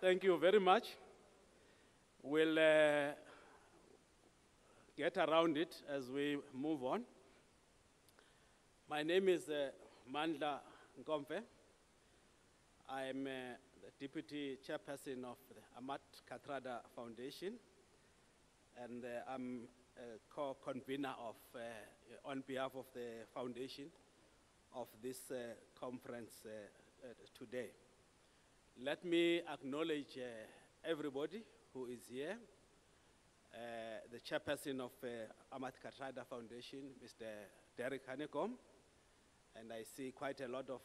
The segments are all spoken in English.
Thank you very much. We'll get around it as we move on. My name is Mandla Nkompe. I'm the Deputy Chairperson of the Ahmed Kathrada Foundation, and I'm a co-convener of, on behalf of the foundation of this conference today. Let me acknowledge everybody who is here. The chairperson of Ahmed Kathrada Foundation, Mr. Derek Hanekom, and I see quite a lot of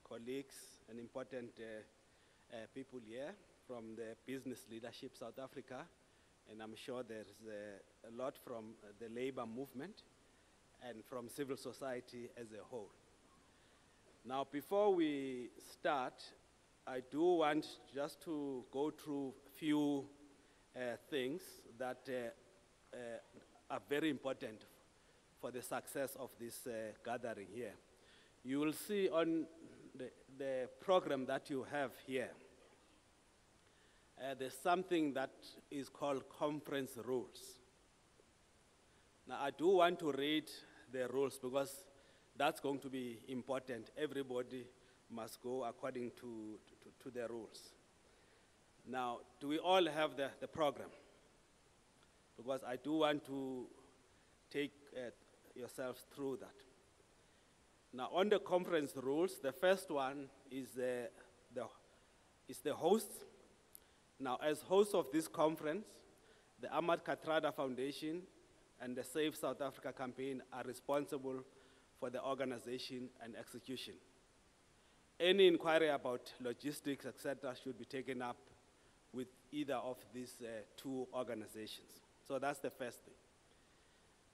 colleagues and important people here from the business leadership South Africa, and I'm sure there's a lot from the labor movement and from civil society as a whole. Now, before we start, I do want just to go through a few things that are very important for the success of this gathering here. You will see on the program that you have here, there's something that is called conference rules. Now, I do want to read the rules because that's going to be important. Everybody must go according to the rules. Now, do we all have the program? Because I do want to take yourselves through that. Now, on the conference rules, the first one is the host. Now, as host of this conference, the Ahmed Kathrada Foundation and the Save South Africa campaign are responsible for the organization and execution. Any inquiry about logistics, etc., should be taken up with either of these two organizations. So that's the first thing.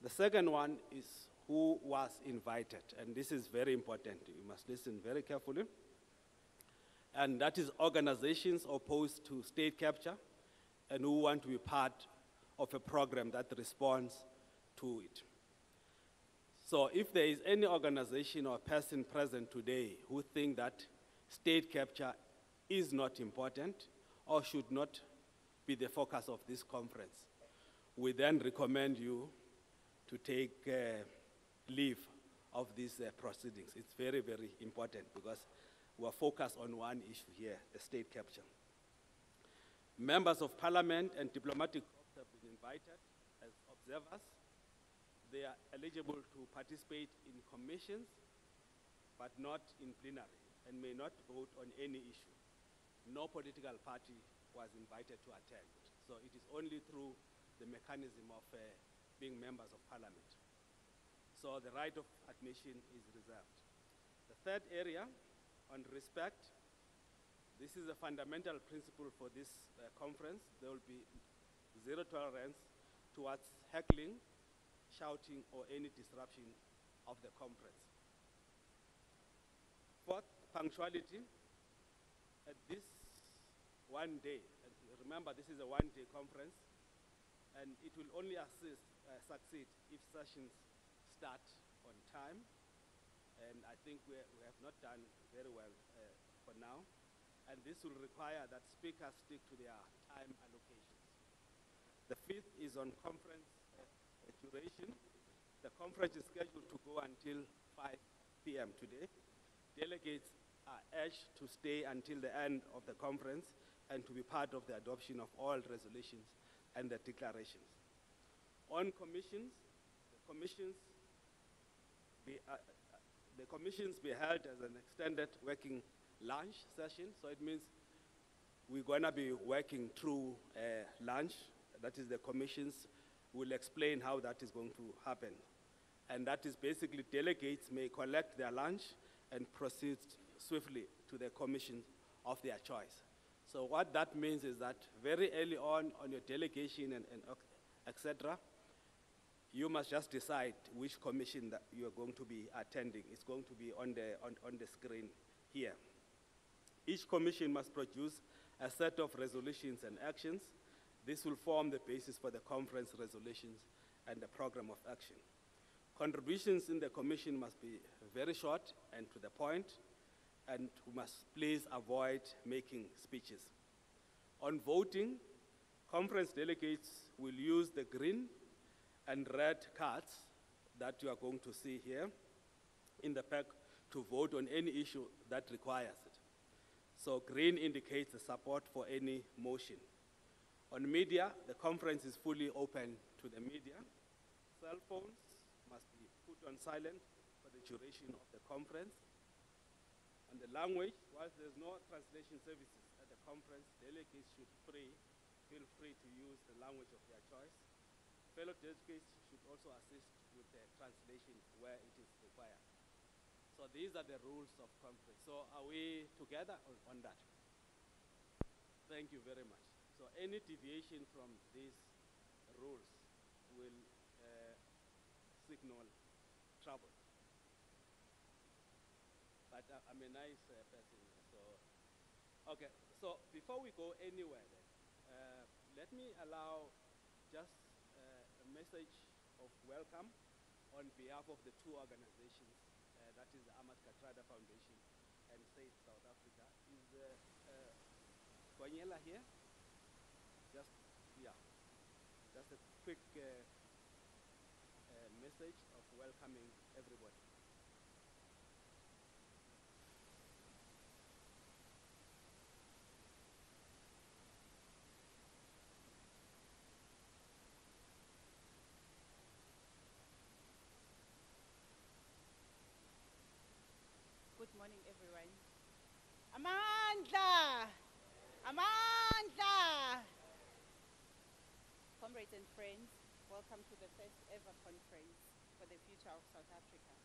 The second one is who was invited, and this is very important. You must listen very carefully. And that is organizations opposed to state capture and who want to be part of a program that responds to it. So if there is any organization or person present today who think that state capture is not important or should not be the focus of this conference, we then recommend you to take leave of these proceedings. It's very, very important because we're focused on one issue here, the state capture. Members of parliament and diplomatic corps have been invited as observers. They are eligible to participate in commissions, but not in plenary, and may not vote on any issue. No political party was invited to attend. So it is only through the mechanism of being members of parliament. So the right of admission is reserved. The third area, on respect, this is a fundamental principle for this conference. There will be zero tolerance towards heckling, shouting, or any disruption of the conference. Fourth, punctuality. At this one day, and remember this is a one-day conference, and it will only succeed if sessions start on time, and I think we have not done very well for now, and this will require that speakers stick to their time allocations. The fifth is on conference duration. The conference is scheduled to go until 5 p.m. today. Delegates are urged to stay until the end of the conference and to be part of the adoption of all resolutions and the declarations. On commissions, the commissions be held as an extended working lunch session. So it means we're going to be working through lunch. That is, the commissions will explain how that is going to happen. And that is basically delegates may collect their lunch and proceed swiftly to the commission of their choice. So what that means is that very early on your delegation and etc., you must just decide which commission that you are going to be attending. It's going to be on the screen here. Each commission must produce a set of resolutions and actions. This will form the basis for the conference resolutions and the program of action. Contributions in the commission must be very short and to the point, and we must please avoid making speeches. On voting, conference delegates will use the green and red cards that you are going to see here in the pack to vote on any issue that requires it. So green indicates the support for any motion. On media, the conference is fully open to the media. Cell phones must be put on silent for the duration of the conference. On the language, whilst there's no translation services at the conference, delegates should feel free to use the language of their choice. Fellow delegates should also assist with the translation where it is required. So these are the rules of conference. So are we together on that? Thank you very much. So any deviation from these rules will signal trouble. But I'm a nice person, so. Okay, so before we go anywhere then, let me allow just a message of welcome on behalf of the two organizations, that is the Ahmed Kathrada Foundation and Save South Africa. Is Daniela here? Just, yeah, just a quick message of welcoming everybody. Good morning, everyone. Amandla! Amandla! Comrades and friends, welcome to the first ever conference for the future of South Africa.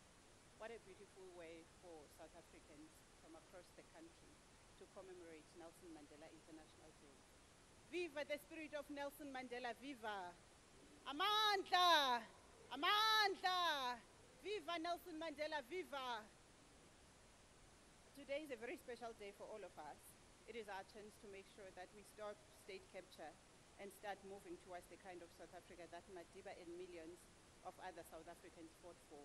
What a beautiful way for South Africans from across the country to commemorate Nelson Mandela International Day. Viva the spirit of Nelson Mandela, viva! Amandla! Amandla! Viva Nelson Mandela, viva! Today is a very special day for all of us. It is our chance to make sure that we stop state capture and start moving towards the kind of South Africa that Madiba and millions of other South Africans fought for.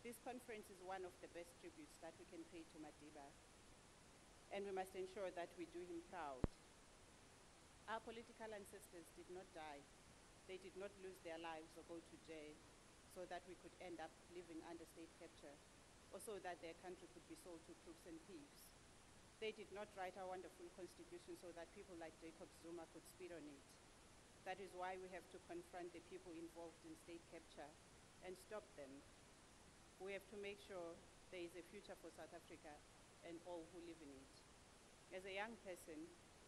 This conference is one of the best tributes that we can pay to Madiba, and we must ensure that we do him proud. Our political ancestors did not die. They did not lose their lives or go to jail so that we could end up living under state capture, or so that their country could be sold to crooks and thieves. They did not write our wonderful constitution so that people like Jacob Zuma could spit on it. That is why we have to confront the people involved in state capture and stop them. We have to make sure there is a future for South Africa and all who live in it. As a young person,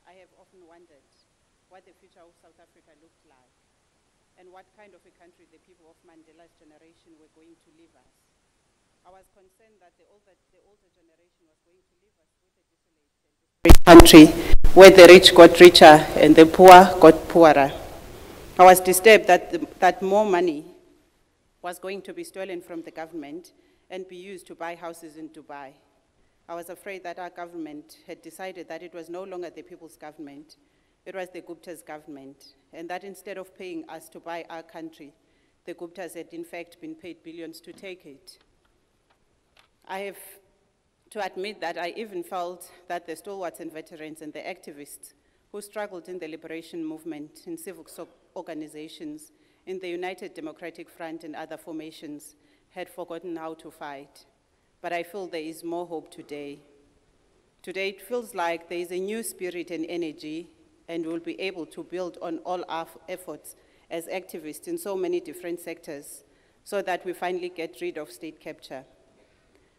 I have often wondered what the future of South Africa looked like and what kind of a country the people of Mandela's generation were going to leave us. I was concerned that the older generation was going to leave us with a desolate and desperate country where the rich got richer and the poor got poorer. I was disturbed that more money was going to be stolen from the government and be used to buy houses in Dubai. I was afraid that our government had decided that it was no longer the people's government, it was the Gupta's government, and that instead of paying us to buy our country, the Guptas had in fact been paid billions to take it. I have to admit that I even felt that the stalwarts and veterans and the activists who struggled in the liberation movement, in civil organizations, in the United Democratic Front and other formations had forgotten how to fight. But I feel there is more hope today. Today it feels like there is a new spirit and energy, and we'll be able to build on all our efforts as activists in so many different sectors so that we finally get rid of state capture.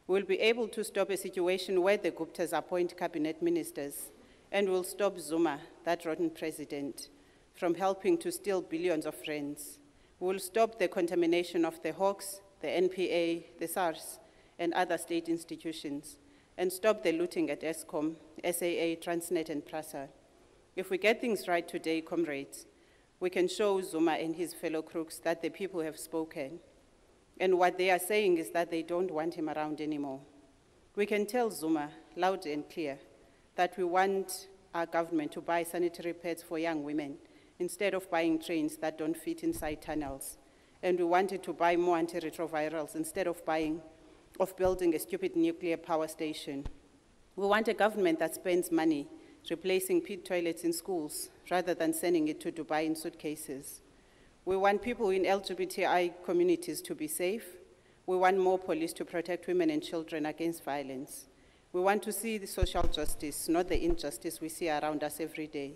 We'll be able to stop a situation where the Guptas appoint cabinet ministers, and we'll stop Zuma, that rotten president, from helping to steal billions of rands. We'll stop the contamination of the Hawks, the NPA, the SARS, and other state institutions, and stop the looting at Eskom, SAA, Transnet, and PRASA. If we get things right today, comrades, we can show Zuma and his fellow crooks that the people have spoken. And what they are saying is that they don't want him around anymore. We can tell Zuma, loud and clear, that we want our government to buy sanitary pads for young women instead of buying trains that don't fit inside tunnels. And we wanted to buy more antiretrovirals instead of building a stupid nuclear power station. We want a government that spends money replacing pit toilets in schools rather than sending it to Dubai in suitcases. We want people in LGBTI communities to be safe. We want more police to protect women and children against violence. We want to see the social justice, not the injustice we see around us every day.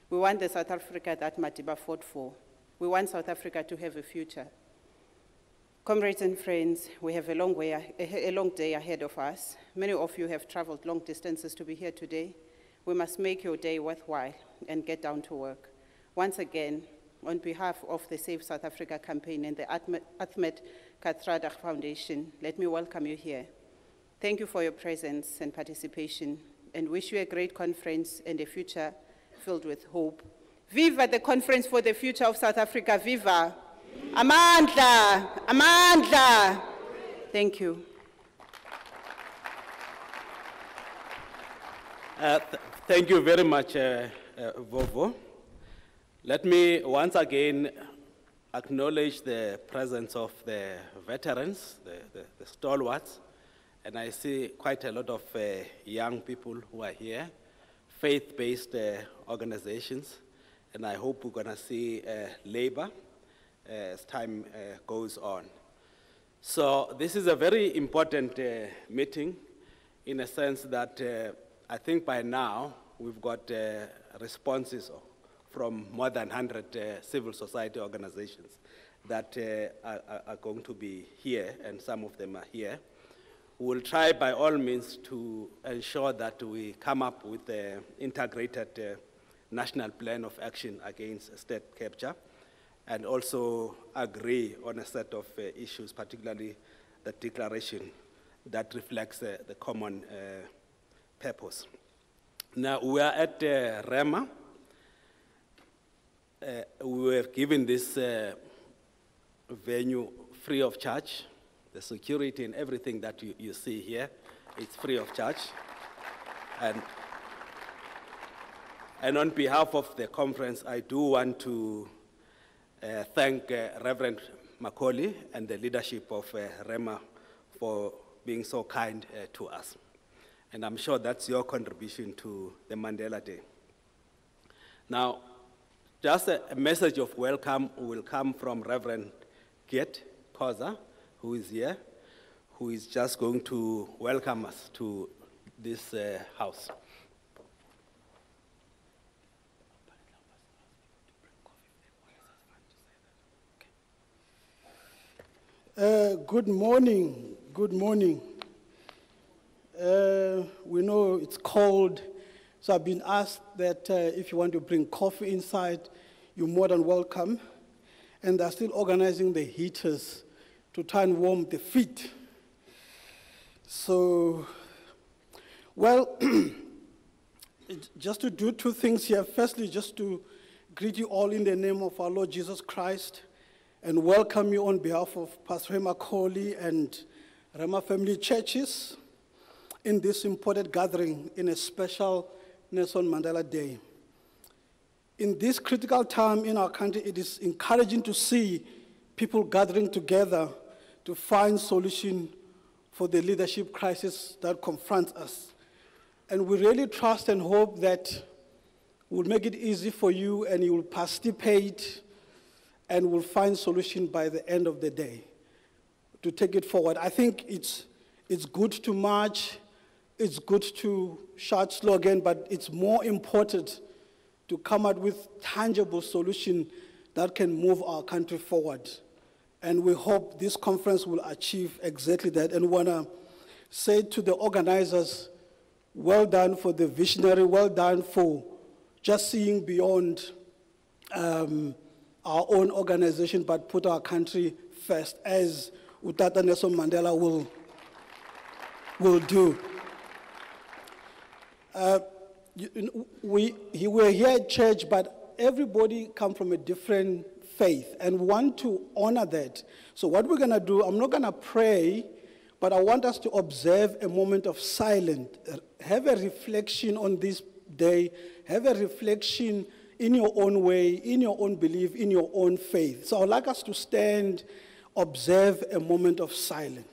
We want the South Africa that Madiba fought for. We want South Africa to have a future. Comrades and friends, we have a long day ahead of us. Many of you have traveled long distances to be here today. We must make your day worthwhile and get down to work. Once again, on behalf of the Save South Africa campaign and the Ahmed Kathrada Foundation, let me welcome you here. Thank you for your presence and participation, and wish you a great conference and a future filled with hope. Viva the Conference for the Future of South Africa, viva! Amandla, Amandla! Thank you. Thank you very much, Vovo. Let me once again acknowledge the presence of the veterans, the stalwarts, and I see quite a lot of young people who are here, faith-based organizations, and I hope we're going to see labor as time goes on. So this is a very important meeting in a sense that I think by now we've got responses from more than 100 civil society organizations that are going to be here, and some of them are here. We will try by all means to ensure that we come up with an integrated national plan of action against state capture, and also agree on a set of issues, particularly the declaration that reflects the common purpose. Now, we are at Rhema. We were given this venue free of charge. The security and everything that you see here, it's free of charge. And on behalf of the conference, I do want to thank Reverend Macaulay and the leadership of Rhema for being so kind to us. And I'm sure that's your contribution to the Mandela Day. Now, just a message of welcome will come from Reverend Geert Khoza, who is here, who is just going to welcome us to this house. Good morning, good morning. We know it's cold, so I've been asked that if you want to bring coffee inside, you're more than welcome. And they're still organizing the heaters to try and warm the feet. So, well, just to do two things here. Firstly, just to greet you all in the name of our Lord Jesus Christ and welcome you on behalf of Pastor Macaulay and Rhema Family Churches in this important gathering in a special Nelson Mandela Day. In this critical time in our country, it is encouraging to see people gathering together to find solution for the leadership crisis that confronts us. And we really trust and hope that we'll make it easy for you and you will participate and we'll find solution by the end of the day to take it forward. I think it's good to march, it's good to shout slogan, but it's more important to come up with tangible solution that can move our country forward. And we hope this conference will achieve exactly that. And want to say to the organizers, well done for the visionary, well done for just seeing beyond our own organization, but put our country first, as Utata Nelson Mandela will do. We're here at church, but everybody come from a different faith and want to honor that. So what we're going to do, I'm not going to pray, but I want us to observe a moment of silence. Have a reflection on this day. Have a reflection in your own way, in your own belief, in your own faith. So I'd like us to stand, observe a moment of silence.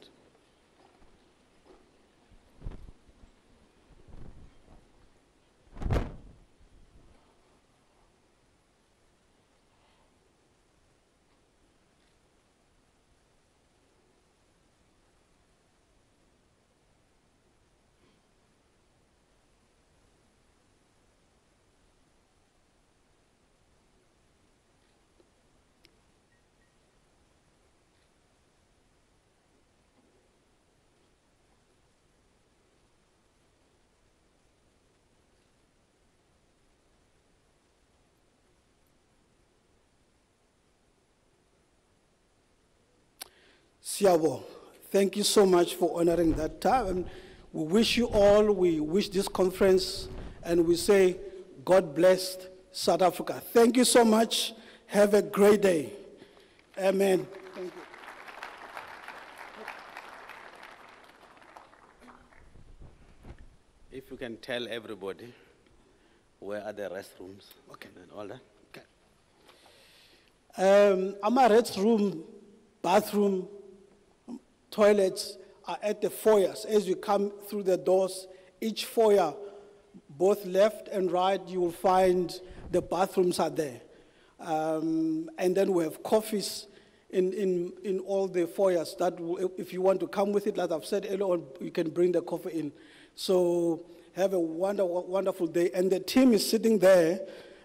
Siabo, thank you so much for honoring that time. And we wish you all, we wish this conference, and we say, God bless South Africa. Thank you so much. Have a great day. Amen. Thank you. If you can tell everybody where are the restrooms, Okay. and all that. Amaret's room, bathroom, toilets are at the foyers. As you come through the doors, each foyer, both left and right, you will find the bathrooms are there. And then we have coffees in all the foyers. That if you want to come with it, like I've said earlier on, you can bring the coffee in. So have a wonderful day. And the team is sitting there,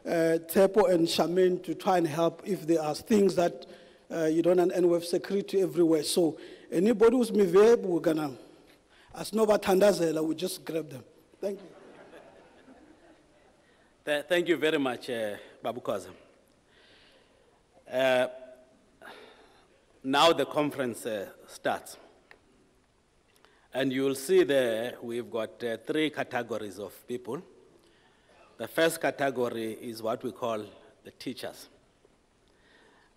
Tepo and Shamin, to try and help if there are things that you don't, and we have security everywhere. So anybody who's miveb, we're gonna, as Nova Tandazela, we just grab them. Thank you. Thank you very much, Babu Koza. Now the conference starts. And you'll see there we've got 3 categories of people. The first category is what we call the teachers.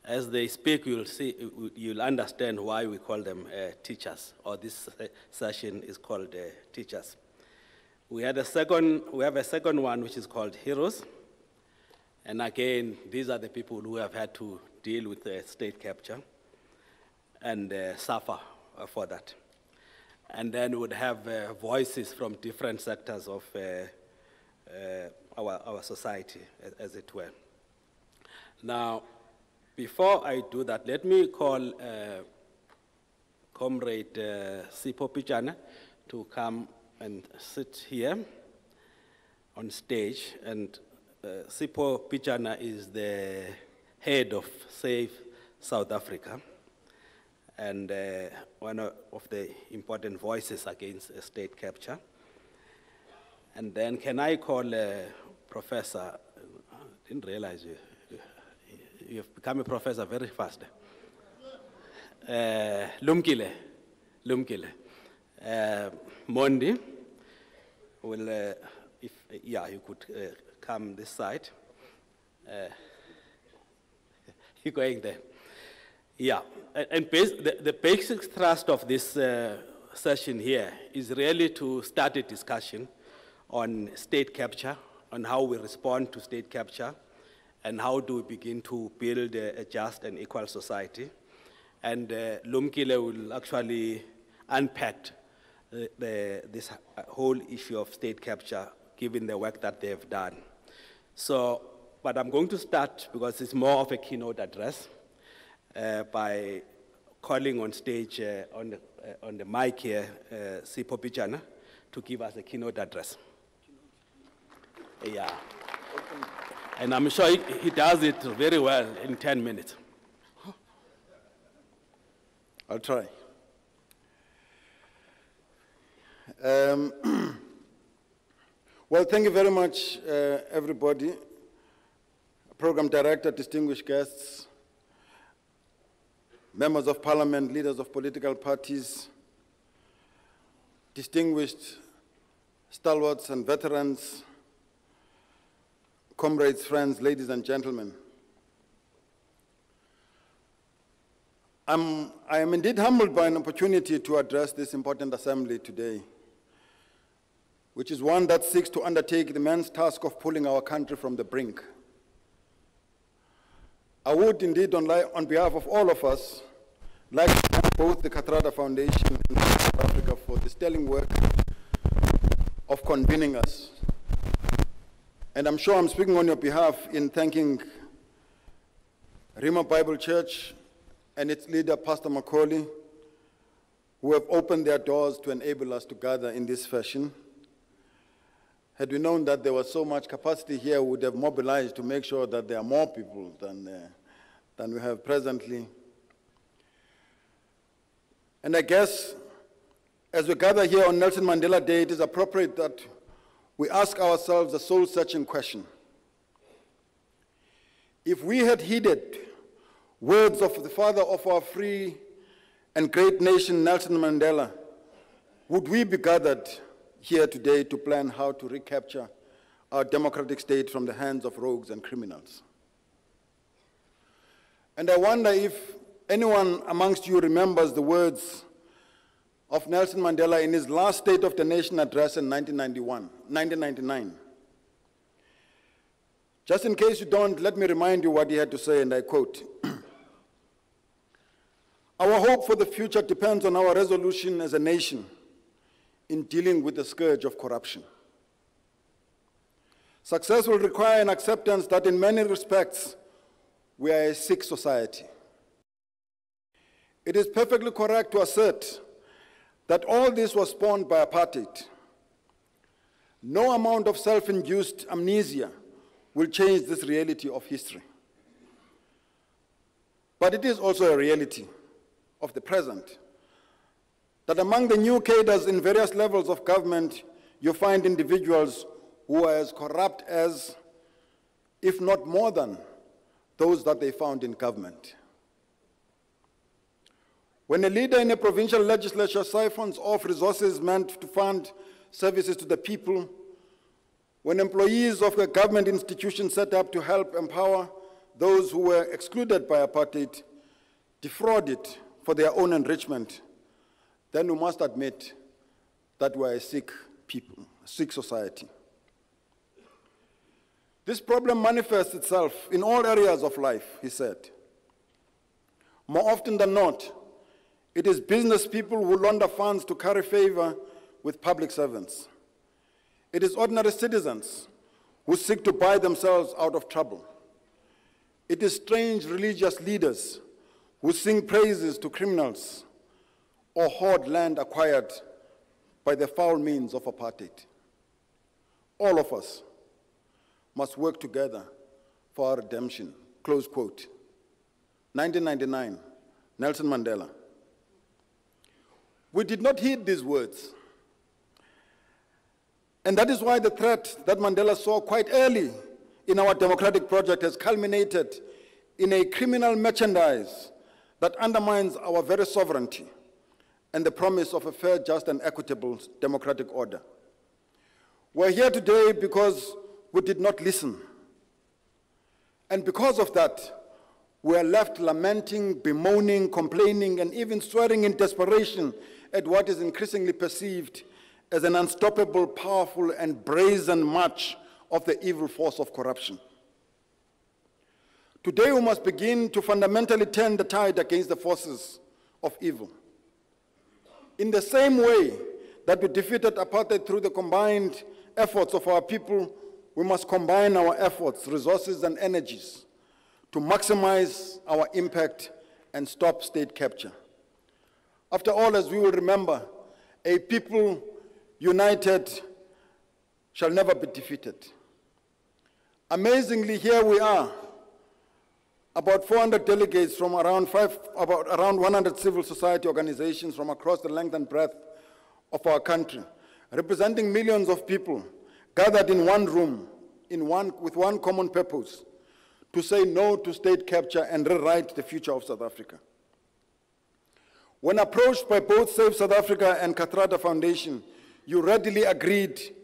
As they speak, you'll understand why we call them teachers, or this session is called teachers. We have a second one which is called heroes. And again, these are the people who have had to deal with state capture and suffer for that. And then we would have voices from different sectors of our society, as it were. Now, before I do that, let me call Comrade Sipho Pichana to come and sit here on stage. And Sipho Pichana is the head of Save South Africa, and one of the important voices against state capture. And then can I call Professor, I didn't realize you've become a professor very fast. Lumkile. Mondi will, you could come this side. You're going there. Yeah, and the basic thrust of this session here is really to start a discussion on state capture, on how we respond to state capture, and how do we begin to build a just and equal society. And Lumkile will actually unpack this whole issue of state capture, given the work that they've done. So, but I'm going to start, because it's more of a keynote address, by calling on stage, on the mic here, Sipho Pichana, to give us a keynote address. Yeah. And I'm sure he does it very well in 10 minutes. I'll try. Well, thank you very much, everybody. Program director, distinguished guests, members of parliament, leaders of political parties, distinguished stalwarts and veterans, comrades, friends, ladies and gentlemen. I am indeed humbled by an opportunity to address this important assembly today, which is one that seeks to undertake the immense task of pulling our country from the brink. I would indeed, on behalf of all of us, like to thank both the Kathrada Foundation and South Africa for the sterling work of convening us. And I'm sure I'm speaking on your behalf in thanking Rhema Bible Church and its leader, Pastor Macaulay, who have opened their doors to enable us to gather in this fashion. Had we known that there was so much capacity here, we would have mobilized to make sure that there are more people than we have presently. And I guess, as we gather here on Nelson Mandela Day, it is appropriate that we ask ourselves a soul-searching question. If we had heeded words of the father of our free and great nation Nelson Mandela, would we be gathered here today to plan how to recapture our democratic state from the hands of rogues and criminals? And I wonder if anyone amongst you remembers the words of Nelson Mandela in his last State of the Nation address in 1999. Just in case you don't, let me remind you what he had to say, and I quote, "Our hope for the future depends on our resolution as a nation in dealing with the scourge of corruption. Success will require an acceptance that in many respects we are a sick society. It is perfectly correct to assert that all this was spawned by apartheid. No amount of self-induced amnesia will change this reality of history. But it is also a reality of the present that among the new cadres in various levels of government, you find individuals who are as corrupt as, if not more than, those that they found in government. When a leader in a provincial legislature siphons off resources meant to fund services to the people, when employees of a government institution set up to help empower those who were excluded by apartheid, defrauded for their own enrichment, then we must admit that we are a sick people, a sick society. This problem manifests itself in all areas of life," he said. "More often than not, it is business people who launder funds to curry favor with public servants. It is ordinary citizens who seek to buy themselves out of trouble. It is strange religious leaders who sing praises to criminals or hoard land acquired by the foul means of apartheid. All of us must work together for our redemption." Close quote. 1999, Nelson Mandela. We did not heed these words. And that is why the threat that Mandela saw quite early in our democratic project has culminated in a criminal merchandise that undermines our very sovereignty and the promise of a fair, just, and equitable democratic order. We're here today because we did not listen. And because of that, we are left lamenting, bemoaning, complaining, and even swearing in desperation at what is increasingly perceived as an unstoppable, powerful, and brazen march of the evil force of corruption. Today we must begin to fundamentally turn the tide against the forces of evil. In the same way that we defeated apartheid through the combined efforts of our people, we must combine our efforts, resources, and energies to maximize our impact and stop state capture. After all, as we will remember, a people united shall never be defeated. Amazingly, here we are, about 400 delegates from around 100 civil society organizations from across the length and breadth of our country, representing millions of people, gathered in one room, with one common purpose, to say no to state capture and rewrite the future of South Africa. When approached by both Save South Africa and Kathrada Foundation, you readily agreed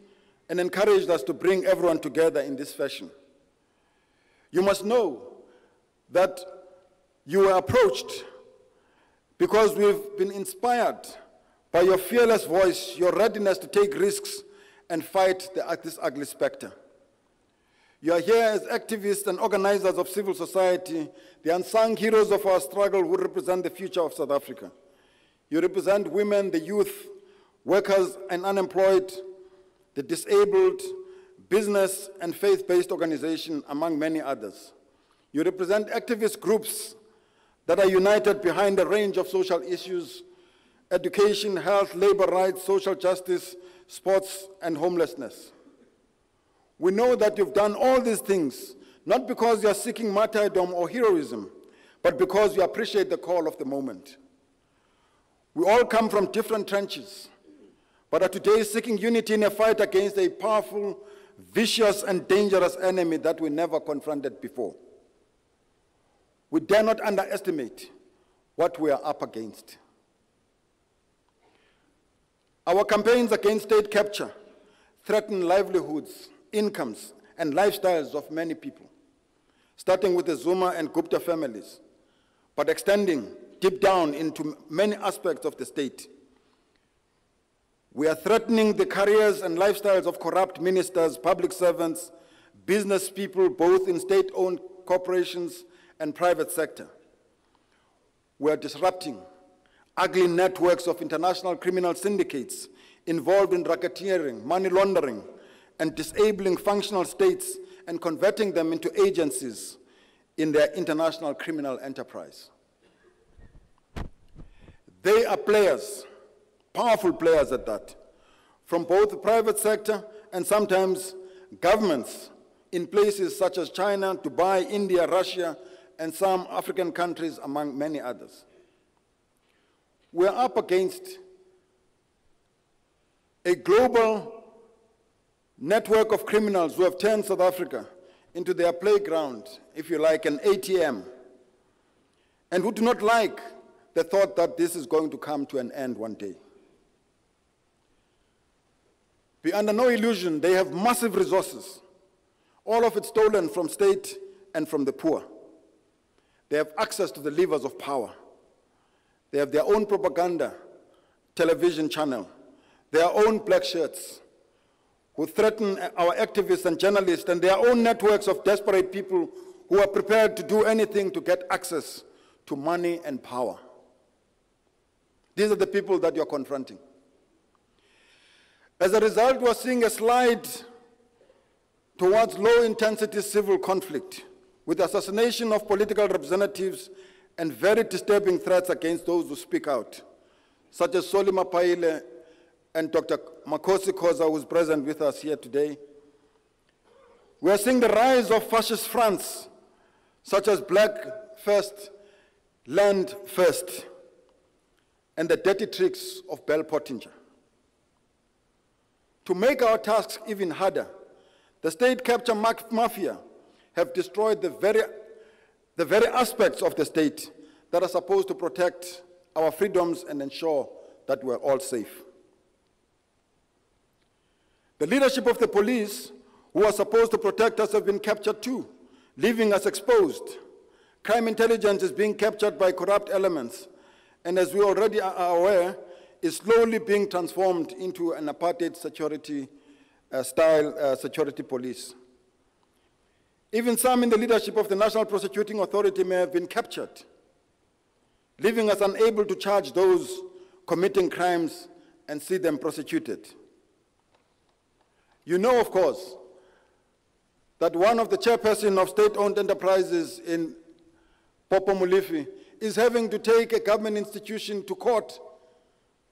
and encouraged us to bring everyone together in this fashion. You must know that you were approached because we've been inspired by your fearless voice, your readiness to take risks and fight this ugly specter. You are here as activists and organizers of civil society, the unsung heroes of our struggle who represent the future of South Africa. You represent women, the youth, workers and unemployed, the disabled, business and faith-based organizations, among many others. You represent activist groups that are united behind a range of social issues: education, health, labor rights, social justice, sports, and homelessness. We know that you've done all these things, not because you are seeking martyrdom or heroism, but because you appreciate the call of the moment. We all come from different trenches, but are today seeking unity in a fight against a powerful, vicious, and dangerous enemy that we never confronted before. We dare not underestimate what we are up against. Our campaigns against state capture threaten livelihoods, incomes, and lifestyles of many people, starting with the Zuma and Gupta families, but extending deep down into many aspects of the state. We are threatening the careers and lifestyles of corrupt ministers, public servants, business people, both in state-owned corporations and private sector. We are disrupting ugly networks of international criminal syndicates involved in racketeering, money laundering, and disabling functional states and converting them into agencies in their international criminal enterprise. They are players, powerful players at that, from both the private sector and sometimes governments in places such as China, Dubai, India, Russia, and some African countries, among many others. We're up against a global network of criminals who have turned South Africa into their playground, if you like, an ATM, and who do not like the thought that this is going to come to an end one day. Be under no illusion, they have massive resources, all of it stolen from state and from the poor. They have access to the levers of power. They have their own propaganda television channel, their own black shirts, who threaten our activists and journalists, and their own networks of desperate people who are prepared to do anything to get access to money and power. These are the people that you're confronting. As a result, we're seeing a slide towards low-intensity civil conflict, with assassination of political representatives and very disturbing threats against those who speak out, such as Solly Mapaile and Dr. Makosi Khoza, who is present with us here today. We are seeing the rise of fascist fronts, such as Black First, Land First, and the dirty tricks of Bell Pottinger. To make our tasks even harder, the state capture mafia have destroyed the very aspects of the state that are supposed to protect our freedoms and ensure that we're all safe. The leadership of the police, who are supposed to protect us, have been captured too, leaving us exposed. Crime intelligence is being captured by corrupt elements, and as we already are aware, is slowly being transformed into an apartheid security style security police. Even some in the leadership of the National Prosecuting Authority may have been captured, leaving us unable to charge those committing crimes and see them prosecuted. You know, of course, that one of the chairpersons of state-owned enterprises in Popo Molefe is having to take a government institution to court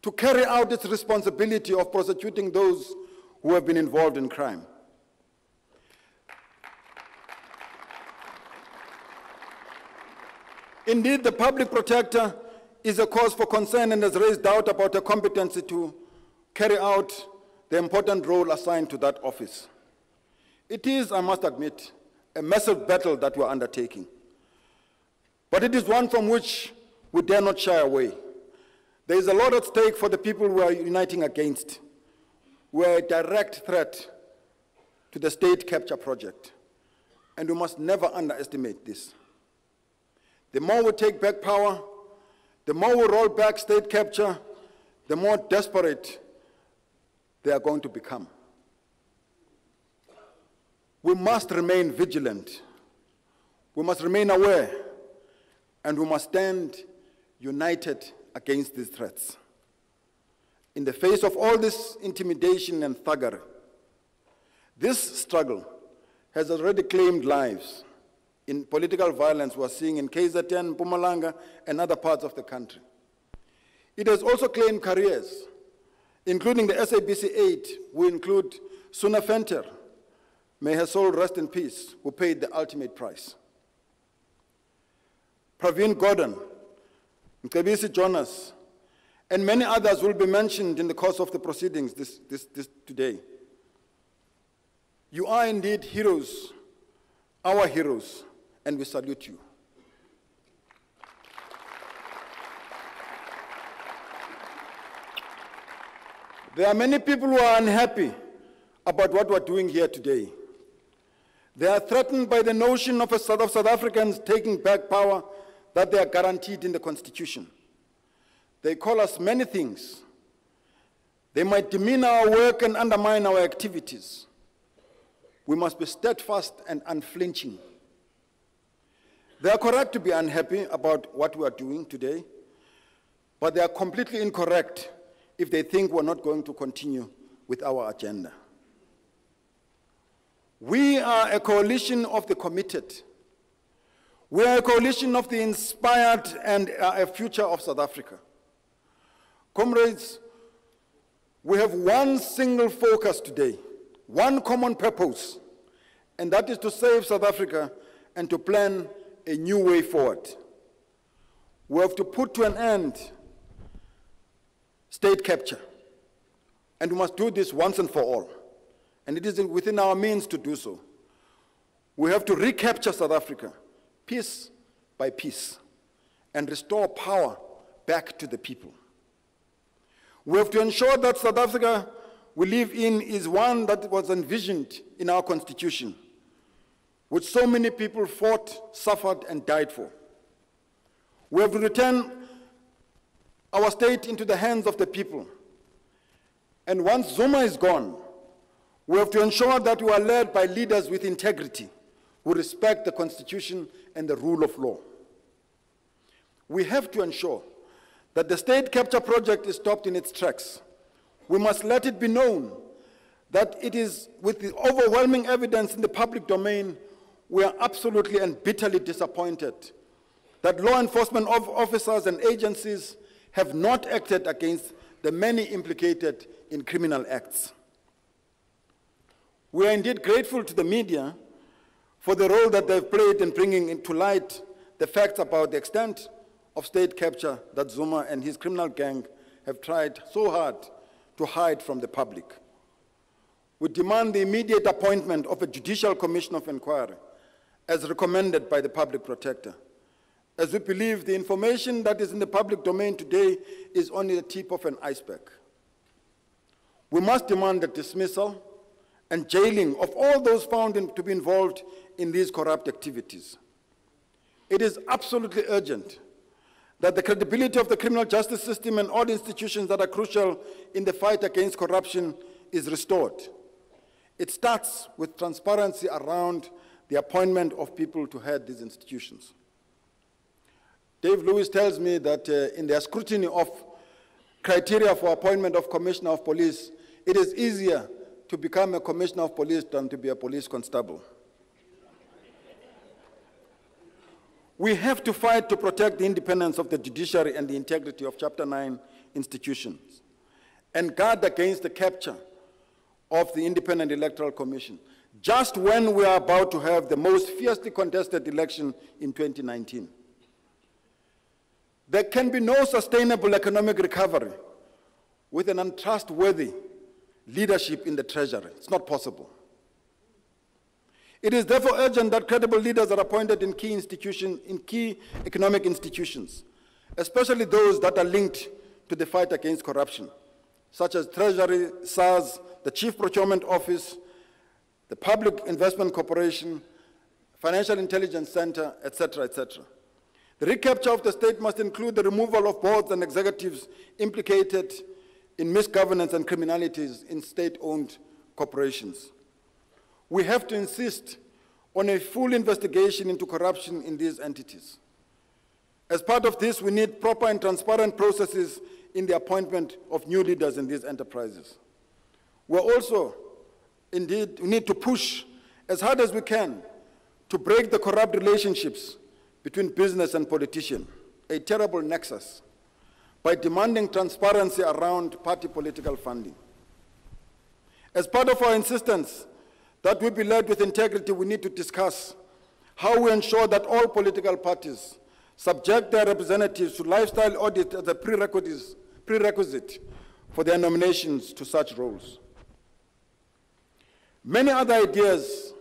to carry out its responsibility of prosecuting those who have been involved in crime. Indeed, the public protector is a cause for concern and has raised doubt about her competency to carry out the important role assigned to that office. It is, I must admit, a massive battle that we're undertaking. But it is one from which we dare not shy away. There is a lot at stake for the people we are uniting against. We are a direct threat to the state capture project, and we must never underestimate this. The more we take back power, the more we roll back state capture, the more desperate they are going to become. We must remain vigilant. We must remain aware, and we must stand united against these threats. In the face of all this intimidation and thuggery, this struggle has already claimed lives. In political violence we're seeing in KZN, Mpumalanga, and other parts of the country. It has also claimed careers, including the SABC 8, who include Suna Venter, may her soul rest in peace, who paid the ultimate price. Praveen Gordon, Mcebisi Jonas, and many others will be mentioned in the course of the proceedings today. You are indeed heroes, our heroes, and we salute you. There are many people who are unhappy about what we're doing here today. They are threatened by the notion of South Africans taking back power that they are guaranteed in the Constitution. They call us many things. They might demean our work and undermine our activities. We must be steadfast and unflinching. They are correct to be unhappy about what we are doing today, but they are completely incorrect if they think we're not going to continue with our agenda. We are a coalition of the committed. We are a coalition of the inspired and a future of South Africa. Comrades, we have one single focus today, one common purpose, and that is to save South Africa and to plan a new way forward. We have to put to an end state capture, and we must do this once and for all. And it is within our means to do so. We have to recapture South Africa, piece by piece, and restore power back to the people. We have to ensure that South Africa we live in is one that was envisioned in our Constitution, which so many people fought, suffered, and died for. We have to return our state into the hands of the people. And once Zuma is gone, we have to ensure that we are led by leaders with integrity, who respect the Constitution and the rule of law. We have to ensure that the state capture project is stopped in its tracks. We must let it be known that it is, with the overwhelming evidence in the public domain, we are absolutely and bitterly disappointed that law enforcement officers and agencies have not acted against the many implicated in criminal acts. We are indeed grateful to the media for the role that they've played in bringing into light the facts about the extent of state capture that Zuma and his criminal gang have tried so hard to hide from the public. We demand the immediate appointment of a judicial commission of inquiry, as recommended by the public protector, as we believe the information that is in the public domain today is only the tip of an iceberg. We must demand the dismissal and jailing of all those found to be involved in these corrupt activities. It is absolutely urgent that the credibility of the criminal justice system and all institutions that are crucial in the fight against corruption is restored. It starts with transparency around the appointment of people to head these institutions. Dave Lewis tells me that in their scrutiny of criteria for appointment of commissioner of police, it is easier to become a commissioner of police than to be a police constable. We have to fight to protect the independence of the judiciary and the integrity of Chapter 9 institutions, and guard against the capture of the Independent Electoral Commission, just when we are about to have the most fiercely contested election in 2019. There can be no sustainable economic recovery with an untrustworthy leadership in the Treasury. It's not possible. It is therefore urgent that credible leaders are appointed in key economic institutions, especially those that are linked to the fight against corruption, such as Treasury, SARS, the Chief Procurement Office, the Public Investment Corporation, Financial Intelligence Center, etc., etc. The recapture of the state must include the removal of boards and executives implicated in misgovernance and criminalities in state-owned corporations. We have to insist on a full investigation into corruption in these entities. As part of this, we need proper and transparent processes in the appointment of new leaders in these enterprises. We also, indeed, need to push as hard as we can to break the corrupt relationships between business and politician, a terrible nexus, by demanding transparency around party political funding. As part of our insistence that we be led with integrity, we need to discuss how we ensure that all political parties subject their representatives to lifestyle audit as a prerequisite for their nominations to such roles. Many other ideas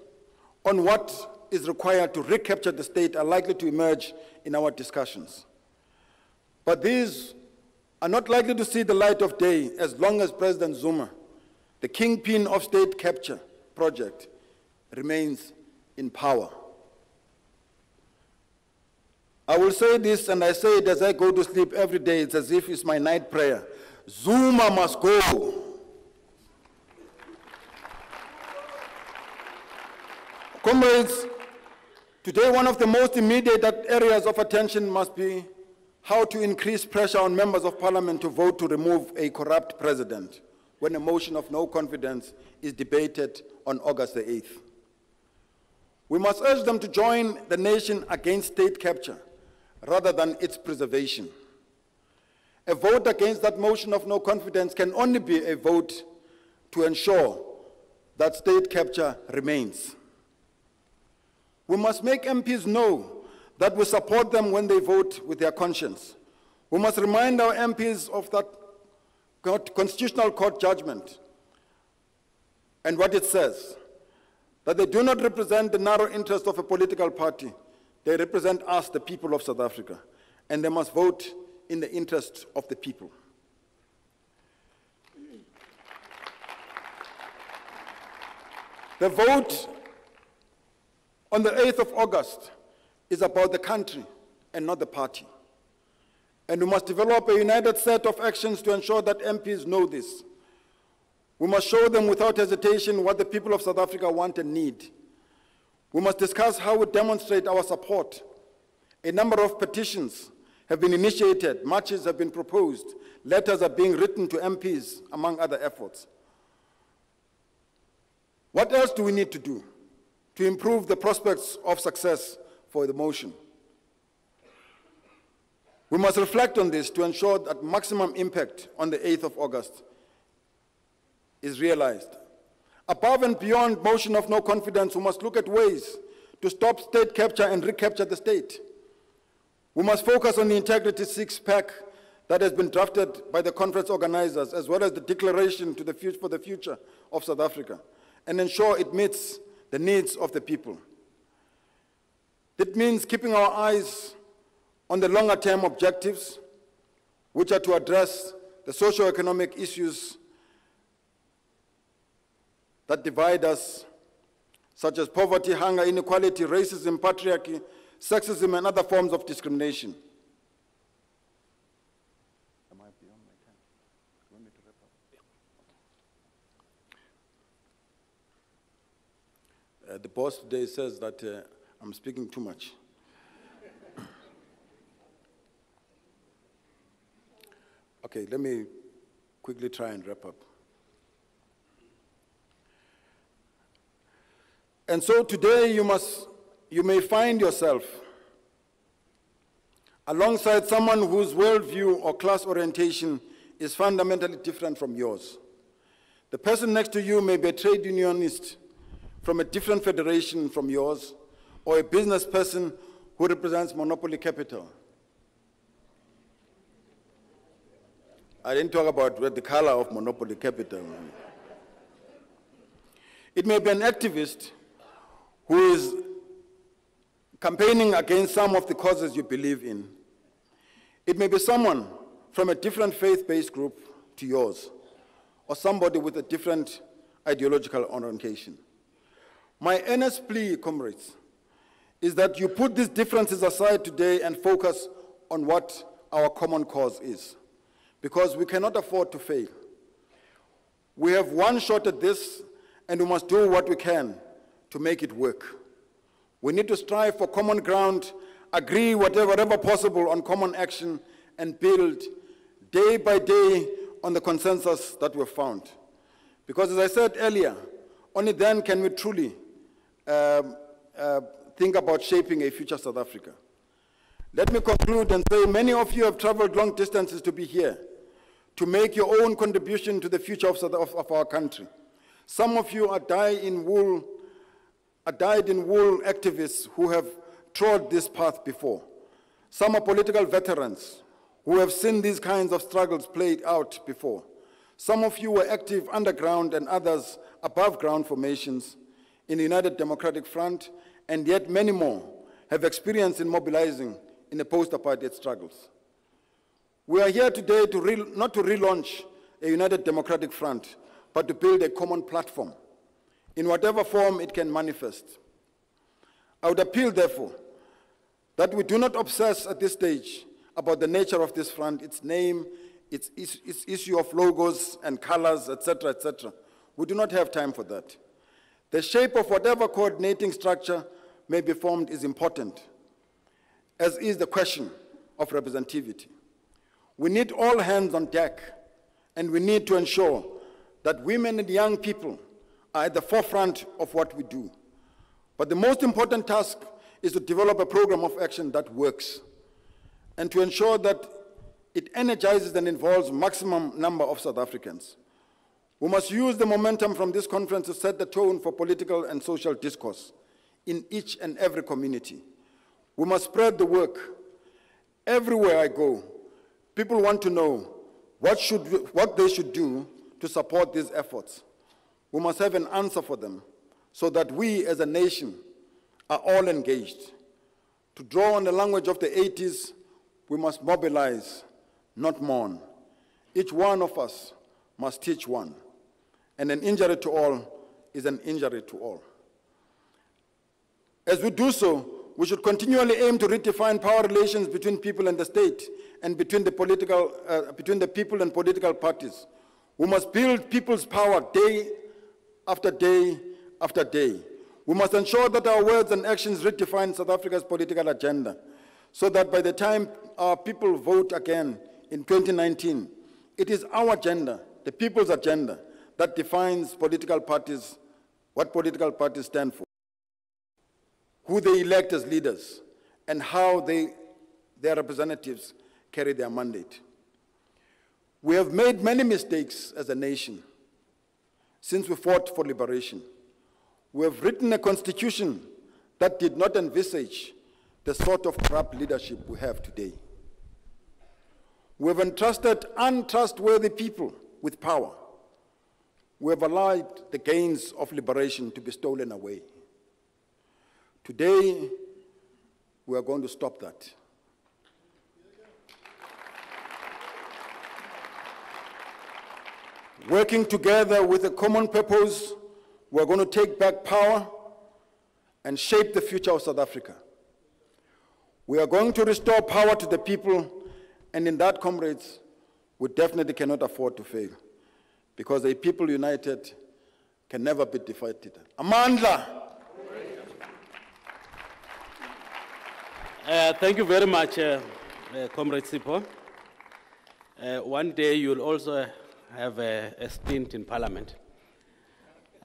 on what is required to recapture the state are likely to emerge in our discussions. But these are not likely to see the light of day as long as President Zuma, the kingpin of state capture project, remains in power. I will say this, and I say it as I go to sleep every day. It's as if it's my night prayer. Zuma must go. Comrades, today one of the most immediate areas of attention must be how to increase pressure on members of parliament to vote to remove a corrupt president when a motion of no confidence is debated on August the 8th. We must urge them to join the nation against state capture rather than its preservation. A vote against that motion of no confidence can only be a vote to ensure that state capture remains. We must make MPs know that we support them when they vote with their conscience. We must remind our MPs of that Constitutional Court judgment and what it says, that they do not represent the narrow interest of a political party. They represent us, the people of South Africa, and they must vote in the interest of the people. The vote on the 8th of August is about the country and not the party. And we must develop a united set of actions to ensure that MPs know this. We must show them without hesitation what the people of South Africa want and need. We must discuss how we demonstrate our support. A number of petitions have been initiated, marches have been proposed, letters are being written to MPs, among other efforts. What else do we need to do to improve the prospects of success for the motion? We must reflect on this to ensure that maximum impact on the 8th of August is realized. Above and beyond motion of no confidence, we must look at ways to stop state capture and recapture the state. We must focus on the Integrity Six-Pack that has been drafted by the conference organizers, as well as the declaration for the future of South Africa, and ensure it meets the needs of the people. That means keeping our eyes on the longer-term objectives, which are to address the socio-economic issues that divide us, such as poverty, hunger, inequality, racism, patriarchy, sexism, and other forms of discrimination. Am I beyond my time? You want me to wrap up? The boss today says that I'm speaking too much. Okay, let me quickly try and wrap up. And so today you may find yourself alongside someone whose worldview or class orientation is fundamentally different from yours. The person next to you may be a trade unionist from a different federation from yours, or a business person who represents monopoly capital. I didn't talk about the color of monopoly capital. It may be an activist who is campaigning against some of the causes you believe in. It may be someone from a different faith-based group to yours, or somebody with a different ideological orientation. My earnest plea, comrades, is that you put these differences aside today and focus on what our common cause is, because we cannot afford to fail. We have one shot at this, and we must do what we can to make it work. We need to strive for common ground, agree whatever possible on common action, and build day by day on the consensus that we've found. Because as I said earlier, only then can we truly think about shaping a future South Africa. Let me conclude and say many of you have traveled long distances to be here, to make your own contribution to the future of our country. Some of you are dyed-in-wool activists who have trod this path before. Some are political veterans who have seen these kinds of struggles played out before. Some of you were active underground and others above ground formations in the United Democratic Front, and yet many more have experience in mobilizing in the post-apartheid struggles. We are here today not to relaunch a united democratic front, but to build a common platform in whatever form it can manifest. I would appeal, therefore, that we do not obsess at this stage about the nature of this front, its name, its issue of logos and colors, etc., etc. We do not have time for that. The shape of whatever coordinating structure may be formed is important, as is the question of representativity. We need all hands on deck, and we need to ensure that women and young people are at the forefront of what we do. But the most important task is to develop a program of action that works, and to ensure that it energizes and involves maximum number of South Africans. We must use the momentum from this conference to set the tone for political and social discourse in each and every community. We must spread the work. Everywhere I go, people want to know what they should do to support these efforts. We must have an answer for them so that we as a nation are all engaged. To draw on the language of the 80s, we must mobilize, not mourn. Each one of us must teach one. And an injury to all is an injury to all. As we do so, we should continually aim to redefine power relations between people and the state, and between the people and political parties. We must build people's power day after day after day. We must ensure that our words and actions redefine South Africa's political agenda, so that by the time our people vote again in 2019, it is our agenda, the people's agenda, that defines political parties, what political parties stand for, who they elect as leaders, and how their representatives carry their mandate. We have made many mistakes as a nation since we fought for liberation. We have written a constitution that did not envisage the sort of corrupt leadership we have today. We have entrusted untrustworthy people with power. We have allowed the gains of liberation to be stolen away. Today, we are going to stop that. Working together with a common purpose, we are going to take back power and shape the future of South Africa. We are going to restore power to the people, and in that, comrades, we definitely cannot afford to fail, because a people united can never be defeated. Amandla! Thank you very much, Comrade Sipho. One day you'll also have a stint in Parliament.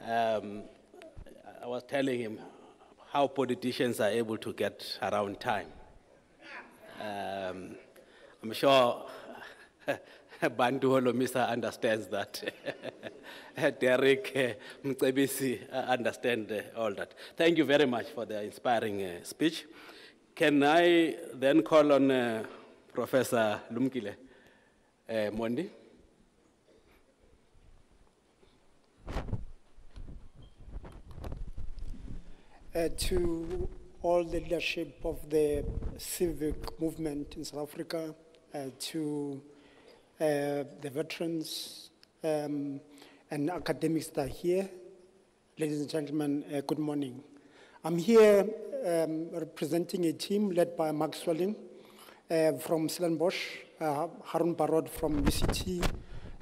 I was telling him how politicians are able to get around time. I'm sure Bantu Holomisa understands that. Derek Mcebisi understands all that. Thank you very much for the inspiring speech. Can I then call on Professor Lumkile Mondi? To all the leadership of the civic movement in South Africa, to the veterans and academics that are here, ladies and gentlemen, good morning. I'm here representing a team led by Mark Swelling from Stellenbosch, Harun Barod from UCT,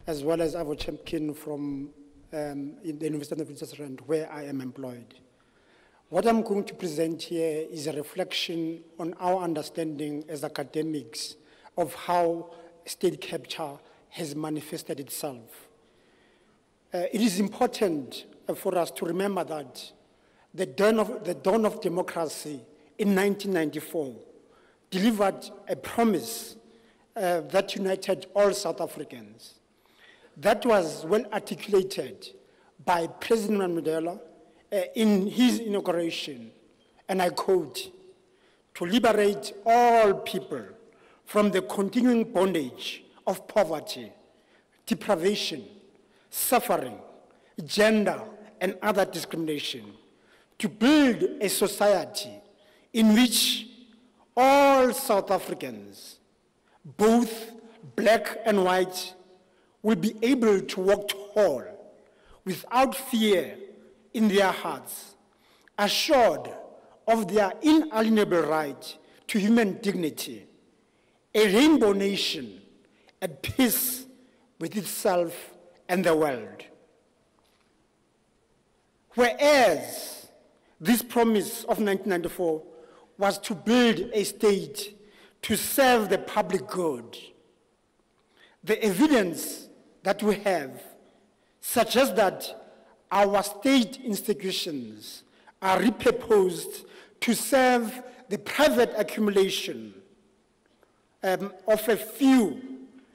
as well as Avo Chempkin from in the University of Witwatersrand, where I am employed. What I'm going to present here is a reflection on our understanding as academics of how state capture has manifested itself. It is important for us to remember that the dawn of democracy in 1994 delivered a promise that united all South Africans. That was well articulated by President Mandela in his inauguration, and I quote, "To liberate all people from the continuing bondage of poverty, deprivation, suffering, gender, and other discrimination, to build a society in which all South Africans, both black and white, will be able to walk tall without fear in their hearts, assured of their inalienable right to human dignity, a rainbow nation at peace with itself and the world. Whereas this promise of 1994 was to build a state to serve the public good, the evidence that we have suggests that our state institutions are repurposed to serve the private accumulation of a few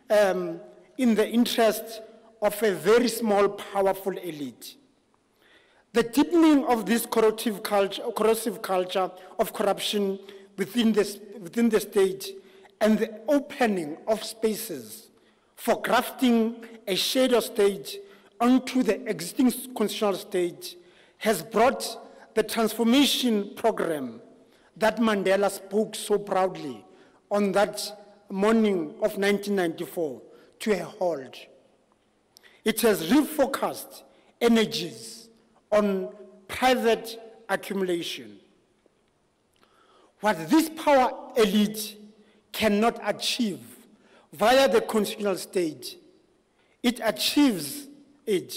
in the interest of a very small, powerful elite. The deepening of this corrosive culture of corruption within the state and the opening of spaces for grafting a shadow state onto the existing constitutional state has brought the transformation program that Mandela spoke so proudly on that morning of 1994 to a halt. It has refocused energies on private accumulation. What this power elite cannot achieve via the constitutional state, it achieves it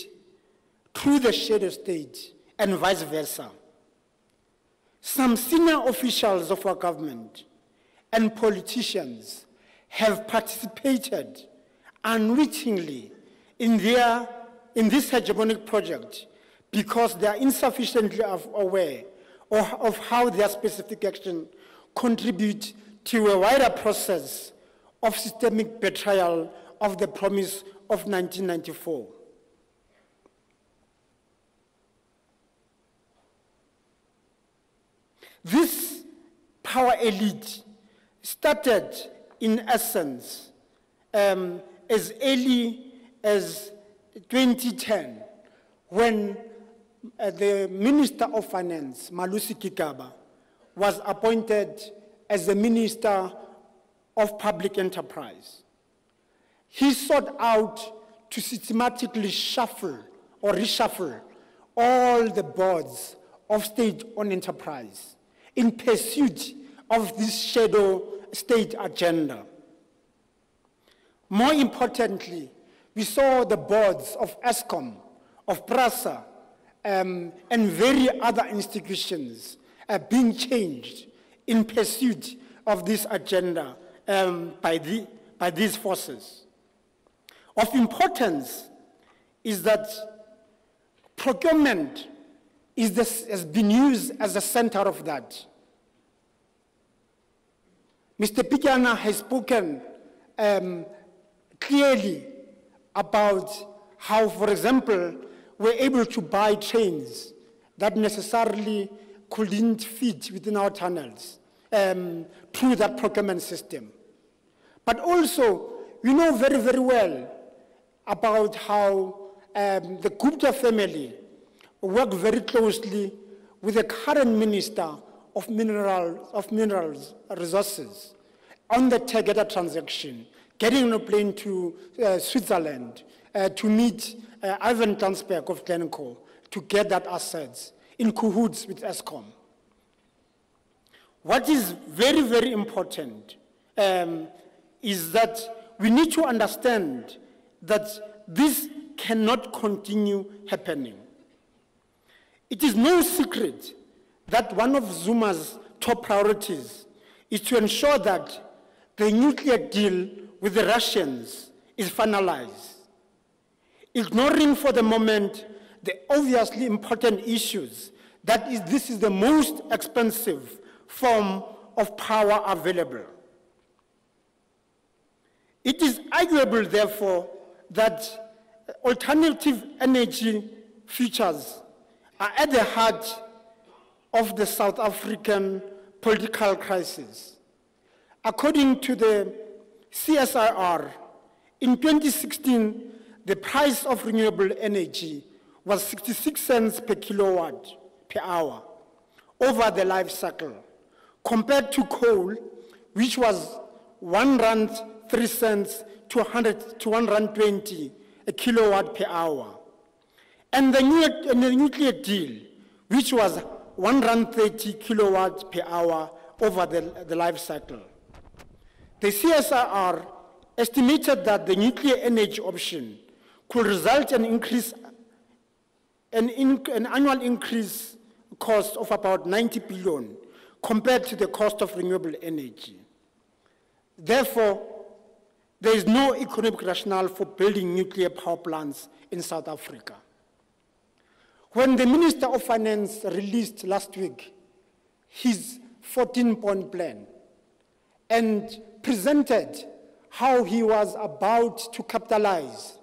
through the shadow state and vice versa. Some senior officials of our government and politicians have participated unwittingly in this hegemonic project because they are insufficiently aware of how their specific action contribute to a wider process of systemic betrayal of the promise of 1994. This power elite started, in essence, as early as 2010, when the Minister of Finance, Malusi Kigaba, was appointed as the Minister of Public Enterprise. He sought out to systematically shuffle or reshuffle all the boards of state-owned enterprise in pursuit of this shadow state agenda. More importantly, we saw the boards of ESCOM, of PRASA, and very other institutions being changed in pursuit of this agenda by these forces. Of importance is that procurement has been used as the center of that. Mr. Pikana has spoken clearly about how, for example, we're able to buy trains that necessarily couldn't fit within our tunnels through that procurement system. But also, we know very, very well about how the Gupta family worked very closely with the current Minister of Minerals Resources on the Tegeta transaction, getting on a plane to Switzerland to meet Ivan Tansberg of Glencore to get that assets in cahoots with ESCOM. What is very, very important is that we need to understand that this cannot continue happening. It is no secret that one of Zuma's top priorities is to ensure that the nuclear deal with the Russians is finalized, ignoring for the moment the obviously important issues that this is the most expensive form of power available. It is arguable, therefore, that alternative energy futures are at the heart of the South African political crisis. According to the CSIR, in 2016, the price of renewable energy was 66 cents per kilowatt per hour over the life cycle, compared to coal, which was R1.03 to 100 to 120 a kilowatt per hour. And the nuclear deal, which was 130 kilowatts per hour over the life cycle. The CSIR estimated that the nuclear energy option could result in an annual increase cost of about 90 billion compared to the cost of renewable energy. Therefore, there is no economic rationale for building nuclear power plants in South Africa. When the Minister of Finance released last week his 14-point plan and presented how he was about to capitalize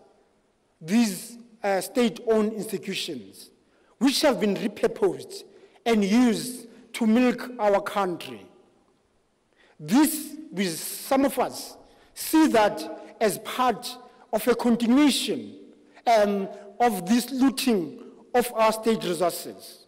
these state-owned institutions, which have been repurposed and used to milk our country. This, with some of us, see that as part of a continuation of this looting of our state resources.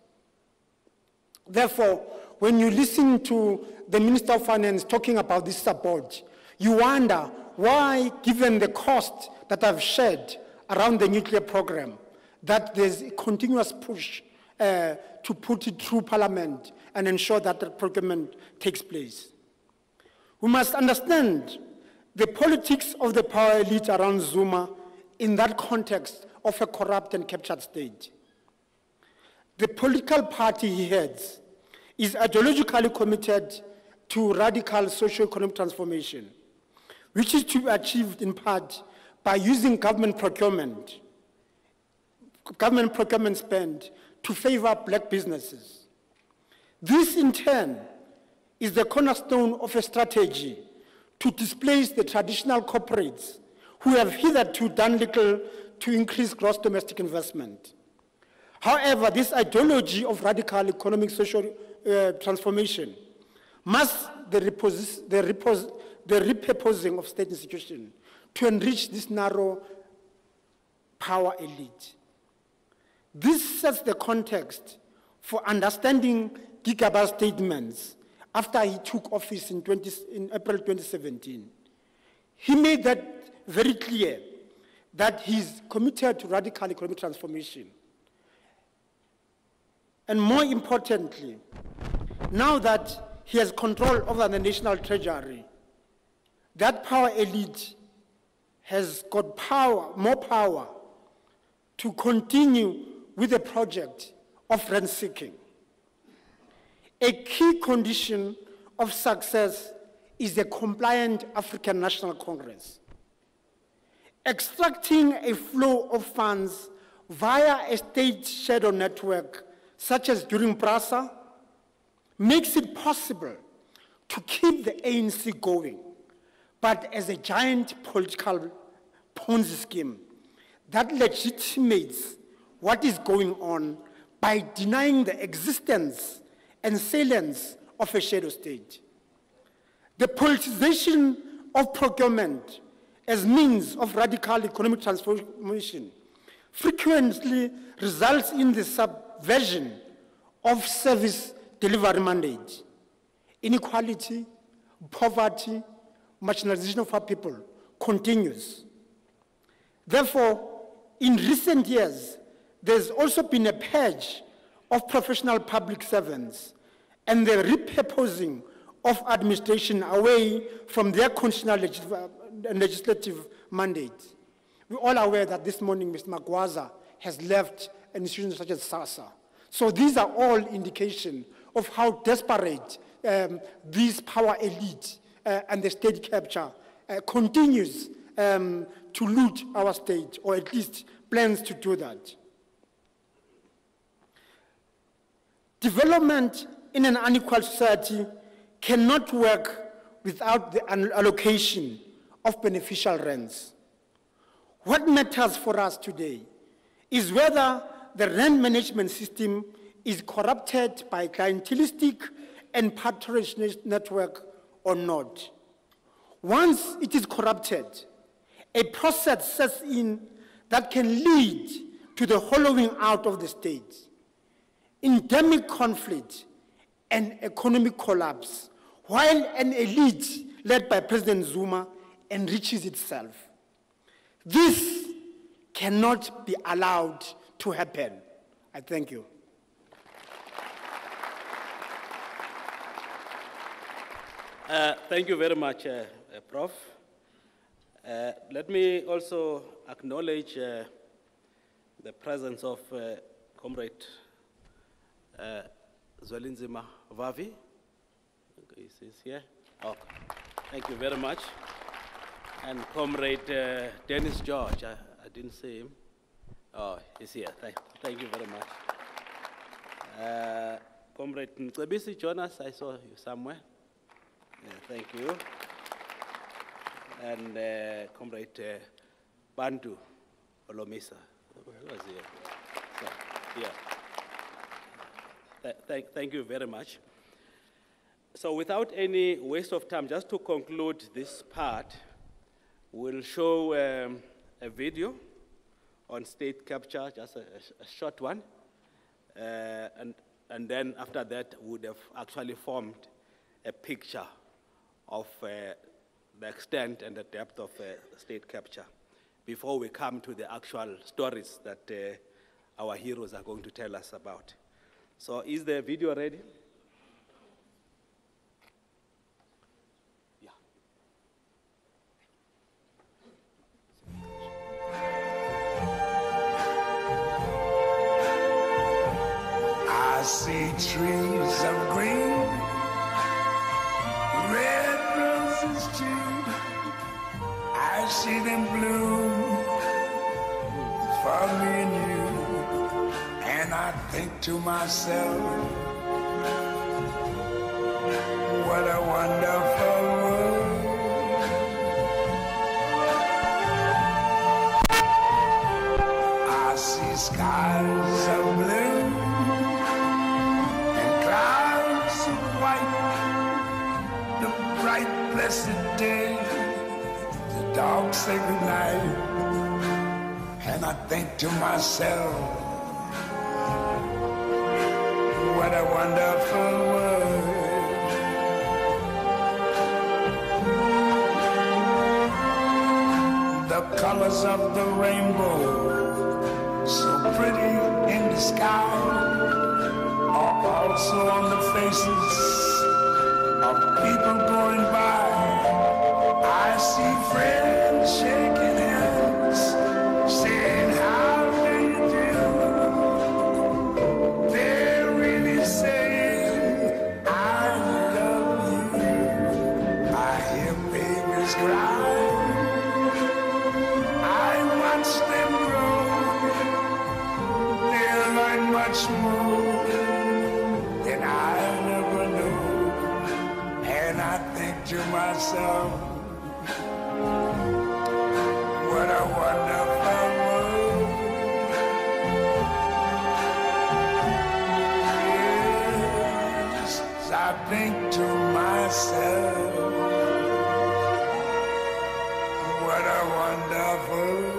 Therefore, when you listen to the Minister of Finance talking about this support, you wonder why, given the cost that I've shared around the nuclear program, that there's a continuous push to put it through Parliament and ensure that the procurement takes place. We must understand the politics of the power elite around Zuma in that context of a corrupt and captured state. The political party he heads is ideologically committed to radical socio-economic transformation, which is to be achieved in part by using government procurement spend to favor black businesses. This, in turn, is the cornerstone of a strategy to displace the traditional corporates who have hitherto done little to increase gross domestic investment. However, this ideology of radical economic social transformation must the repurposing of state institutions to enrich this narrow power elite. This sets the context for understanding Gigaba's statements after he took office in April 2017. He made that very clear that he's committed to radical economic transformation. And more importantly, now that he has control over the national treasury, that power elite has got more power to continue with the project of rent-seeking. A key condition of success is a compliant African National Congress. Extracting a flow of funds via a state shadow network, such as during PRASA, makes it possible to keep the ANC going, but as a giant political Ponzi scheme that legitimates what is going on by denying the existence and salience of a shadow state. The politicization of procurement as means of radical economic transformation frequently results in the subversion of service delivery mandate. Inequality, poverty, marginalization of our people continues. Therefore, in recent years, there's also been a purge of professional public servants and the repurposing of administration away from their constitutional legislative mandate. We're all aware that this morning Mr. Magwaza has left an institution such as SASA. So these are all indication of how desperate this power elite and the state capture continues to loot our state, or at least plans to do that. Development in an unequal society cannot work without the allocation of beneficial rents. What matters for us today is whether the rent management system is corrupted by clientelistic and patronage network or not. Once it is corrupted, a process sets in that can lead to the hollowing out of the state, endemic conflict, and economic collapse, while an elite led by President Zuma enriches itself. This cannot be allowed to happen. I thank you. Thank you very much, Prof. Let me also acknowledge the presence of Comrade Zwelinzima Vavi. Is here? Oh, thank you very much. And Comrade Dennis George, I didn't see him. Oh, he's here. Thank you very much. Comrade Mcebisi Jonas, I saw you somewhere. Yeah, thank you. And Comrade Bantu Olomisa. Who was here? So, yeah. Thank you very much. So without any waste of time, just to conclude this part, we'll show a video on state capture, just a short one. And then after that, we would have actually formed a picture of the extent and the depth of state capture before we come to the actual stories that our heroes are going to tell us about. So is the video ready? Yeah. I see trees of green, red roses too. I see them bloom for me and you. And I think to myself, what a wonderful world. I see skies of blue and clouds of white, the bright blessed day, the dark sacred night. And I think to myself, what a wonderful world. The colors of the rainbow, so pretty in the sky, are also on the faces of people going by. I see friends shaking hands, saying, how do you do? They're really saying, I love you. I hear babies cry. I watch them grow. They'll learn much more than I never knew. And I think to myself, what a wonderful world. Yes, I think to myself, what a wonderful world.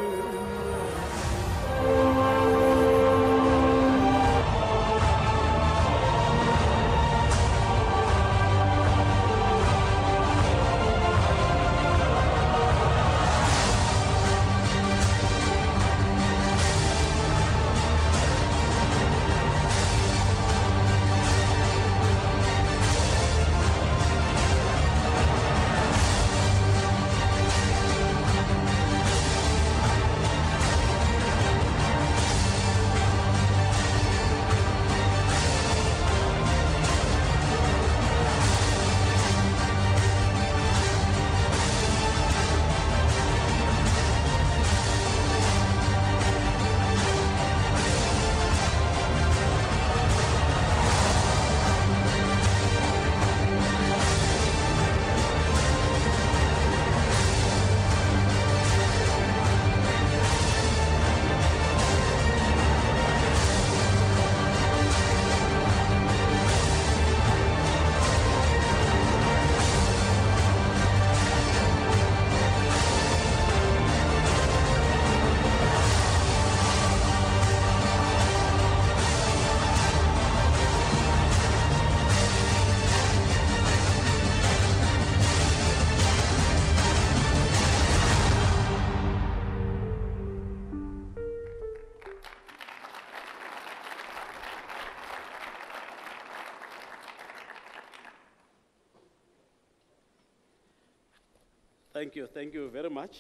Thank you very much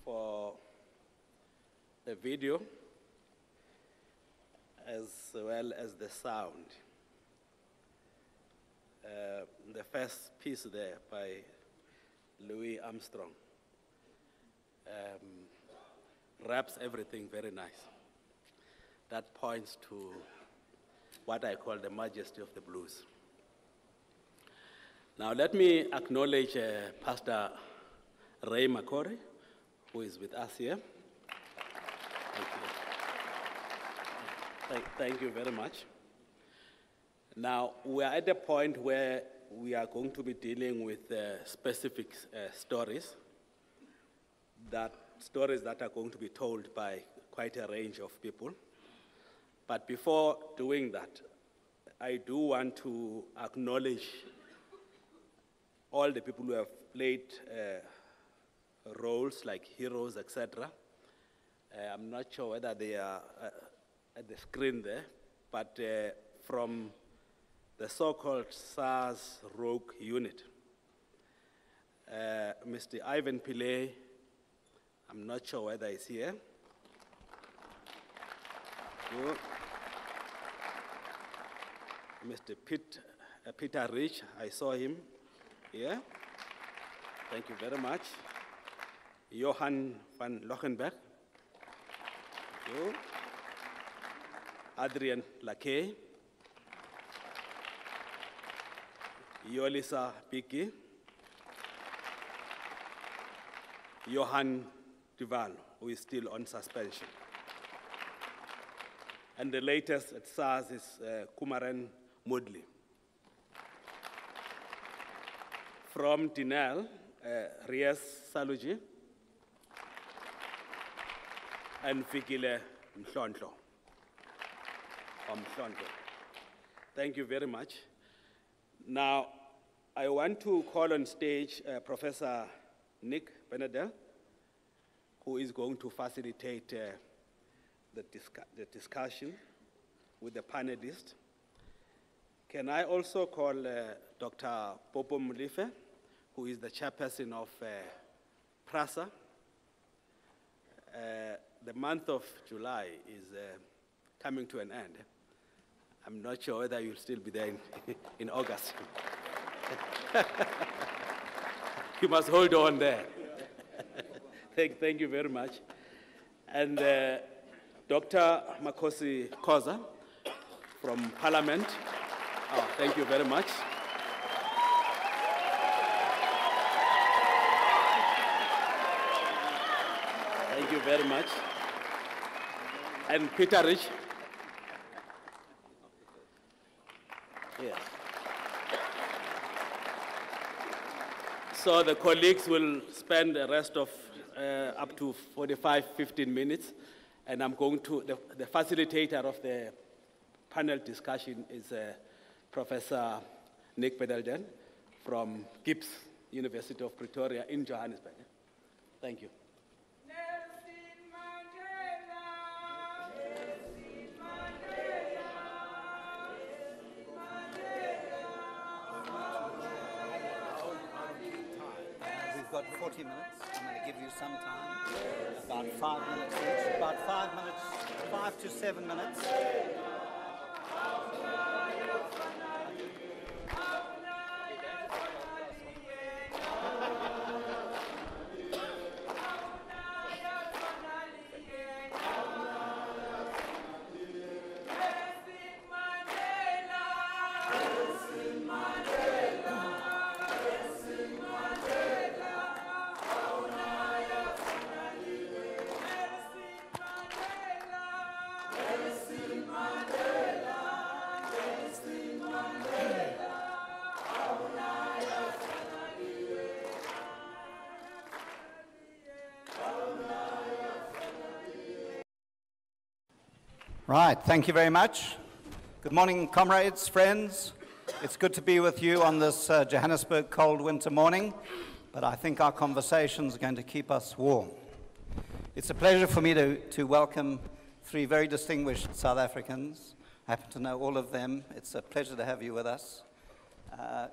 for the video as well as the sound. The first piece there by Louis Armstrong wraps everything very nice. That points to what I call the majesty of the blues. Now let me acknowledge Pastor Rhema Church, who is with us here. Thank you very much. Now, we are at a point where we are going to be dealing with specific stories that are going to be told by quite a range of people. But before doing that, I do want to acknowledge all the people who have played roles like heroes, etc. I'm not sure whether they are at the screen there, but from the so-called SARS rogue unit. Mr. Ivan Pillay, I'm not sure whether he's here. Mr. Peter Rich, I saw him here. Thank you very much. Johan van Lochenberg. Thank you. Adrian Lake. Yolisa Piki. Johan Duval, who is still on suspension. And the latest at SARS is Kumaran Mudli. From Tinel, Rias Saluji and Fikile Mhlonhlo. Thank you very much. Now, I want to call on stage Professor Nick Benedel, who is going to facilitate the discussion with the panelists. Can I also call Dr. Popo Mulife, who is the chairperson of PRASA? The month of July is coming to an end. I'm not sure whether you'll still be there in August. You must hold on there. Thank you very much. And Dr. Makosi Koza from Parliament. Oh, thank you very much. Thank you very much. And Peter Rich. Yes. So the colleagues will spend the rest of up to 45, 15 minutes, and I'm going to, the facilitator of the panel discussion is Professor Nick Bedelden from Gibbs University of Pretoria in Johannesburg. Thank you. We've got 40 minutes. I'm going to give you some time, about 5 minutes each, about 5 minutes, 5 to 7 minutes. Right, thank you very much. Good morning, comrades, friends. It's good to be with you on this Johannesburg cold winter morning, but I think our conversations are going to keep us warm. It's a pleasure for me to welcome three very distinguished South Africans. I happen to know all of them. It's a pleasure to have you with us.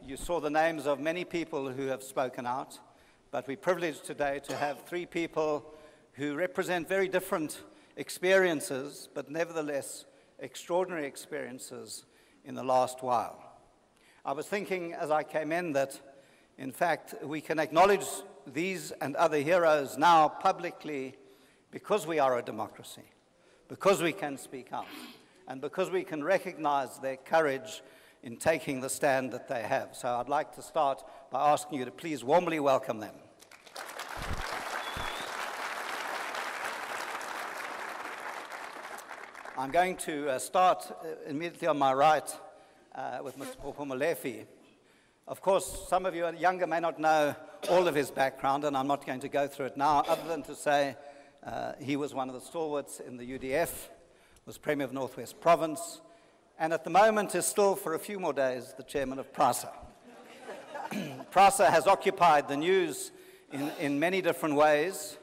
You saw the names of many people who have spoken out, but we're privileged today to have three people who represent very different experiences, but nevertheless extraordinary experiences in the last while. I was thinking as I came in that, in fact, we can acknowledge these and other heroes now publicly because we are a democracy, because we can speak out, and because we can recognize their courage in taking the stand that they have. So I'd like to start by asking you to please warmly welcome them. I'm going to start immediately on my right with Mr. Popo Molefe. Of course, some of you younger may not know all of his background, and I'm not going to go through it now, other than to say he was one of the stalwarts in the UDF, was Premier of Northwest Province, and at the moment is still, for a few more days, the chairman of PRASA. PRASA has occupied the news in many different ways,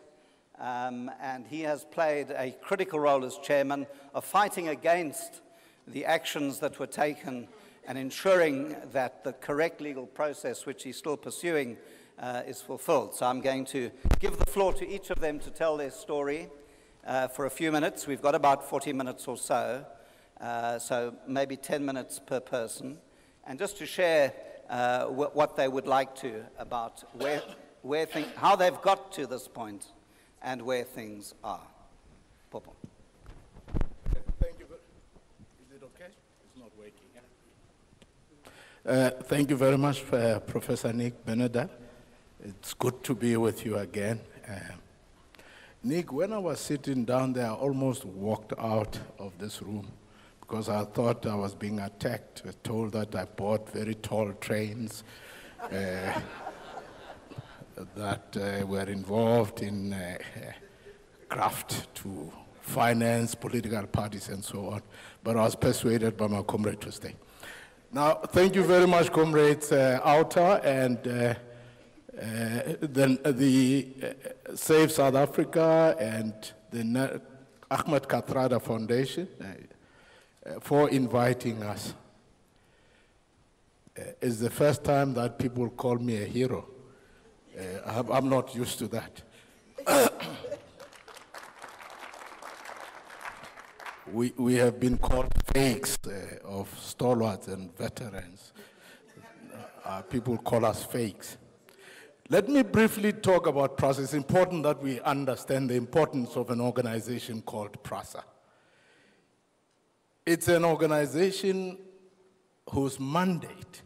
and he has played a critical role as chairman of fighting against the actions that were taken and ensuring that the correct legal process, which he's still pursuing, is fulfilled. So I'm going to give the floor to each of them to tell their story for a few minutes. We've got about 40 minutes or so. So maybe 10 minutes per person, and just to share what they would like to about how they've got to this point and where things are. Popo. Thank you. Is it okay? It's not working. Thank you very much, Professor Nick Beneda. It's good to be with you again. Nick, when I was sitting down there, I almost walked out of this room, because I thought I was being attacked, told that I bought very tall trains that were involved in graft to finance political parties and so on. But I was persuaded by my comrade to stay. Now, thank you very much, comrades Outer and then the Save South Africa and the Ahmed Kathrada Foundation, for inviting us. It's the first time that people call me a hero. I'm not used to that. We have been called fakes of stalwarts and veterans. People call us fakes. Let me briefly talk about PRASA. It's important that we understand the importance of an organization called PRASA. It's an organization whose mandate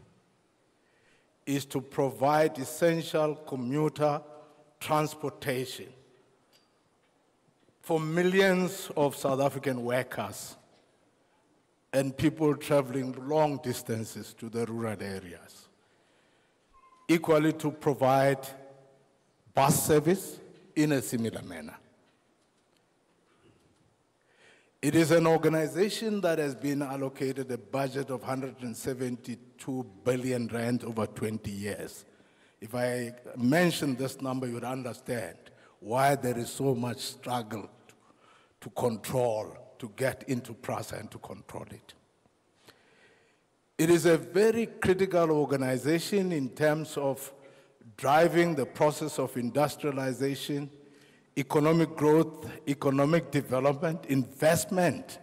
is to provide essential commuter transportation for millions of South African workers and people traveling long distances to the rural areas. Equally, to provide bus service in a similar manner. It is an organization that has been allocated a budget of 172 billion rand over 20 years. If I mention this number, you would understand why there is so much struggle to control, to get into PRASA and to control it. It is a very critical organization in terms of driving the process of industrialization, economic growth, economic development, investment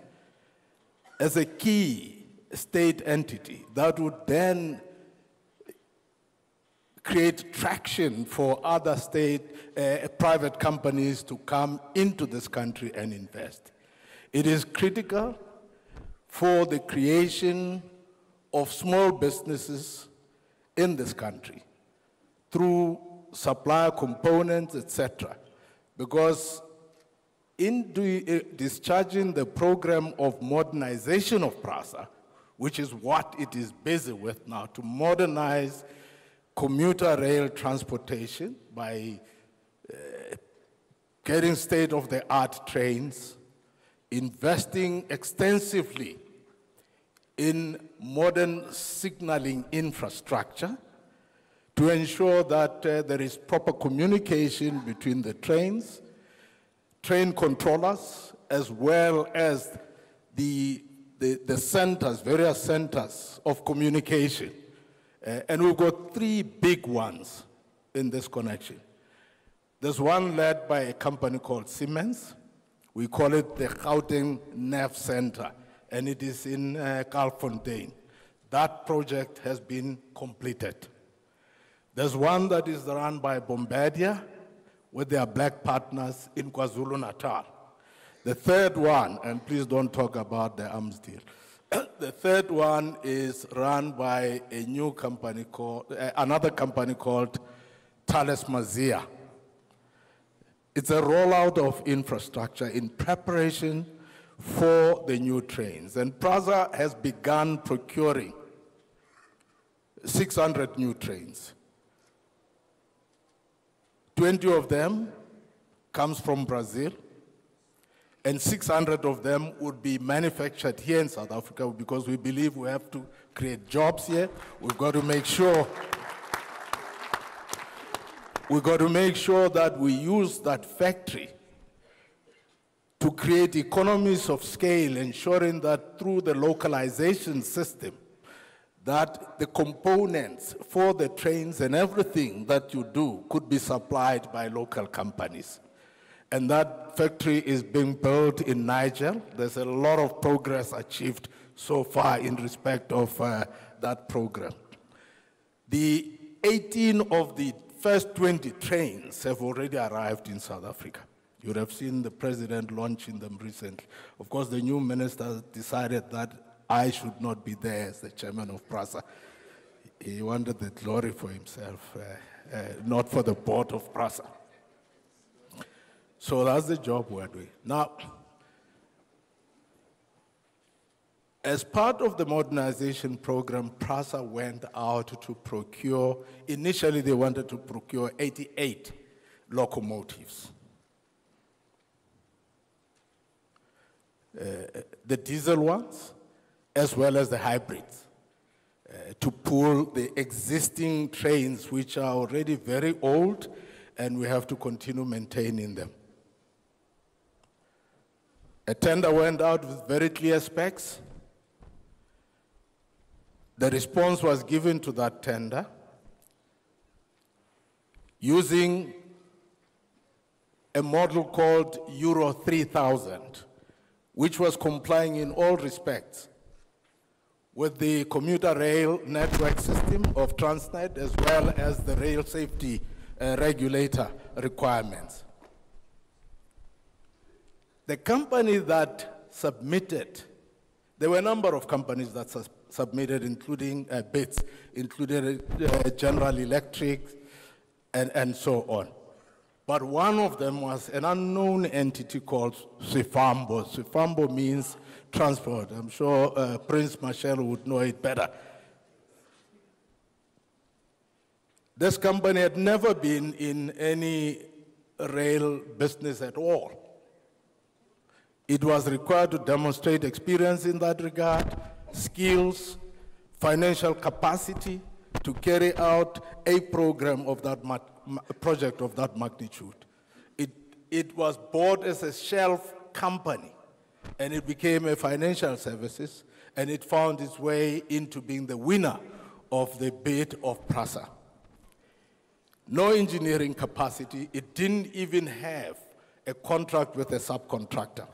as a key state entity that would then create traction for other private companies to come into this country and invest. It is critical for the creation of small businesses in this country through supplier components, etc. Because in discharging the program of modernization of PRASA, which is what it is busy with now, to modernize commuter rail transportation by getting state-of-the-art trains, investing extensively in modern signaling infrastructure to ensure that there is proper communication between the trains, train controllers, as well as the centers, various centers of communication, And we've got three big ones in this connection. There's one led by a company called Siemens. We call it the Gauteng Nerve Center, and it is in Kaalfontein. That project has been completed. There's one that is run by Bombardier with their black partners in KwaZulu-Natal. The third one, and please don't talk about the arms deal. The third one is run by a new company called, another company called Thales Mazia. It's a rollout of infrastructure in preparation for the new trains. And PRASA has begun procuring 600 new trains. 20 of them comes from Brazil, and 600 of them would be manufactured here in South Africa because we believe we have to create jobs here. We've got to make sure that we use that factory to create economies of scale, ensuring that through the localization system, that the components for the trains and everything that you do could be supplied by local companies. And that factory is being built in Niger. There's a lot of progress achieved so far in respect of that program. The 18 of the first 20 trains have already arrived in South Africa. You would have seen the president launching them recently. Of course, the new minister decided that I should not be there as the chairman of PRASA. He wanted the glory for himself, not for the board of PRASA. So that's the job we're doing. Now, as part of the modernization program, PRASA went out to procure, initially they wanted to procure 88 locomotives. The diesel ones, as well as the hybrids, to pull the existing trains, which are already very old, and we have to continue maintaining them. A tender went out with very clear specs. The response was given to that tender using a model called Euro 3000, which was complying in all respects with the commuter rail network system of Transnet, as well as the rail safety regulator requirements. The company that submitted, there were a number of companies that submitted, including bids, including General Electric and so on. But one of them was an unknown entity called Sifambo. Sifambo means transport. I'm sure Prince Marshall would know it better. This company had never been in any rail business at all. It was required to demonstrate experience in that regard, skills, financial capacity to carry out a program of that project of that magnitude. It was bought as a shelf company, and it became a financial services, and it found its way into being the winner of the bid of PRASA. No engineering capacity. It didn't even have a contract with a subcontractor.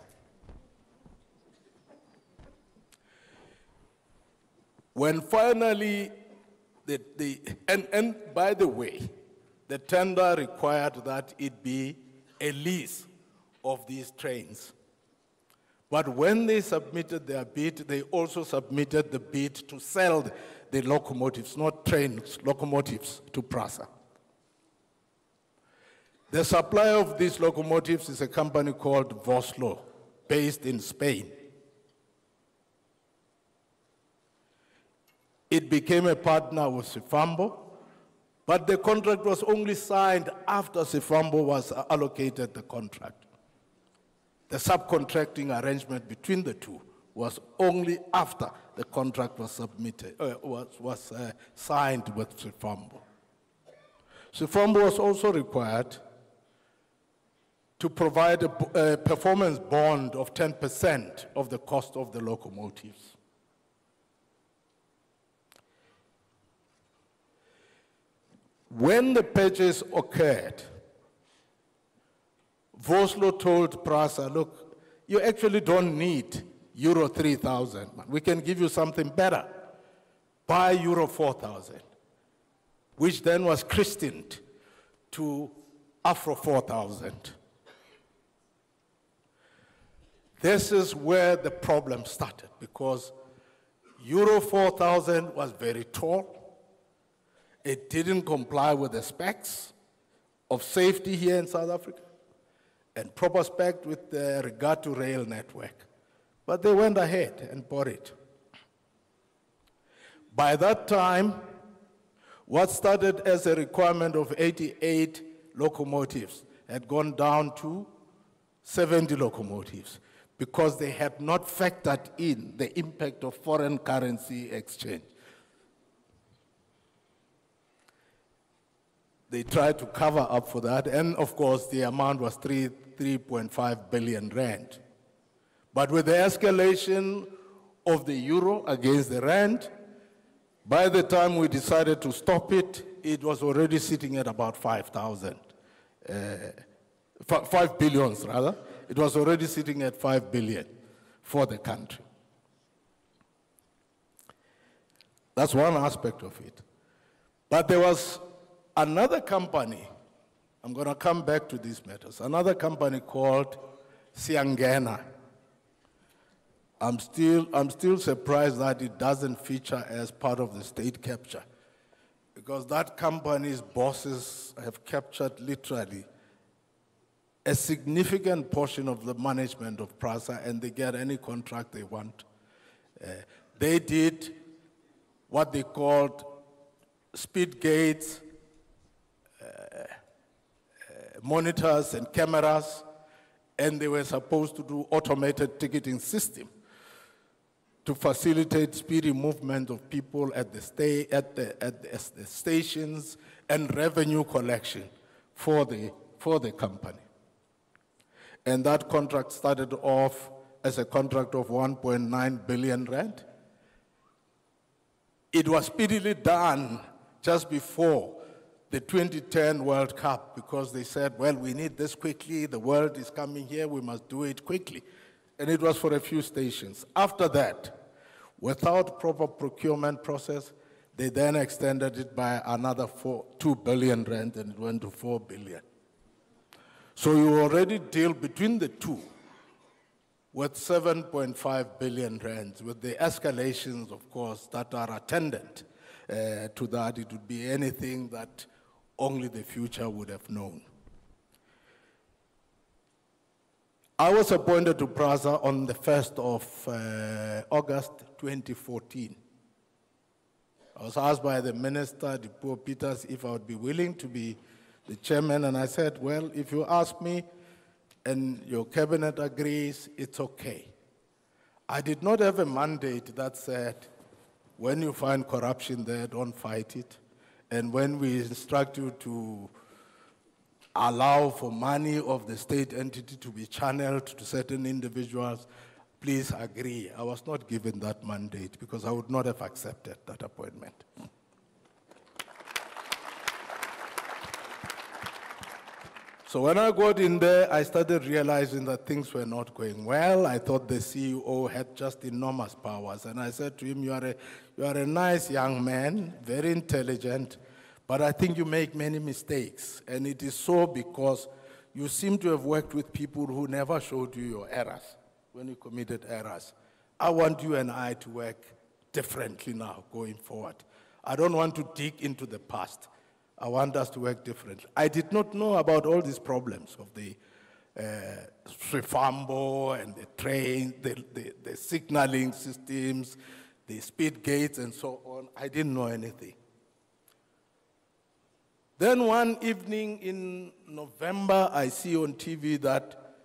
When finally, and by the way, the tender required that it be a lease of these trains. But when they submitted their bid, they also submitted the bid to sell the locomotives, not trains, locomotives, to PRASA. The supplier of these locomotives is a company called Voslo, based in Spain. It became a partner with Sifambo, but the contract was only signed after Sifambo was allocated the contract. The subcontracting arrangement between the two was only after the contract was submitted, was signed with Sifambo. Sifambo was also required to provide a performance bond of 10% of the cost of the locomotives. When the purchase occurred, Vosloo told Prasa, look, you actually don't need Euro 3,000. We can give you something better. Buy Euro 4,000, which then was christened to Afro 4,000. This is where the problem started, because Euro 4,000 was very tall. It didn't comply with the specs of safety here in South Africa and proper spec with regard to rail network. But they went ahead and bought it. By that time, what started as a requirement of 88 locomotives had gone down to 70 locomotives because they had not factored in the impact of foreign currency exchange. They tried to cover up for that, and of course the amount was 3.5 billion rand. But with the escalation of the euro against the rand, by the time we decided to stop it, it was already sitting at about 5 billion rather. It was already sitting at 5 billion for the country. That's one aspect of it. But there was another company, I'm going to come back to these matters, another company called Siangena. I'm still surprised that it doesn't feature as part of the state capture, because that company's bosses have captured literally a significant portion of the management of PRASA, and they get any contract they want. They did what they called speed gates, monitors and cameras, and they were supposed to do automated ticketing system to facilitate speedy movement of people at the stations and revenue collection for the company. And that contract started off as a contract of 1.9 billion rand. It was speedily done just before the 2010 World Cup, because they said, well, we need this quickly, the world is coming here, we must do it quickly. And it was for a few stations. After that, without proper procurement process, they then extended it by another 2 billion rand, and it went to 4 billion. So you already deal between the two with 7.5 billion rand, with the escalations, of course, that are attendant to that. It would be anything that only the future would have known. I was appointed to PRASA on the 1st of August 2014. I was asked by the Minister, Dipuo Peters, if I would be willing to be the chairman, and I said, well, if you ask me and your cabinet agrees, it's okay. I did not have a mandate that said, when you find corruption there, don't fight it. And when we instruct you to allow for money of the state entity to be channeled to certain individuals, please agree. I was not given that mandate because I would not have accepted that appointment. So when I got in there, I started realizing that things were not going well. I thought the CEO had just enormous powers. And I said to him, you are a nice young man, very intelligent, but I think you make many mistakes. And it is so because you seem to have worked with people who never showed you your errors when you committed errors. I want you and I to work differently now going forward. I don't want to dig into the past. I want us to work differently. I did not know about all these problems of the Swifambo and the train, the signaling systems, the speed gates and so on. I didn't know anything. Then one evening in November, I see on TV that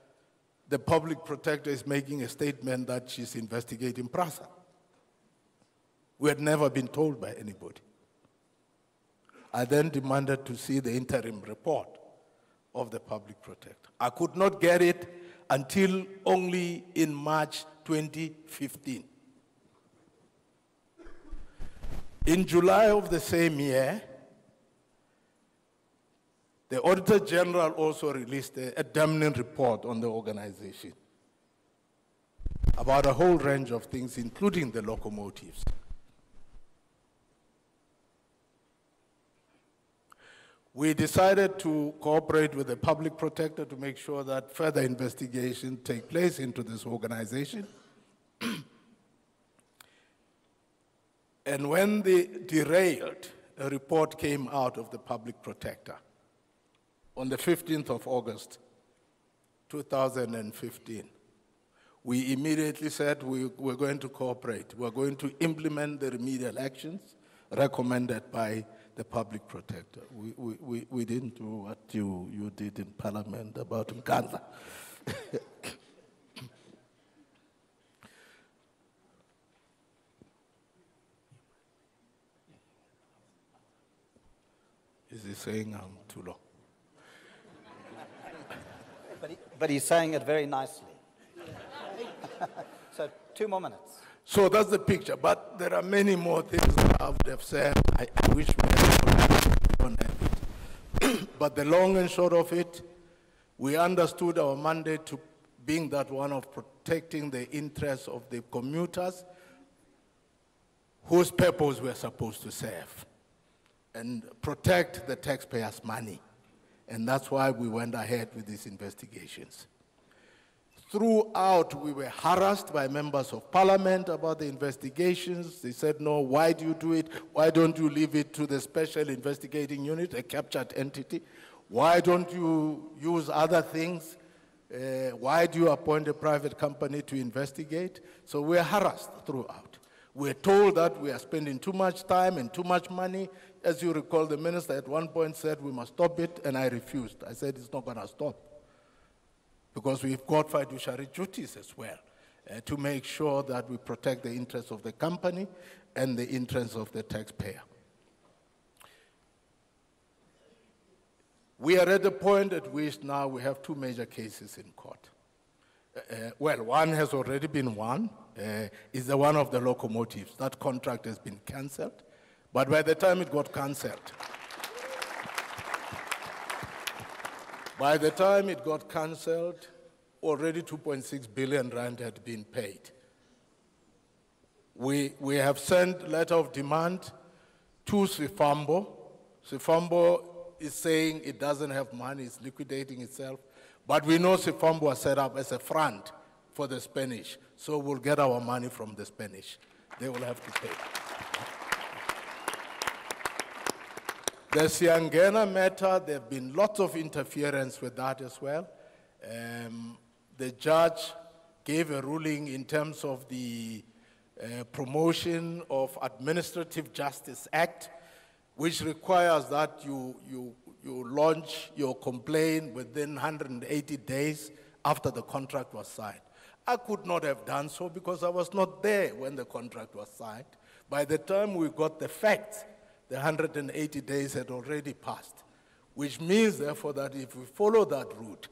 the public protector is making a statement that she's investigating PRASA. We had never been told by anybody. I then demanded to see the interim report of the public protector. I could not get it until only in March 2015. In July of the same year, The Auditor General also released a damning report on the organization about a whole range of things, including the locomotives. We decided to cooperate with the public protector to make sure that further investigation take place into this organization. And when they derailed, a report came out of the public protector on the 15th of August, 2015. We immediately said we're going to cooperate. We're going to implement the remedial actions recommended by the public protector. We didn't do what you did in Parliament about Mkandla. Is he saying I'm too long? But he's saying it very nicely. So 2 more minutes. So that's the picture, but there are many more things that I would have said. I wish we don't have it. But the long and short of it, we understood our mandate to being that one of protecting the interests of the commuters whose purpose we're supposed to serve and protect the taxpayers' money. And that's why we went ahead with these investigations. Throughout, we were harassed by members of parliament about the investigations. They said, no, why do you do it? Why don't you leave it to the special investigating unit, a captured entity? Why don't you use other things? Why do you appoint a private company to investigate? So we're harassed throughout. We're told that we are spending too much time and too much money. As you recall, the minister at one point said we must stop it, and I refused. I said it's not going to stop, because we've got fiduciary duties as well to make sure that we protect the interests of the company and the interests of the taxpayer. We are at the point at which now we have 2 major cases in court. Well, one has already been won. Is the one of the locomotives. That contract has been cancelled. But by the time it got cancelled, already 2.6 billion rand had been paid. We have sent letter of demand to Sifambo. Sifambo is saying it doesn't have money, it's liquidating itself. But we know Sifambo was set up as a front for the Spanish, so we'll get our money from the Spanish. They will have to pay. The Siangena matter, there have been lots of interference with that as well. The judge gave a ruling in terms of the Promotion of Administrative Justice Act, which requires that you launch your complaint within 180 days after the contract was signed. I could not have done so because I was not there when the contract was signed. By the time we got the facts, the 180 days had already passed, which means, therefore, that if we follow that route,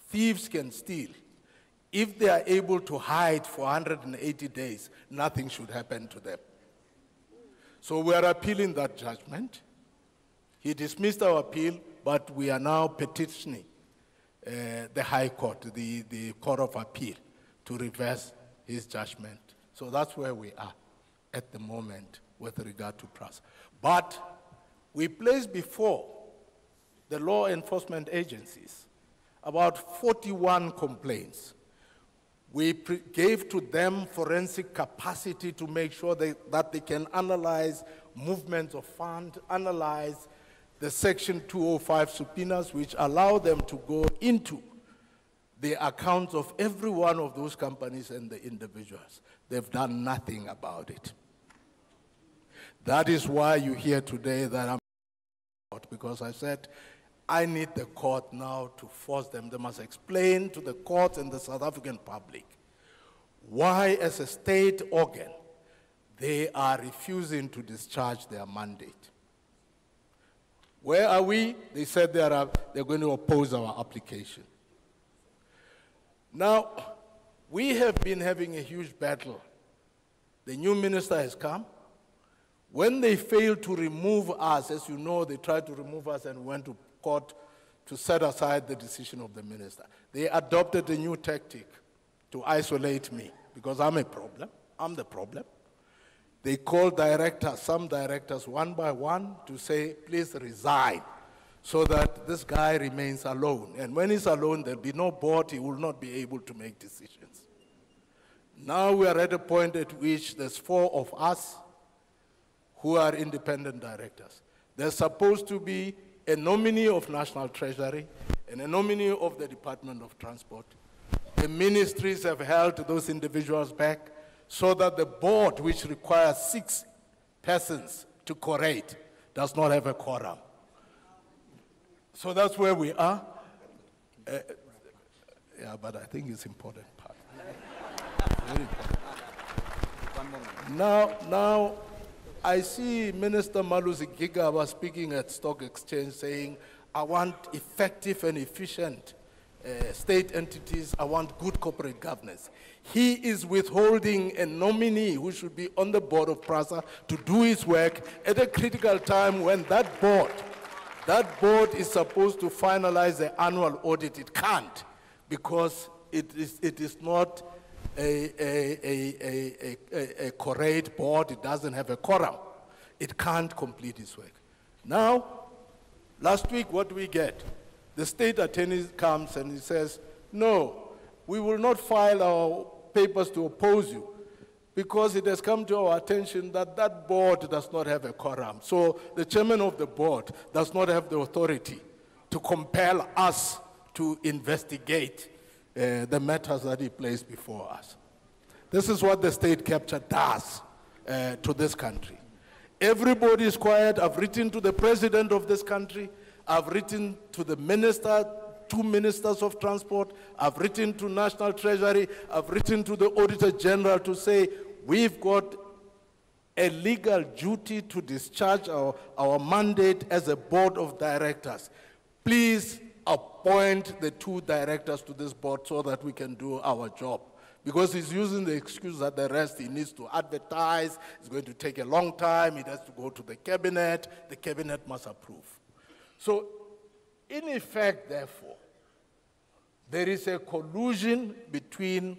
thieves can steal. If they are able to hide for 180 days, nothing should happen to them. So we are appealing that judgment. He dismissed our appeal, but we are now petitioning the High Court, the Court of Appeal, to reverse his judgment. So that's where we are at the moment with regard to PRAS. But we placed before the law enforcement agencies about 41 complaints. We gave to them forensic capacity to make sure that they can analyze movements of funds, analyze the Section 205 subpoenas, which allow them to go into the accounts of every one of those companies and the individuals. They've done nothing about it. That is why you hear today that I'm out, because I said, I need the court now to force them. They must explain to the courts and the South African public why, as a state organ, they are refusing to discharge their mandate. Where are we? They said they're going to oppose our application. Now, we have been having a huge battle. The new minister has come. When they failed to remove us, as you know, they tried to remove us and went to court to set aside the decision of the minister. They adopted a new tactic to isolate me because I'm a problem. I'm the problem. They called directors, some directors one by one to say, please resign, so that this guy remains alone. And when he's alone, there'll be no board, he will not be able to make decisions. Now we are at a point at which there's 4 of us who are independent directors. There's supposed to be a nominee of National Treasury and a nominee of the Department of Transport. The ministries have held those individuals back so that the board, which requires 6 persons to curate, does not have a quorum. So that's where we are. Yeah, but I think it's important part. Very important. Now, I see Minister Malusi Giga was speaking at Stock Exchange saying, I want effective and efficient state entities, I want good corporate governance. He is withholding a nominee who should be on the board of PRASA to do his work at a critical time when that board is supposed to finalize the annual audit. It can't, because it is not a correct board. It doesn't have a quorum. It can't complete its work. Now, last week, what do we get? The state attorney comes and he says, no, we will not file our papers to oppose you because it has come to our attention that that board does not have a quorum. So the chairman of the board does not have the authority to compel us to investigate the matters that he placed before us. This is what the state capture does to this country. Everybody is quiet. I've written to the president of this country. I've written to the minister, 2 ministers of transport. I've written to National Treasury. I've written to the Auditor General to say, we've got a legal duty to discharge our mandate as a board of directors. Please appoint the 2 directors to this board so that we can do our job. Because he's using the excuse that the rest he needs to advertise, it's going to take a long time, it has to go to the cabinet must approve. So, in effect, therefore, there is a collusion between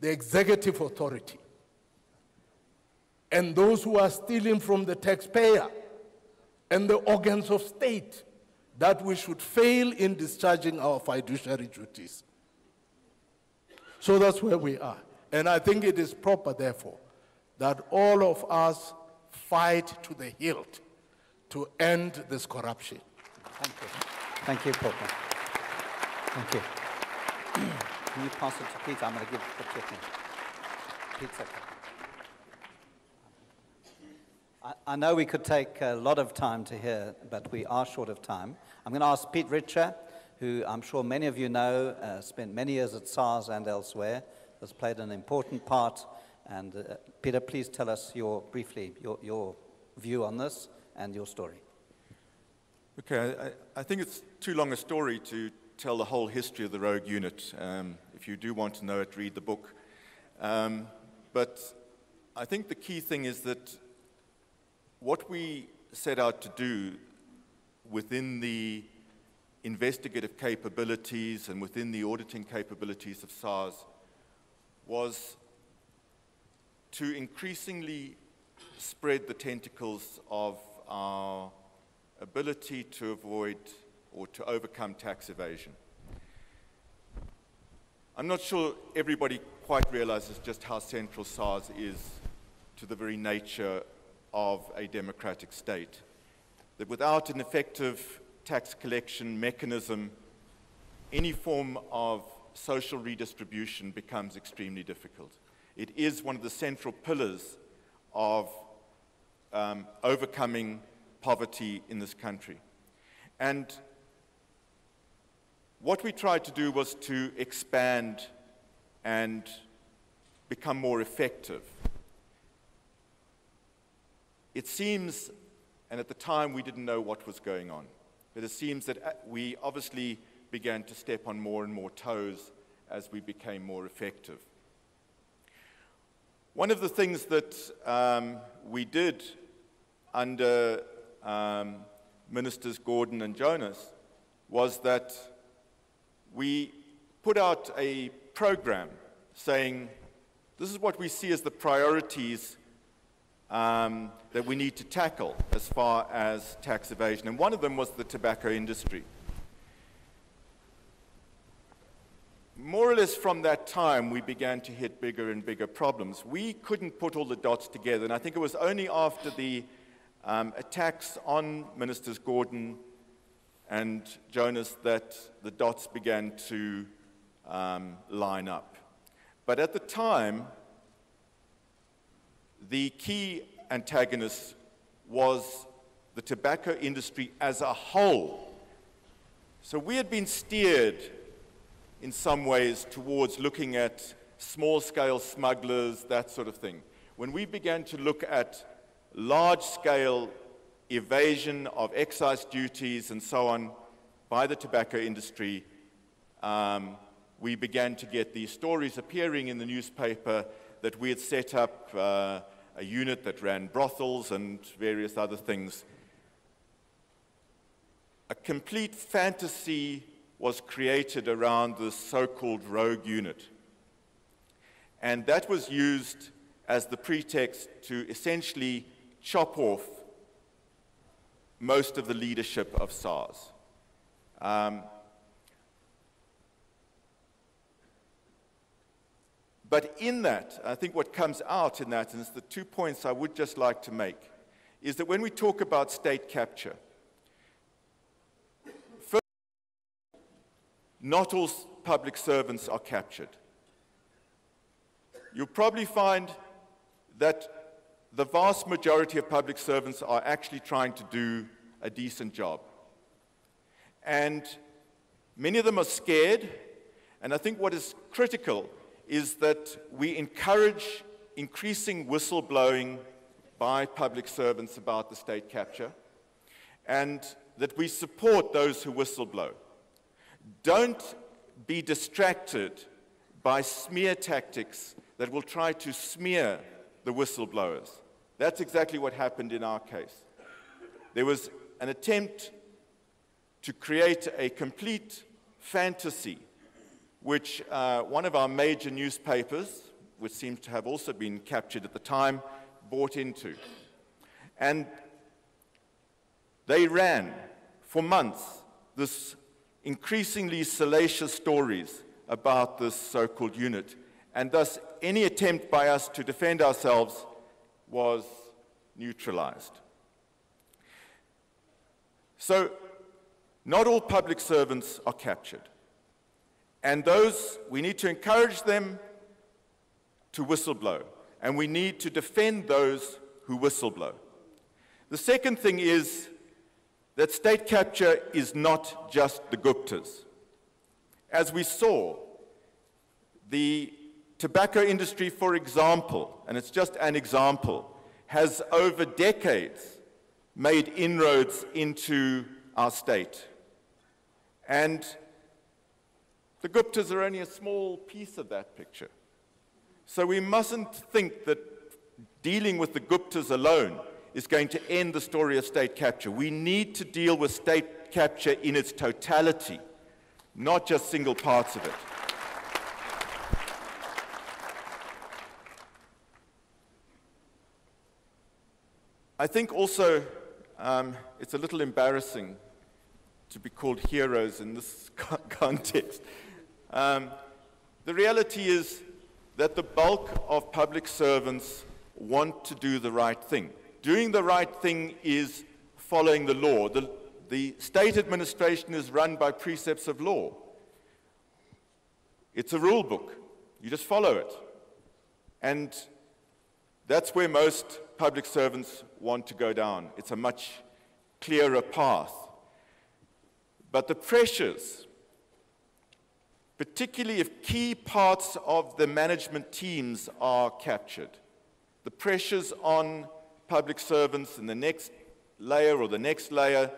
the executive authority and those who are stealing from the taxpayer and the organs of state, that we should fail in discharging our fiduciary duties. So that's where we are. And I think it is proper, therefore, that all of us fight to the hilt to end this corruption. Thank you. Thank you, Papa. Thank you. Can you pass it to Pete? I'm going to give the check in. Pete's okay. I know we could take a lot of time to hear, but we are short of time. I'm going to ask Pete Richer, who I'm sure many of you know, spent many years at SARS and elsewhere, has played an important part. And Peter, please tell us briefly your view on this and your story. Okay, I think it's too long a story to tell the whole history of the Rogue Unit. If you do want to know it, read the book. But I think the key thing is that what we set out to do within the investigative capabilities and within the auditing capabilities of SARS was to increasingly spread the tentacles of our ability to avoid or to overcome tax evasion. I'm not sure everybody quite realizes just how central SARS is to the very nature of a democratic state. That without an effective tax collection mechanism, any form of social redistribution becomes extremely difficult. It is one of the central pillars of overcoming poverty in this country. And what we tried to do was to expand and become more effective. It seems, and at the time we didn't know what was going on, but it seems that we obviously began to step on more and more toes as we became more effective. One of the things that we did under Ministers Gordon and Jonas was that we put out a program saying, this is what we see as the priorities that we need to tackle as far as tax evasion. And one of them was the tobacco industry. More or less from that time, we began to hit bigger and bigger problems. We couldn't put all the dots together, and I think it was only after the attacks on Ministers Gordon and Jonas that the dots began to line up. But at the time, the key antagonist was the tobacco industry as a whole. So we had been steered in some ways towards looking at small-scale smugglers, that sort of thing. When we began to look at large-scale evasion of excise duties and so on by the tobacco industry, we began to get these stories appearing in the newspaper that we had set up a unit that ran brothels and various other things. A complete fantasy was created around this so-called rogue unit. And that was used as the pretext to essentially chop off most of the leadership of SARS. But in that, I think what comes out in that, and it's the 2 points I would just like to make, is that when we talk about state capture, first, not all public servants are captured. You'll probably find that the vast majority of public servants are actually trying to do a decent job. And many of them are scared, and I think what is critical is that we encourage increasing whistleblowing by public servants about the state capture, and that we support those who whistleblow. Don't be distracted by smear tactics that will try to smear the whistleblowers. That's exactly what happened in our case. There was an attempt to create a complete fantasy which one of our major newspapers, which seems to have also been captured at the time, bought into. And they ran for months this increasingly salacious stories about this so-called unit, and thus any attempt by us to defend ourselves was neutralized. So, not all public servants are captured. And those, we need to encourage them to whistleblow, and we need to defend those who whistleblow. The second thing is that state capture is not just the Guptas. As we saw, the tobacco industry, for example, and it's just an example, has over decades made inroads into our state. And the Guptas are only a small piece of that picture. So we mustn't think that dealing with the Guptas alone is going to end the story of state capture. We need to deal with state capture in its totality, not just single parts of it. I think also it's a little embarrassing to be called heroes in this context. The reality is that the bulk of public servants want to do the right thing. Doing the right thing is following the law. The state administration is run by precepts of law. It's a rule book. You just follow it. And that's where most public servants want to go down. It's a much clearer path. But the pressures, particularly if key parts of the management teams are captured, the pressures on public servants in the next layer or the next layer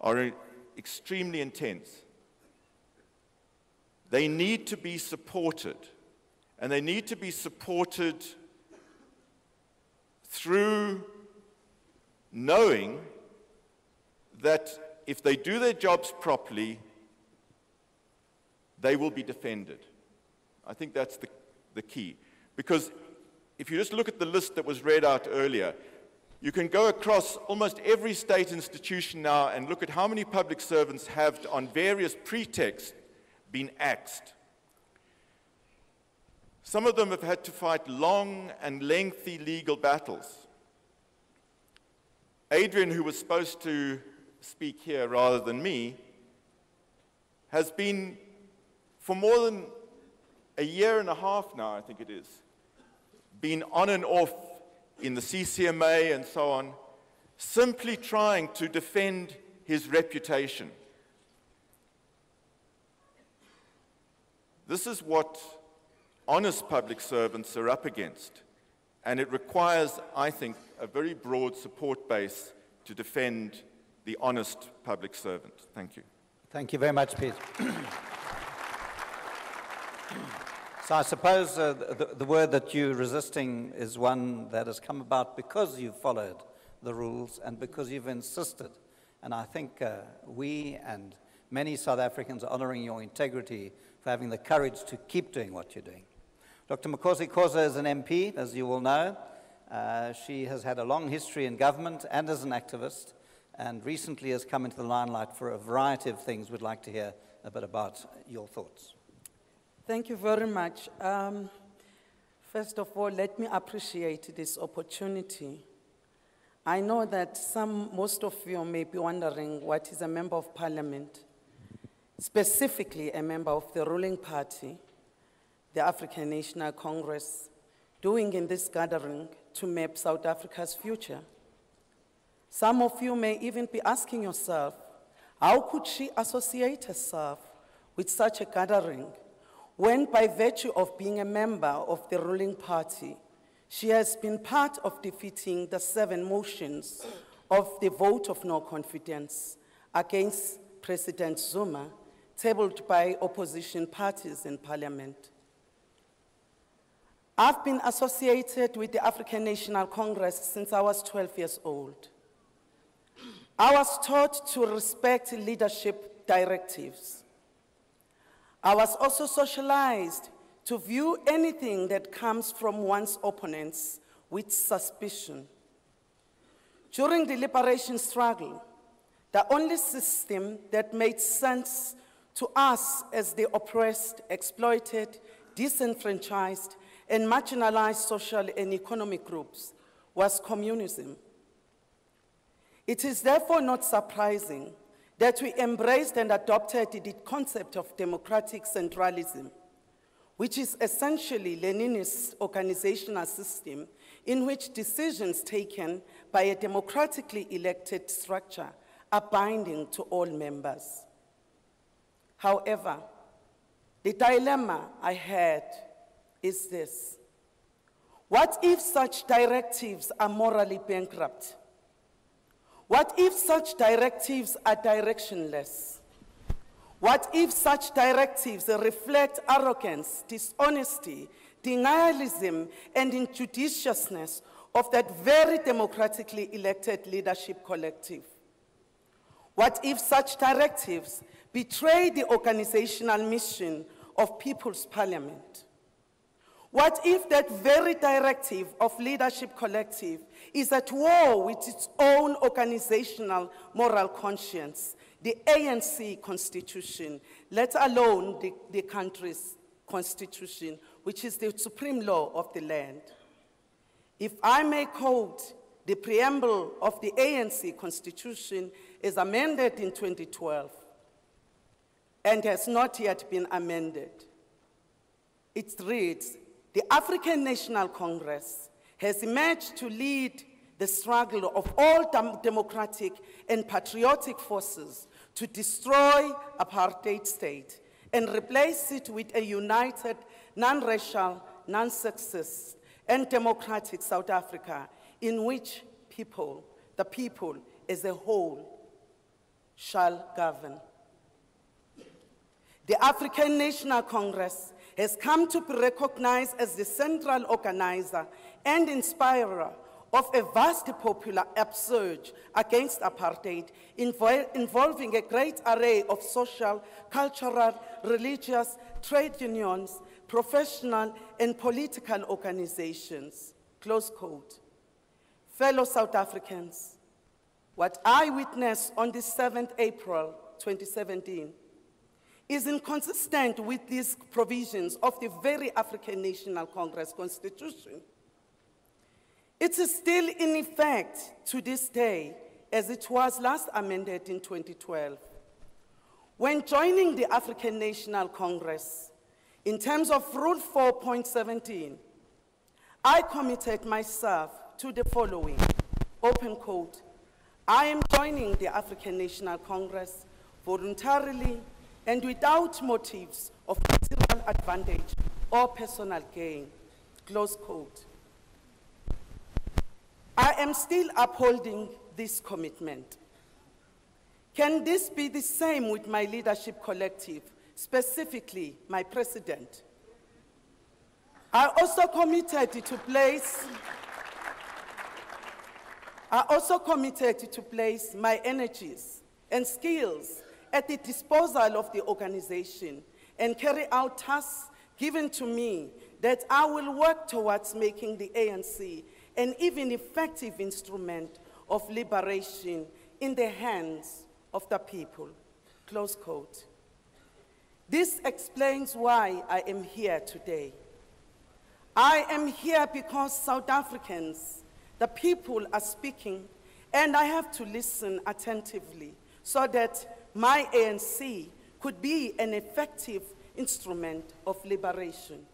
are extremely intense. They need to be supported, and they need to be supported through knowing that if they do their jobs properly, they will be defended. I think that's the key. Because if you just look at the list that was read out earlier, you can go across almost every state institution now and look at how many public servants have, on various pretexts, been axed. Some of them have had to fight long and lengthy legal battles. Adrian, who was supposed to speak here rather than me, has been, for more than a year and a half now, I think it is, been on and off in the CCMA and so on, simply trying to defend his reputation. This is what honest public servants are up against, and it requires, I think, a very broad support base to defend the honest public servant. Thank you. Thank you very much, Pete. So I suppose the word that you're resisting is one that has come about because you've followed the rules and because you've insisted. And I think we and many South Africans are honoring your integrity for having the courage to keep doing what you're doing. Dr. Mkhosi Khoza is an MP, as you will know. She has had a long history in government and as an activist, and recently has come into the limelight for a variety of things. We'd like to hear a bit about your thoughts. Thank you very much. First of all, let me appreciate this opportunity. I know that most of you may be wondering what is a member of parliament, specifically a member of the ruling party, the African National Congress, doing in this gathering to map South Africa's future. Some of you may even be asking yourself, how could she associate herself with such a gathering when, by virtue of being a member of the ruling party, she has been part of defeating the 7 motions of the vote of no confidence against President Zuma, tabled by opposition parties in parliament. I've been associated with the African National Congress since I was 12 years old. I was taught to respect leadership directives. I was also socialized to view anything that comes from one's opponents with suspicion. During the liberation struggle, the only system that made sense to us as the oppressed, exploited, disenfranchised, and marginalized social and economic groups was communism. It is therefore not surprising that we embraced and adopted the concept of democratic centralism, which is essentially Leninist organizational system in which decisions taken by a democratically elected structure are binding to all members. However, the dilemma I had is this: what if such directives are morally bankrupt? What if such directives are directionless? What if such directives reflect arrogance, dishonesty, denialism, and injudiciousness of that very democratically elected leadership collective? What if such directives betray the organizational mission of People's Parliament? What if that very directive of leadership collective is at war with its own organizational moral conscience, the ANC constitution, let alone the country's constitution, which is the supreme law of the land? If I may quote the preamble of the ANC constitution as amended in 2012 and has not yet been amended, it reads, "The African National Congress has emerged to lead the struggle of all democratic and patriotic forces to destroy apartheid state and replace it with a united, non-racial, non-sexist, and democratic South Africa in which the people as a whole shall govern." The African National Congress has come to be recognized as the central organizer and inspirer of a vast popular upsurge against apartheid, involving a great array of social, cultural, religious, trade unions, professional, and political organizations. Close quote. Fellow South Africans, what I witnessed on the 7th April 2017 is inconsistent with these provisions of the very African National Congress Constitution. It is still in effect to this day, as it was last amended in 2012. When joining the African National Congress, in terms of Rule 4.17, I committed myself to the following, open quote, I am joining the African National Congress voluntarily and without motives of material advantage or personal gain, close quote. I am still upholding this commitment. Can this be the same with my leadership collective, specifically my president? I also committed to place my energies and skills at the disposal of the organization and carry out tasks given to me that I will work towards making the ANC an even effective instrument of liberation in the hands of the people, close quote. This explains why I am here today. I am here because South Africans, the people are speaking, and I have to listen attentively so that my ANC could be an effective instrument of liberation.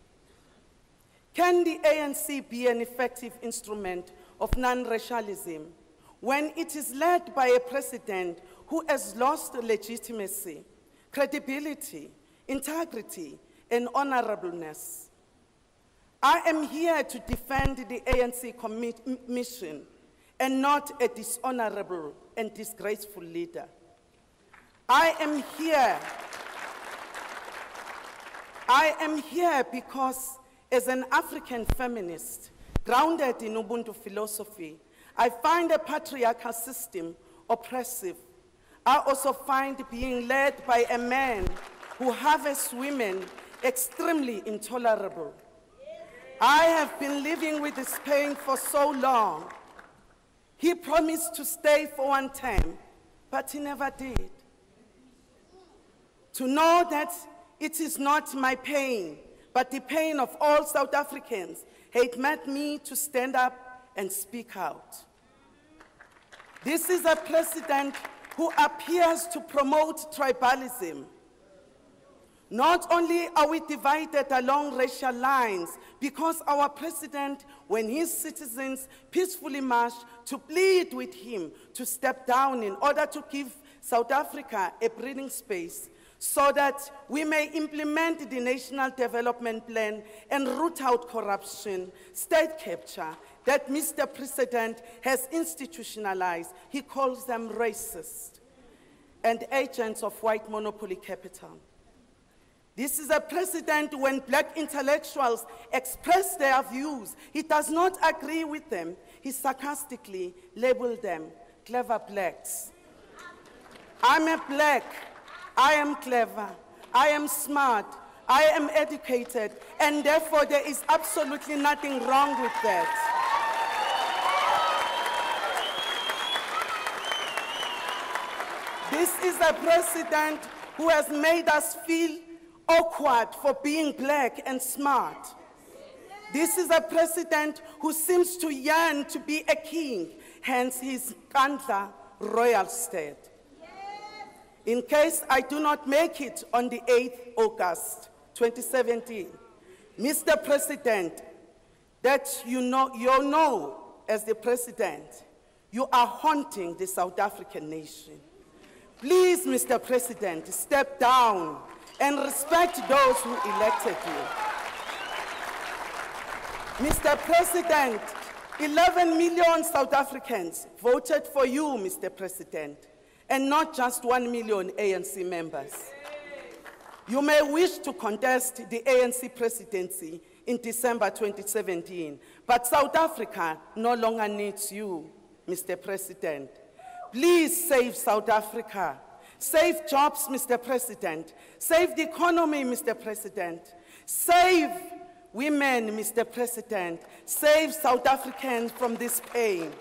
Can the ANC be an effective instrument of non-racialism when it is led by a president who has lost legitimacy, credibility, integrity, and honorableness? I am here to defend the ANC mission and not a dishonorable and disgraceful leader. I am here because as an African feminist, grounded in Ubuntu philosophy, I find a patriarchal system oppressive. I also find being led by a man who harvests women extremely intolerable. I have been living with this pain for so long. He promised to stay for one term, but he never did. To know that it is not my pain, but the pain of all South Africans, it made me to stand up and speak out. This is a president who appears to promote tribalism. Not only are we divided along racial lines, because our president, when his citizens peacefully marched to plead with him to step down in order to give South Africa a breathing space, so that we may implement the National Development Plan and root out corruption, state capture, that Mr. President has institutionalized. He calls them racist and agents of white monopoly capital. This is a president when black intellectuals express their views, he does not agree with them. He sarcastically labels them clever blacks. I'm a black. I am clever, I am smart, I am educated, and therefore there is absolutely nothing wrong with that. This is a president who has made us feel awkward for being black and smart. This is a president who seems to yearn to be a king, hence his Nkandla royal state. In case I do not make it on the 8th August 2017, Mr. President, that you know as the president, you are haunting the South African nation. Please, Mr. President, step down and respect those who elected you. Mr. President, 11 million South Africans voted for you, Mr. President, and not just 1 million ANC members. You may wish to contest the ANC presidency in December 2017. But South Africa no longer needs you, Mr. President. Please save South Africa. Save jobs, Mr. President. Save the economy, Mr. President. Save women, Mr. President. Save South Africans from this pain.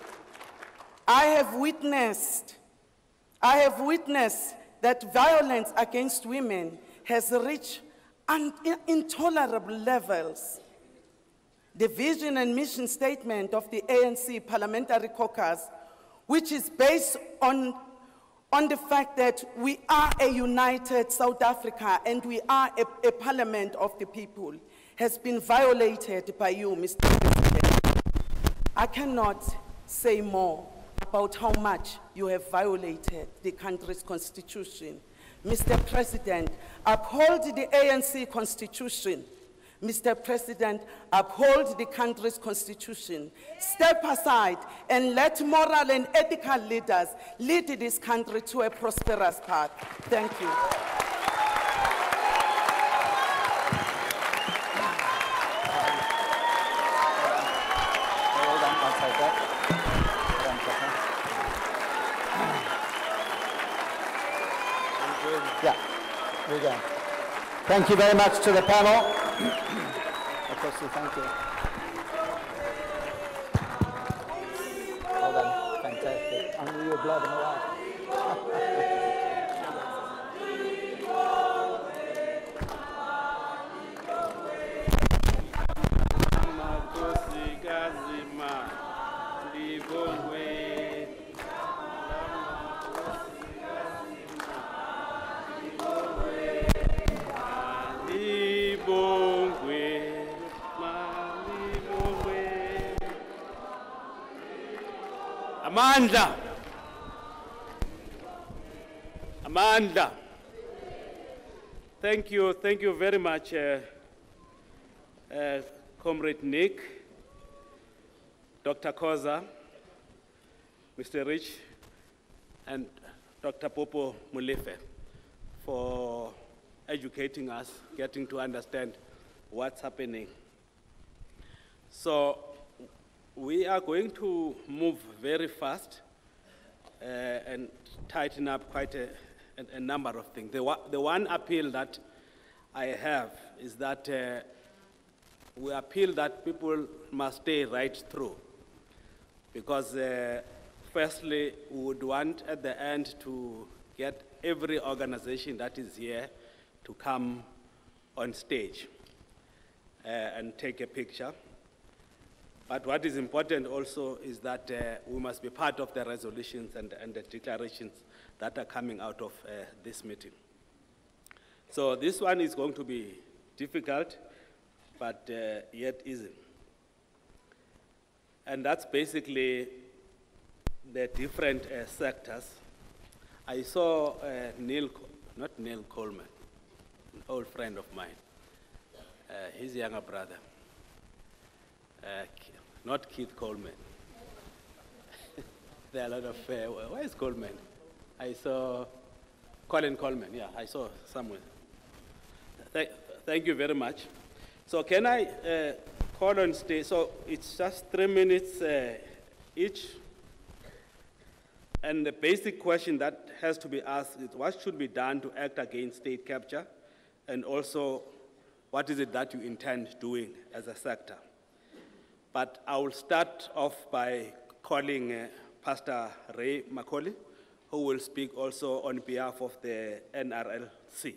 I have witnessed that violence against women has reached intolerable levels. The vision and mission statement of the ANC Parliamentary Caucus, which is based on the fact that we are a united South Africa and we are a parliament of the people, has been violated by you, Mr. President. I cannot say more about how much you have violated the country's constitution. Mr. President, uphold the ANC constitution. Mr. President, uphold the country's constitution. Step aside and let moral and ethical leaders lead this country to a prosperous path. Thank you. Yeah, we go. Thank you very much to the panel. Thank you. Well done, fantastic. Under your blood and alive. Amanda. Amanda. Thank you very much, Comrade Nick, Dr. Koza, Mr. Rich, and Dr. Popo Mulefe for educating us, getting to understand what's happening. So, we are going to move very fast and tighten up quite a number of things. The one appeal that I have is that we appeal that people must stay right through. Because firstly, we would want at the end to get every organization that is here to come on stage and take a picture. But what is important also is that we must be part of the resolutions and the declarations that are coming out of this meeting. So this one is going to be difficult, but yet isn't. And that's basically the different sectors. I saw not Neil Coleman, an old friend of mine, his younger brother. Not Keith Coleman. There are a lot of, where is Coleman? I saw Colin Coleman, yeah, I saw somewhere. Thank you very much. So can I call on stage? So it's just 3 minutes each. And the basic question that has to be asked is what should be done to act against state capture? And also, what is it that you intend doing as a sector? But I will start off by calling Pastor Ray Macaulay, who will speak also on behalf of the NRLC.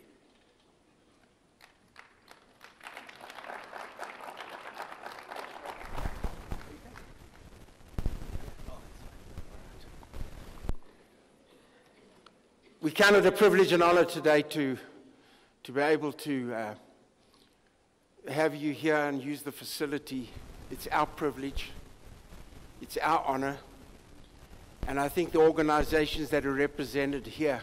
We count it a privilege and honor today to be able to have you here and use the facility. It's our privilege, it's our honor, and I think the organizations that are represented here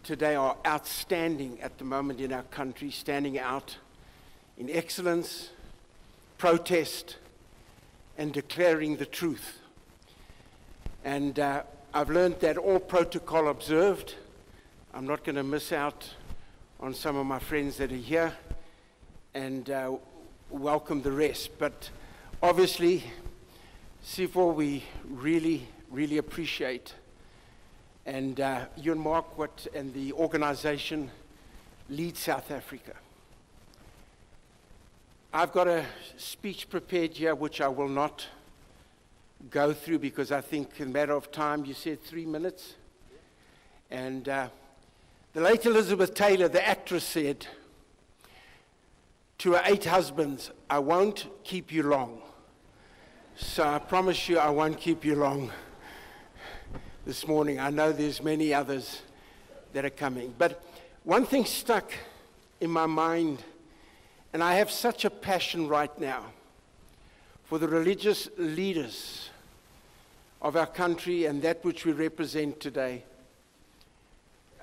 today are outstanding at the moment in our country, standing out in excellence, protest, and declaring the truth. And I've learned that all protocol observed. I'm not going to miss out on some of my friends that are here, and welcome the rest. But obviously, Sifo, we really, really appreciate. And you and Mark and the organization lead South Africa. I've got a speech prepared here which I will not go through because I think in a matter of time, you said 3 minutes. And the late Elizabeth Taylor, the actress, said to her 8 husbands, "I won't keep you long." So I promise you I won't keep you long this morning. I know there's many others that are coming. But one thing stuck in my mind, and I have such a passion right now for the religious leaders of our country and that which we represent today,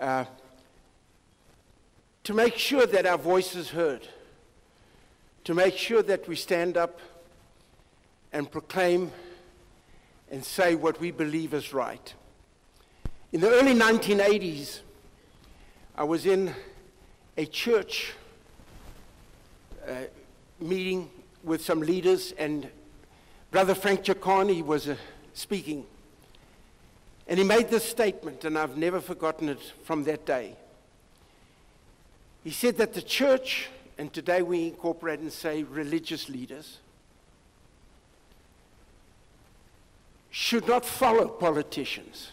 to make sure that our voice is heard, to make sure that we stand up and proclaim and say what we believe is right. In the early 1980s, I was in a church meeting with some leaders, and Brother Frank Chakani was speaking. And he made this statement, and I've never forgotten it from that day. He said that the church, and today we incorporate and say religious leaders, should not follow politicians,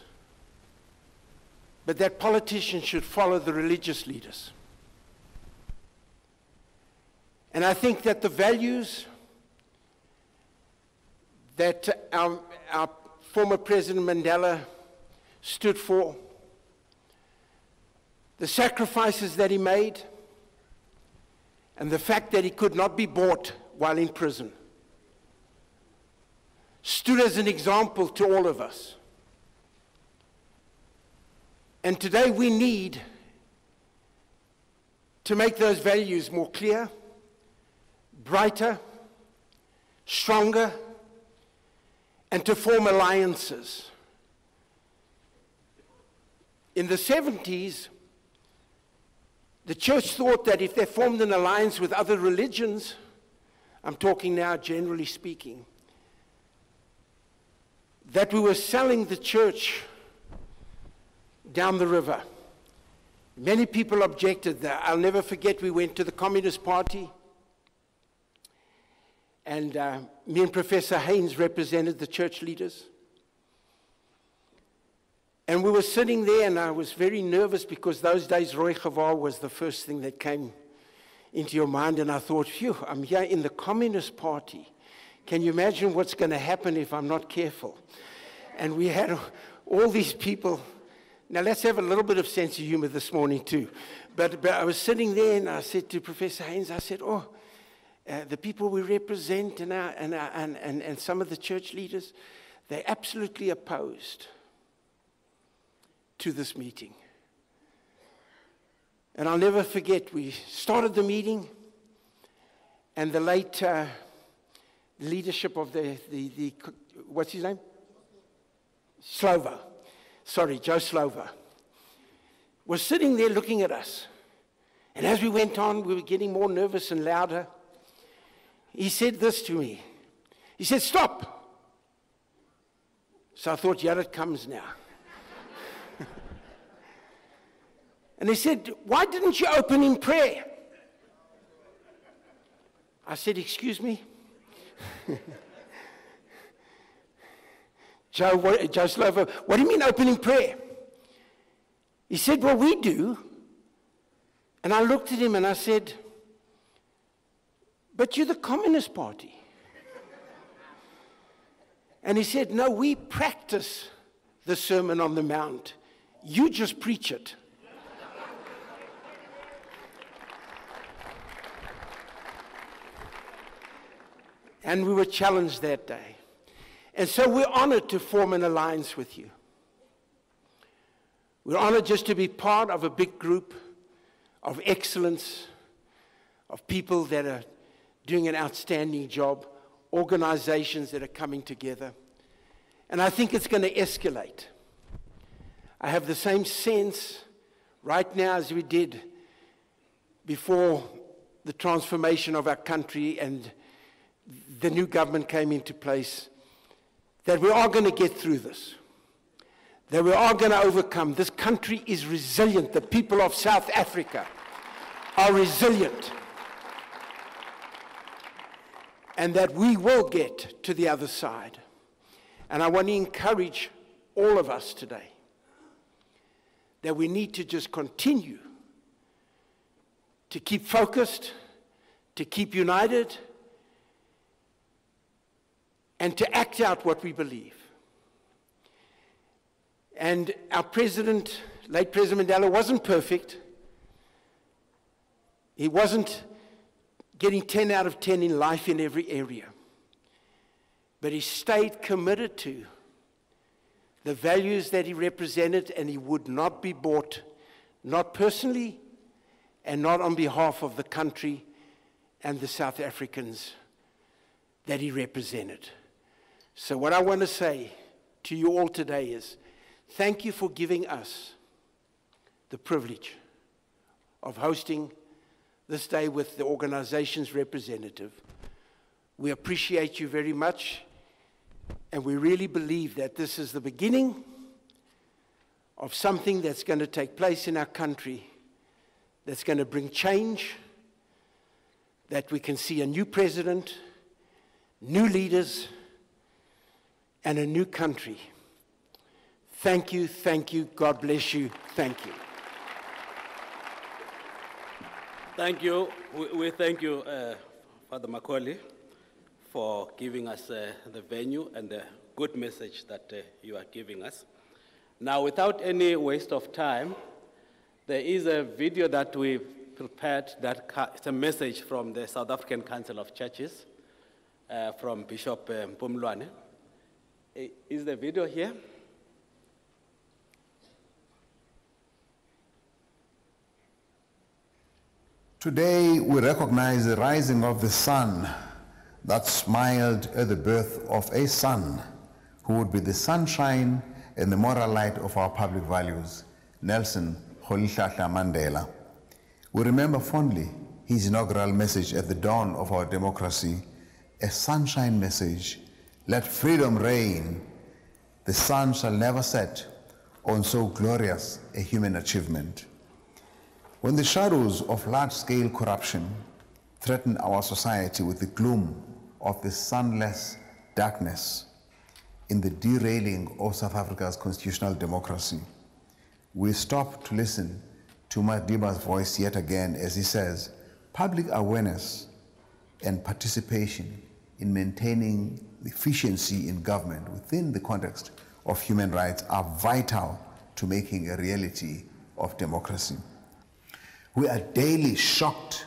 but that politicians should follow the religious leaders. And I think that the values that our former President Mandela stood for, the sacrifices that he made, and the fact that he could not be bought while in prison, stood as an example to all of us. And today we need to make those values more clear, brighter, stronger, and to form alliances. In the 70s, the church thought that if they formed an alliance with other religions, I'm talking now generally speaking, that we were selling the church down the river. Many people objected that. I'll never forget, we went to the Communist Party, and me and Professor Haynes represented the church leaders. And we were sitting there, and I was very nervous because those days Roy Gewaar was the first thing that came into your mind, and I thought, phew, I'm here in the Communist Party. Can you imagine what's going to happen if I'm not careful? And we had all these people. Now, let's have a little bit of sense of humor this morning, too. But I was sitting there, and I said to Professor Haynes, I said, the people we represent and some of the church leaders, they're absolutely opposed to this meeting. And I'll never forget, we started the meeting, and the late leadership of the what's his name? Slovo. Sorry, Joe Slovo, was sitting there looking at us. And as we went on, we were getting more nervous and louder. He said this to me. He said, "Stop." So I thought, yeah, it comes now. And he said, "Why didn't you open in prayer?" I said, "Excuse me?" Joe Slovo, "What do you mean open in prayer?" He said, "Well, we do." And I looked at him and I said, "But you're the Communist Party." And he said, "No, we practice the Sermon on the Mount. You just preach it." And we were challenged that day. And so we're honored to form an alliance with you. We're honored just to be part of a big group of excellence, of people that are doing an outstanding job, organizations that are coming together. And I think it's going to escalate. I have the same sense right now as we did before the transformation of our country and the new government came into place, that we are going to get through this, that we are going to overcome. This country is resilient. The people of South Africa are resilient. And that we will get to the other side. And I want to encourage all of us today that we need to just continue to keep focused, to keep united, and to act out what we believe. And our president, late President Mandela, wasn't perfect. He wasn't getting 10 out of 10 in life in every area. But he stayed committed to the values that he represented, and he would not be bought, not personally, and not on behalf of the country and the South Africans that he represented. So what I want to say to you all today is, thank you for giving us the privilege of hosting this day with the organization's representative. We appreciate you very much, and we really believe that this is the beginning of something that's going to take place in our country, that's going to bring change, that we can see a new president, new leaders, and a new country. Thank you, God bless you, thank you. Thank you. We thank you, Father Macaulay, for giving us the venue and the good message that you are giving us. Now, without any waste of time, there is a video that we prepared it's a message from the South African Council of Churches, from Bishop Mpumlwane. Is the video here? Today, we recognize the rising of the sun that smiled at the birth of a son who would be the sunshine and the moral light of our public values, Nelson Rolihlahla Mandela. We remember fondly his inaugural message at the dawn of our democracy, a sunshine message: let freedom reign. The sun shall never set on so glorious a human achievement. When the shadows of large-scale corruption threaten our society with the gloom of the sunless darkness in the derailing of South Africa's constitutional democracy, we stop to listen to Madiba's voice yet again as he says, public awareness and participation in maintaining efficiency in government within the context of human rights are vital to making a reality of democracy. We are daily shocked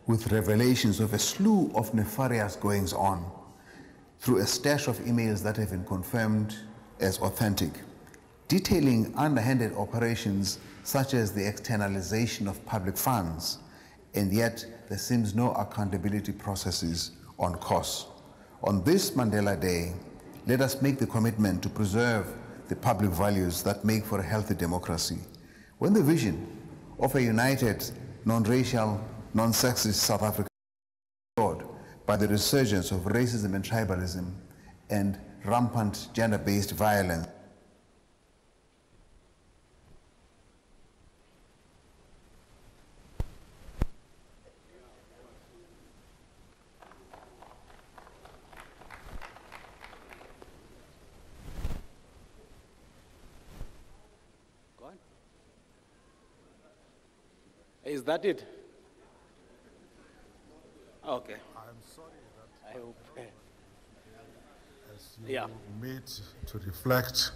with revelations of a slew of nefarious goings-on through a stash of emails that have been confirmed as authentic, detailing underhanded operations such as the externalization of public funds, and yet there seems no accountability processes on costs. On this Mandela Day, let us make the commitment to preserve the public values that make for a healthy democracy. When the vision of a united, non-racial, non-sexist South Africa is by the resurgence of racism and tribalism and rampant gender-based violence, Is that it? Okay. I'm sorry that I hope. as you meet to reflect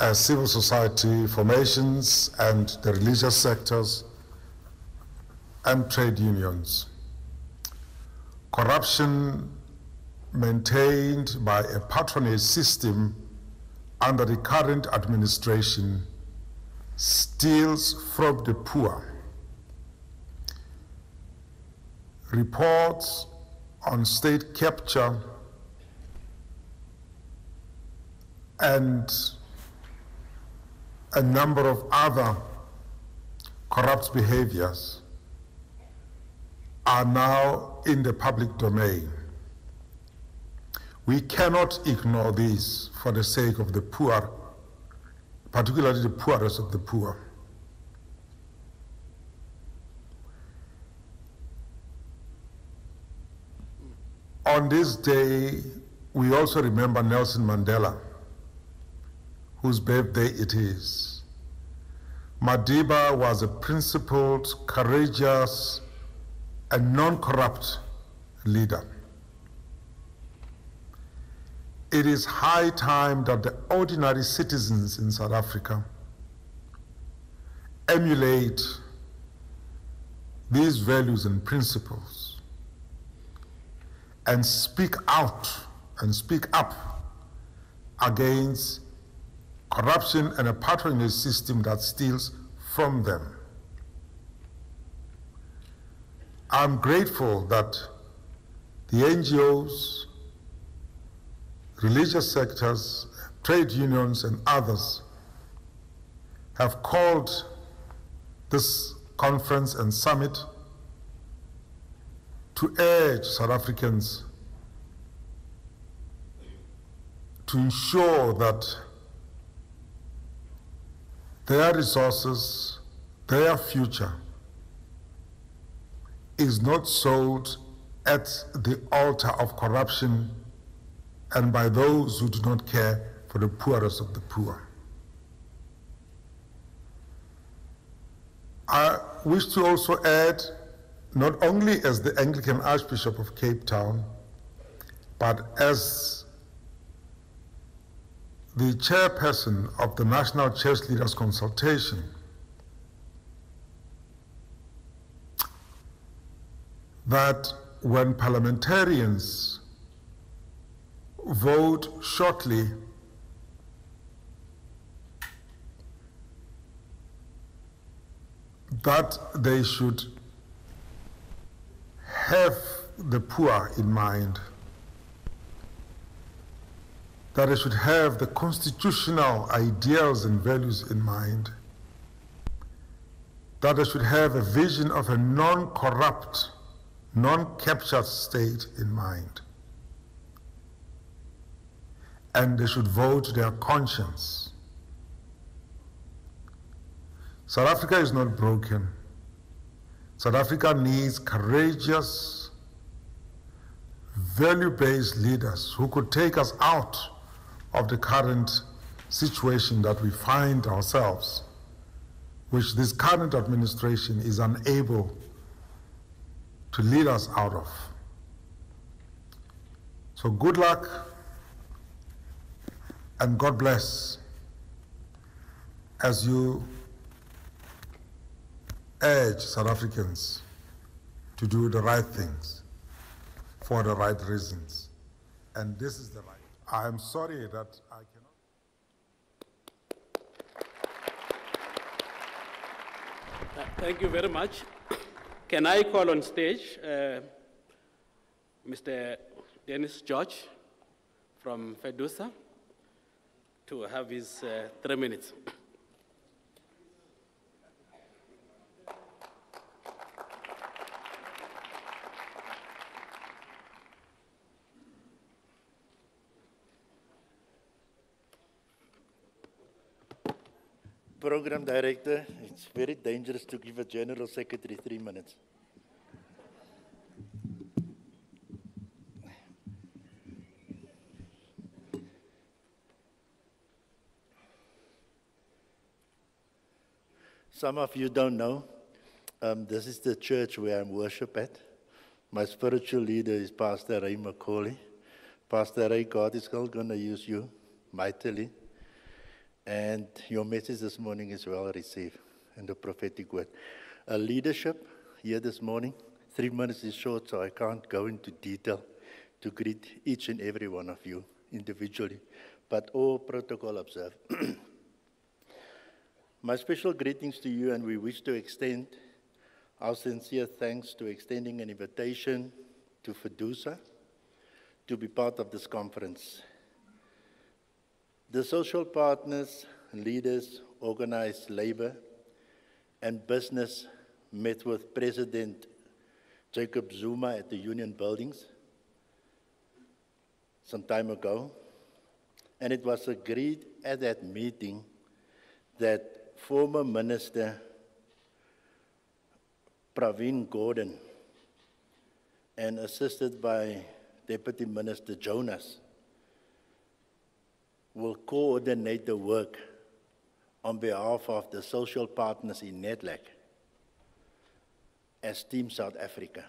as civil society formations and the religious sectors and trade unions. Corruption maintained by a patronage system under the current administration steals from the poor. Reports on state capture and a number of other corrupt behaviors are now in the public domain. We cannot ignore these for the sake of the poor, particularly the poorest of the poor. On this day, we also remember Nelson Mandela, whose birthday it is. Madiba was a principled, courageous, and non-corrupt leader. It is high time that the ordinary citizens in South Africa emulate these values and principles and speak out and speak up against corruption and a patronage system that steals from them. I'm grateful that the NGOs, religious sectors, trade unions, and others have called this conference and summit to urge South Africans to ensure that their resources, their future, is not sold at the altar of corruption and by those who do not care for the poorest of the poor. I wish to also add, not only as the Anglican Archbishop of Cape Town, but as the chairperson of the National Church Leaders Consultation, that when parliamentarians vote shortly, that they should have the poor in mind, that they should have the constitutional ideals and values in mind, that they should have a vision of a non-corrupt, non-captured state in mind. And they should vote their conscience. South Africa is not broken. South Africa needs courageous, value-based leaders who could take us out of the current situation that we find ourselves, which this current administration is unable to lead us out of. So good luck and God bless as you urge South Africans to do the right things for the right reasons. And this is the right. I am sorry that I cannot. Thank you very much. Can I call on stage Mr. Dennis George from FEDUSA to have his 3 minutes. Program Director, it's very dangerous to give a General Secretary 3 minutes. Some of you don't know, this is the church where I worship at. My spiritual leader is Pastor Rhema Church. Pastor Ray, God is still going to use you mightily. And your message this morning is well received in the prophetic word. Leadership here this morning, 3 minutes is short, so I can't go into detail to greet each and every one of you individually, but all protocol observed. My special greetings to you, and we wish to extend our sincere thanks to extending an invitation to FEDUSA to be part of this conference. The social partners, leaders, organized labor, and business met with President Jacob Zuma at the Union Buildings some time ago. And it was agreed at that meeting that former Minister Pravin Gordhan and assisted by Deputy Minister Jonas will coordinate the work on behalf of the social partners in NEDLAC as Team South Africa.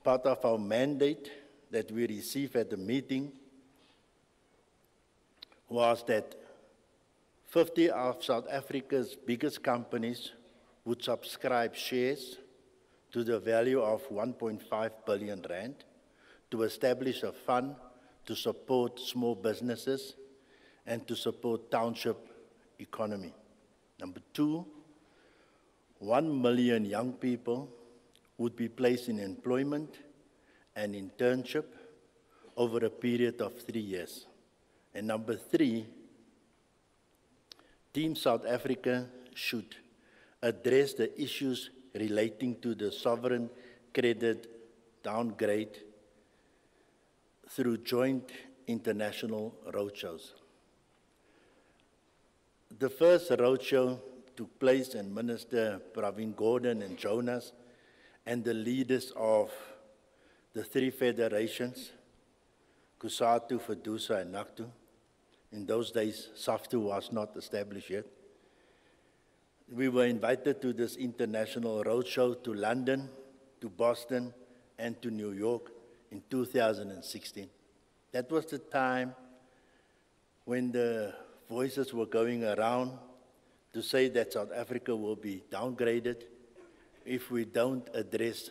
Part of our mandate that we received at the meeting was that 50 of South Africa's biggest companies would subscribe shares to the value of 1.5 billion rand to establish a fund to support small businesses and to support township economy. Number two, 1 million young people would be placed in employment and internship over a period of 3 years. And number three, Team South Africa should address the issues relating to the sovereign credit downgrade through joint international roadshows. The first roadshow took place, and Minister Pravin Gordhan and Jonas and the leaders of the three federations, Kusatu, Fedusa, and Naktu. In those days, SAFTU was not established yet. We were invited to this international roadshow to London, to Boston, and to New York in 2016. That was the time when the voices were going around to say that South Africa will be downgraded if we don't address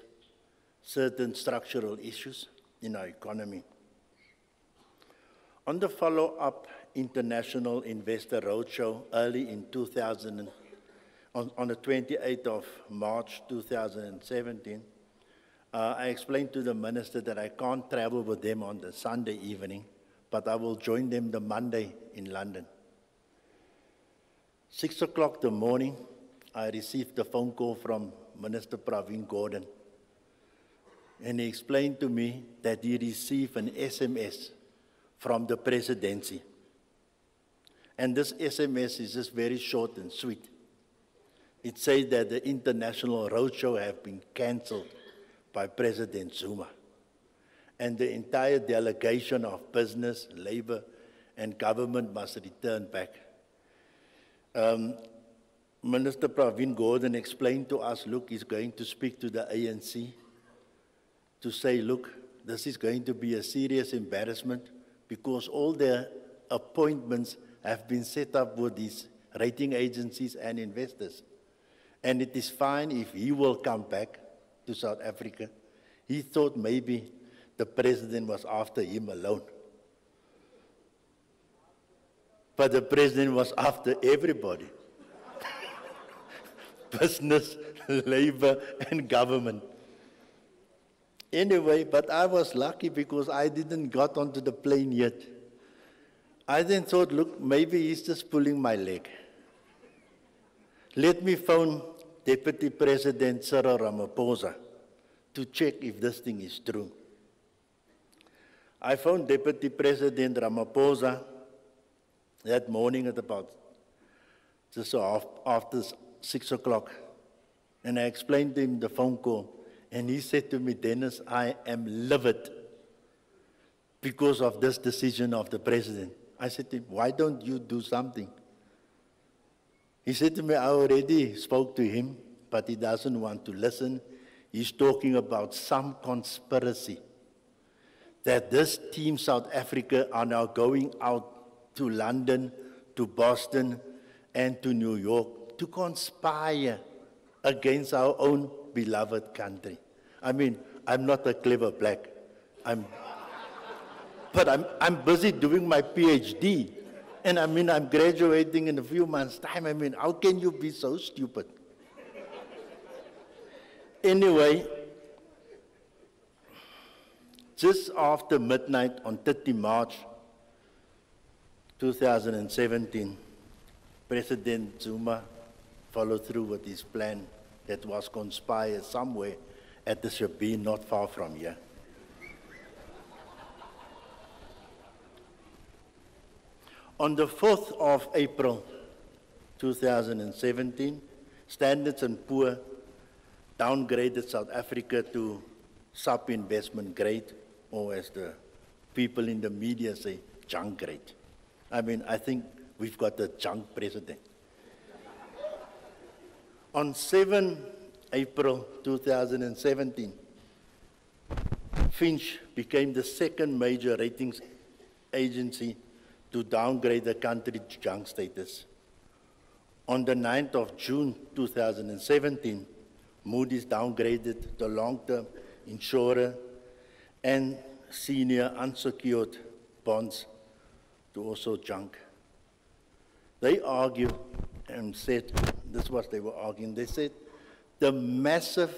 certain structural issues in our economy. On the follow-up International Investor Roadshow early in 2000, on the 28th of March 2017, I explained to the minister that I can't travel with them on the Sunday evening, but I will join them the Monday in London. 6 o'clock the morning, I received a phone call from Minister Pravin Gordhan, and he explained to me that he received an SMS from the presidency. And this SMS is just very short and sweet. It says that the international roadshow have been cancelled by President Zuma, and the entire delegation of business, labor, and government must return back. Minister Pravin Gordhan explained to us, look, he's going to speak to the ANC to say, look, this is going to be a serious embarrassment because all the appointments have been set up with these rating agencies and investors. And it is fine if he will come back to South Africa. He thought maybe the president was after him alone. But the president was after everybody. Business, labor, and government. Anyway, but I was lucky because I didn't got onto the plane yet. I then thought, look, maybe he's just pulling my leg. Let me phone Deputy President Cyril Ramaphosa to check if this thing is true. I phoned Deputy President Ramaphosa that morning at about just after 6 o'clock, and I explained to him the phone call, and he said to me, Dennis, I am livid because of this decision of the president. I said to him, why don't you do something? He said to me, I already spoke to him, but he doesn't want to listen. He's talking about some conspiracy that this Team South Africa are now going out to London, to Boston, and to New York to conspire against our own beloved country. I mean, I'm not a clever black. But I'm busy doing my PhD. And I mean, I'm graduating in a few months' time. I mean, how can you be so stupid? Anyway, just after midnight on 30 March 2017, President Zuma followed through with his plan that was conspired somewhere at the Shabin, not far from here. On the 4th of April 2017, Standard & Poor downgraded South Africa to sub-investment grade, or as the people in the media say, junk grade. I mean, I think we've got a junk president. On 7 April 2017, Finch became the second major ratings agency to downgrade the country to junk status. On the 9th of June 2017, Moody's downgraded the long-term insurer and senior unsecured bonds to also junk. They argued and said, this is what they were arguing, they said, the massive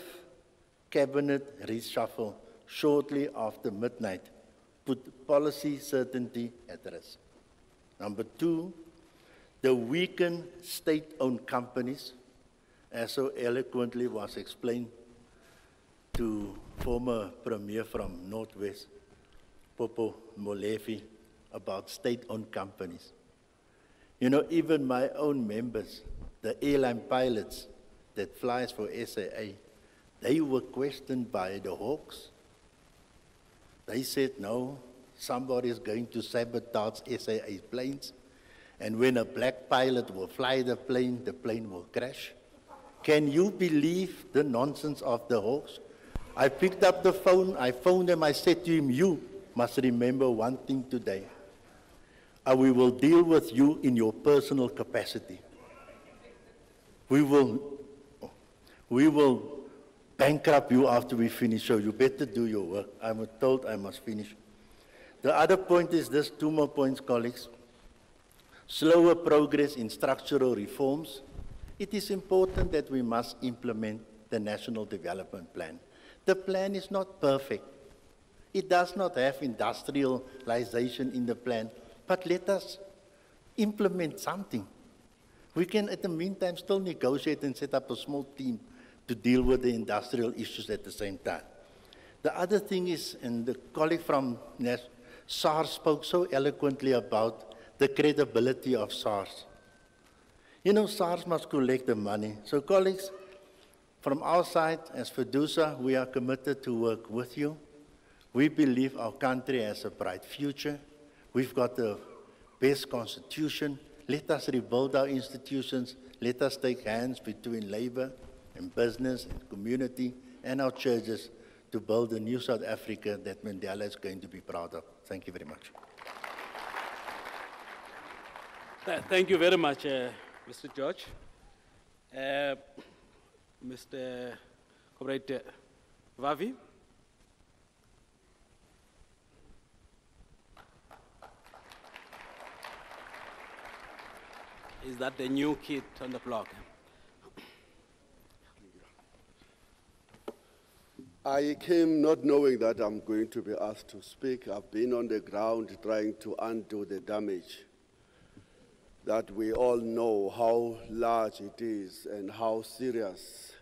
cabinet reshuffle shortly after midnight put policy certainty at risk. Number two, the weakened state-owned companies, as so eloquently was explained to former Premier from Northwest, Popo Molefe, about state-owned companies. You know, even my own members, the airline pilots that flies for SAA, they were questioned by the Hawks. They said, no, somebody is going to sabotage SAA planes, and when a black pilot will fly the plane will crash. Can you believe the nonsense of the Hawks? I picked up the phone, I phoned them, I said to him, you must remember one thing today. We will deal with you in your personal capacity. We will bankrupt you after we finish, so you better do your work. I'm told I must finish. The other point is this, two more points, colleagues. Slower progress in structural reforms. It is important that we must implement the National Development Plan. The plan is not perfect. It does not have industrialization in the plan, but let us implement something. We can, at the meantime, still negotiate and set up a small team to deal with the industrial issues at the same time. The other thing is, and the colleague from SARS spoke so eloquently about the credibility of SARS. You know, SARS must collect the money. So colleagues, from our side, as FEDUSA, we are committed to work with you. We believe our country has a bright future. We've got the best constitution. Let us rebuild our institutions. Let us take hands between labor and business and community and our churches to build a new South Africa that Mandela is going to be proud of. Thank you very much. Thank you very much, Mr. George. Mr. Comrade Vavi. Is that the new kid on the block? I came not knowing that I'm going to be asked to speak. I've been on the ground trying to undo the damage that we all know how large it is and how serious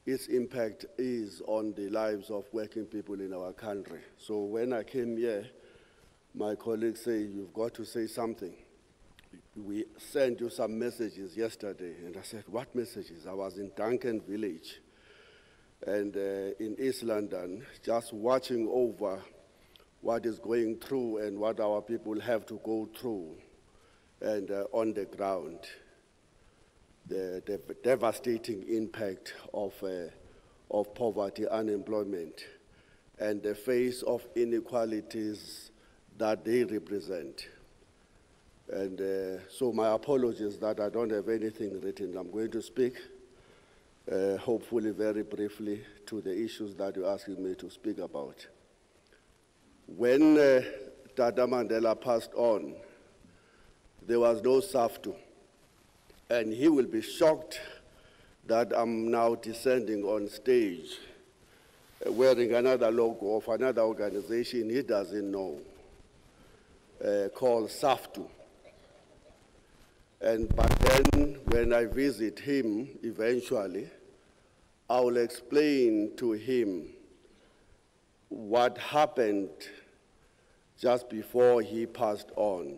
its impact is on the lives of working people in our country. So when I came here, my colleagues say, you've got to say something. We sent you some messages yesterday, and I said, what messages? I was in Duncan Village and in East London, just watching over what is going through and what our people have to go through, and on the ground, the devastating impact of poverty, unemployment, and the face of inequalities that they represent. And so my apologies that I don't have anything written. I'm going to speak, hopefully very briefly, to the issues that you're asking me to speak about. When Tata Mandela passed on, there was no SAFTU. And he will be shocked that I'm now descending on stage wearing another logo of another organization he doesn't know, called SAFTU. But then when I visit him eventually, I will explain to him what happened just before he passed on.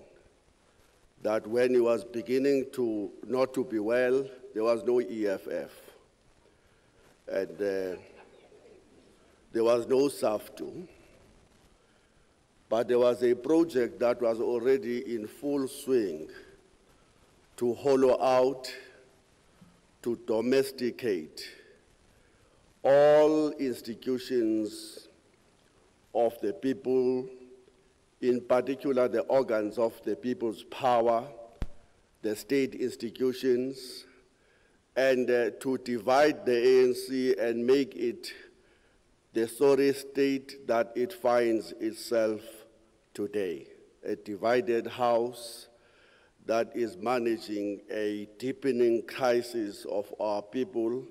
That when he was beginning to not to be well, there was no EFF. And there was no SAFTU. But there was a project that was already in full swing to hollow out, to domesticate all institutions of the people, in particular the organs of the people's power, the state institutions, and to divide the ANC and make it the sorry state that it finds itself today. A divided house that is managing a deepening crisis of our people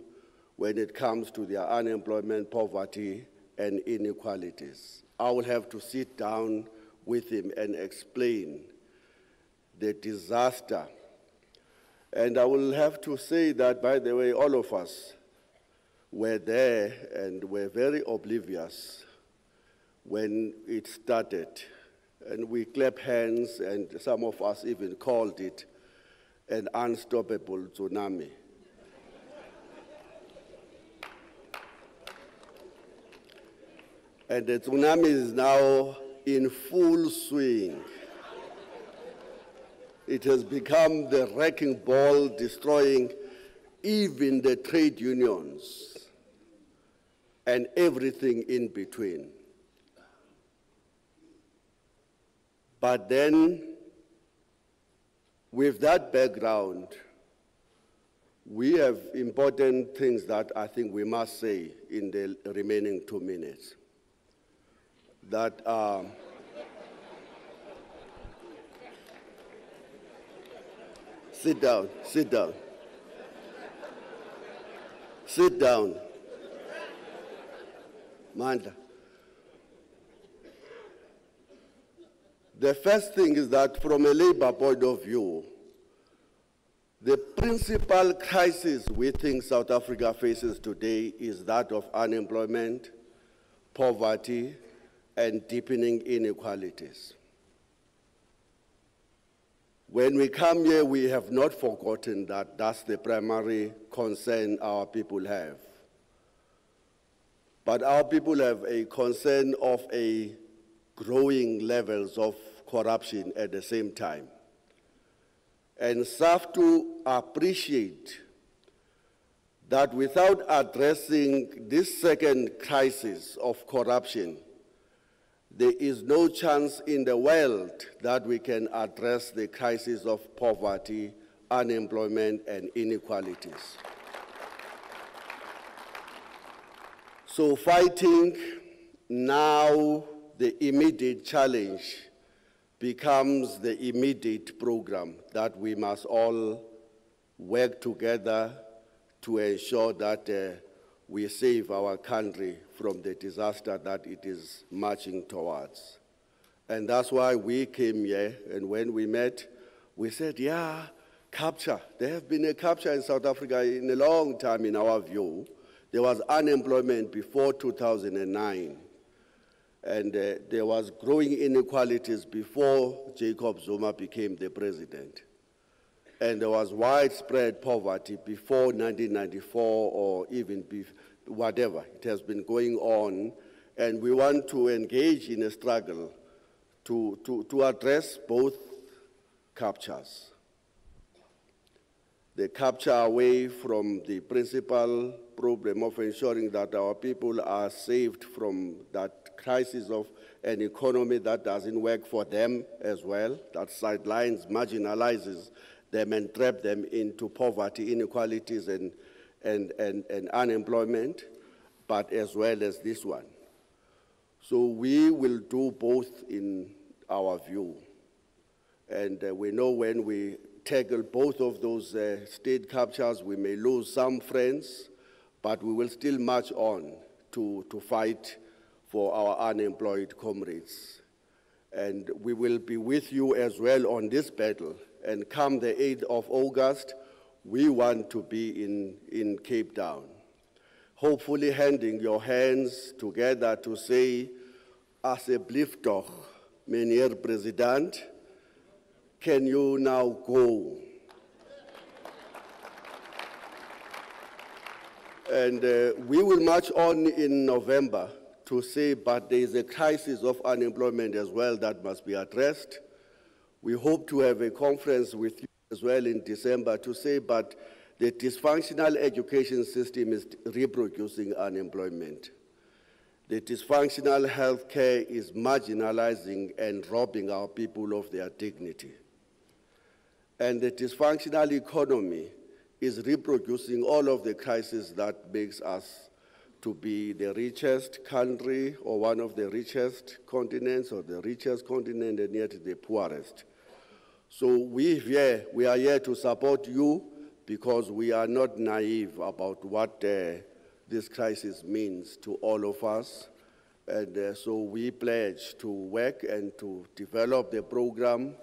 when it comes to their unemployment, poverty, and inequalities. I will have to sit down with him and explain the disaster. And I will have to say that, by the way, all of us were there and were very oblivious when it started. And we clapped hands, and some of us even called it an unstoppable tsunami. And the tsunami is now in full swing. It has become the wrecking ball, destroying even the trade unions and everything in between. But then, with that background, we have important things that I think we must say in the remaining 2 minutes. That sit down, sit down. Sit down. Mandla. The first thing is that from a labor point of view, the principal crisis we think South Africa faces today is that of unemployment, poverty, and deepening inequalities. When we come here, we have not forgotten that that's the primary concern our people have. But our people have a concern of a growing levels of corruption at the same time. And SAFTU appreciate that without addressing this second crisis of corruption, there is no chance in the world that we can address the crisis of poverty, unemployment, and inequalities. So fighting now the immediate challenge becomes the immediate program that we must all work together to ensure that we save our country from the disaster that it is marching towards. And that's why we came here, and when we met, we said, yeah, capture. There have been a capture in South Africa in a long time, in our view. There was unemployment before 2009. And there was growing inequalities before Jacob Zuma became the president. And there was widespread poverty before 1994 or even whatever. It has been going on. And we want to engage in a struggle to address both captures. The capture away from the principal problem of ensuring that our people are saved from that crisis of an economy that doesn't work for them as well, that sidelines, marginalizes them and trap them into poverty, inequalities, and unemployment, but as well as this one. So we will do both in our view. And we know when we tackle both of those state captures, we may lose some friends, but we will still march on to fight for our unemployed comrades. And we will be with you as well on this battle. And come the 8th of August, we want to be in Cape Town. hopefully handing your hands together to say, asseblief toch, meneer president, can you now go? And we will march on in November to say, but there is a crisis of unemployment as well that must be addressed. We hope to have a conference with you as well in December to say, but the dysfunctional education system is reproducing unemployment. The dysfunctional healthcare is marginalizing and robbing our people of their dignity. And the dysfunctional economy is reproducing all of the crises that makes us to be the richest country or one of the richest continents or the richest continent and yet the poorest. So we are here to support you because we are not naive about what this crisis means to all of us. And so we pledge to work and to develop the program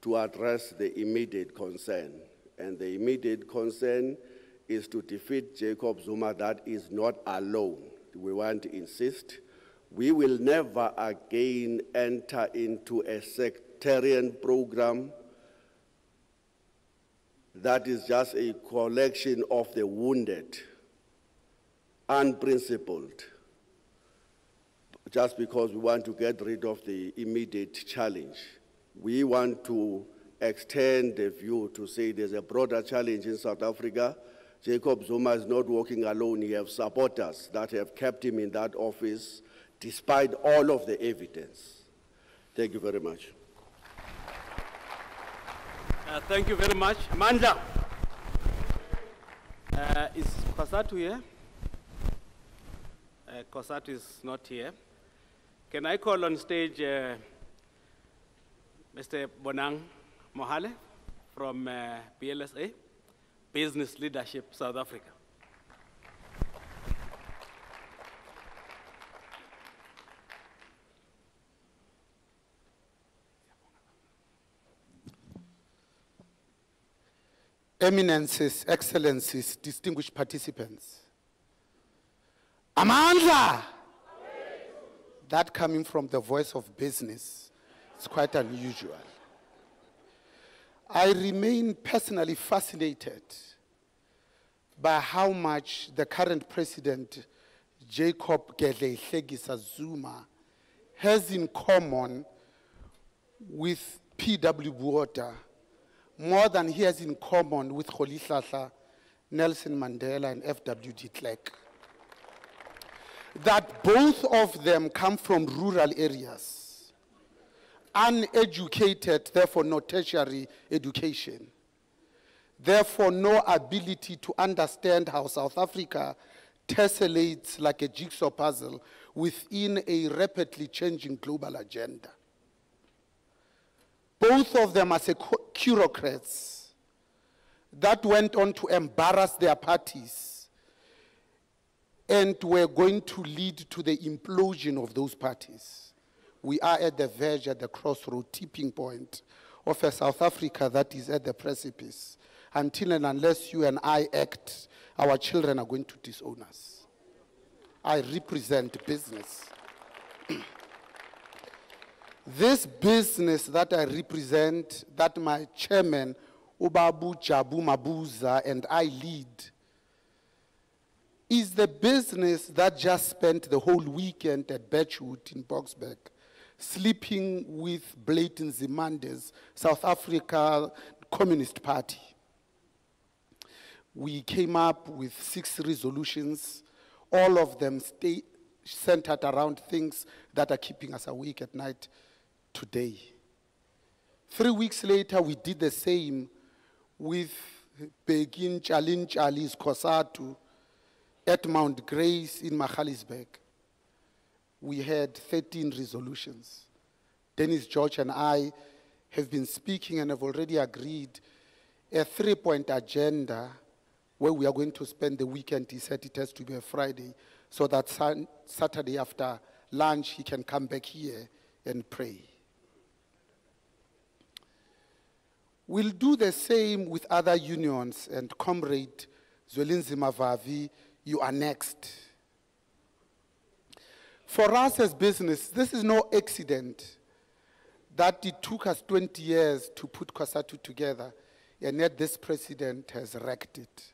to address the immediate concern. And the immediate concern is to defeat Jacob Zuma that is not alone. We want to insist. We will never again enter into a sectarian program that is just a collection of the wounded, unprincipled, just because we want to get rid of the immediate challenge. We want to extend the view to say there's a broader challenge in South Africa. Jacob Zuma is not walking alone. He has supporters that have kept him in that office despite all of the evidence. Thank you very much. Thank you very much. Mandla. Is Kosatu here? Kosatu is not here. Can I call on stage Mr. Bonang Mohale from BLSA, Business Leadership South Africa? Eminences, Excellencies, distinguished participants. Amandla! That coming from the voice of business is quite unusual. I remain personally fascinated by how much the current president, Jacob Gedleyihlekisa Zuma, has in common with P.W. Botha, more than he has in common with Rolihlahla, Nelson Mandela, and F.W. de Klerk. That both of them come from rural areas, uneducated, therefore no tertiary education, therefore no ability to understand how South Africa tessellates like a jigsaw puzzle within a rapidly changing global agenda. Both of them as bureaucrats that went on to embarrass their parties and were going to lead to the implosion of those parties. We are at the verge, at the crossroad tipping point of a South Africa that is at the precipice. Until and unless you and I act, our children are going to disown us. I represent business. This business that I represent, that my chairman, Ubabu Jabu Mabuza, and I lead, is the business that just spent the whole weekend at Birchwood in Boksburg, sleeping with Blatant Zimande's South Africa Communist Party. We came up with 6 resolutions, all of them centered around things that are keeping us awake at night today. 3 weeks later, we did the same with Begin Chalin Chalis Kosatu at Mount Grace in Magaliesburg. We had 13 resolutions. Dennis George and I have been speaking and have already agreed a 3-point agenda where we are going to spend the weekend. He said it has to be a Friday, so that Saturday after lunch he can come back here and pray. We'll do the same with other unions, and Comrade Zwelinzima Vavi you are next. For us as business, this is no accident that it took us 20 years to put COSATU together, and yet this president has wrecked it.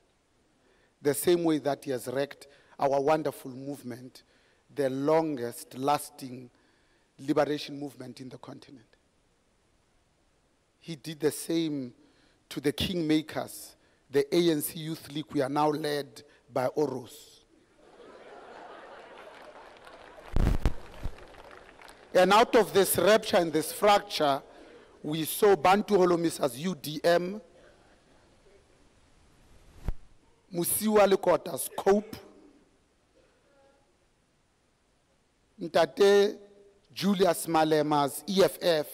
The same way that he has wrecked our wonderful movement, the longest lasting liberation movement in the continent. He did the same to the kingmakers, the ANC Youth League. We are now led by Oros. And out of this rupture and this fracture, we saw Bantu Holomis as UDM, Musiwa Lekota's COPE, Ntate Julius Malema's EFF,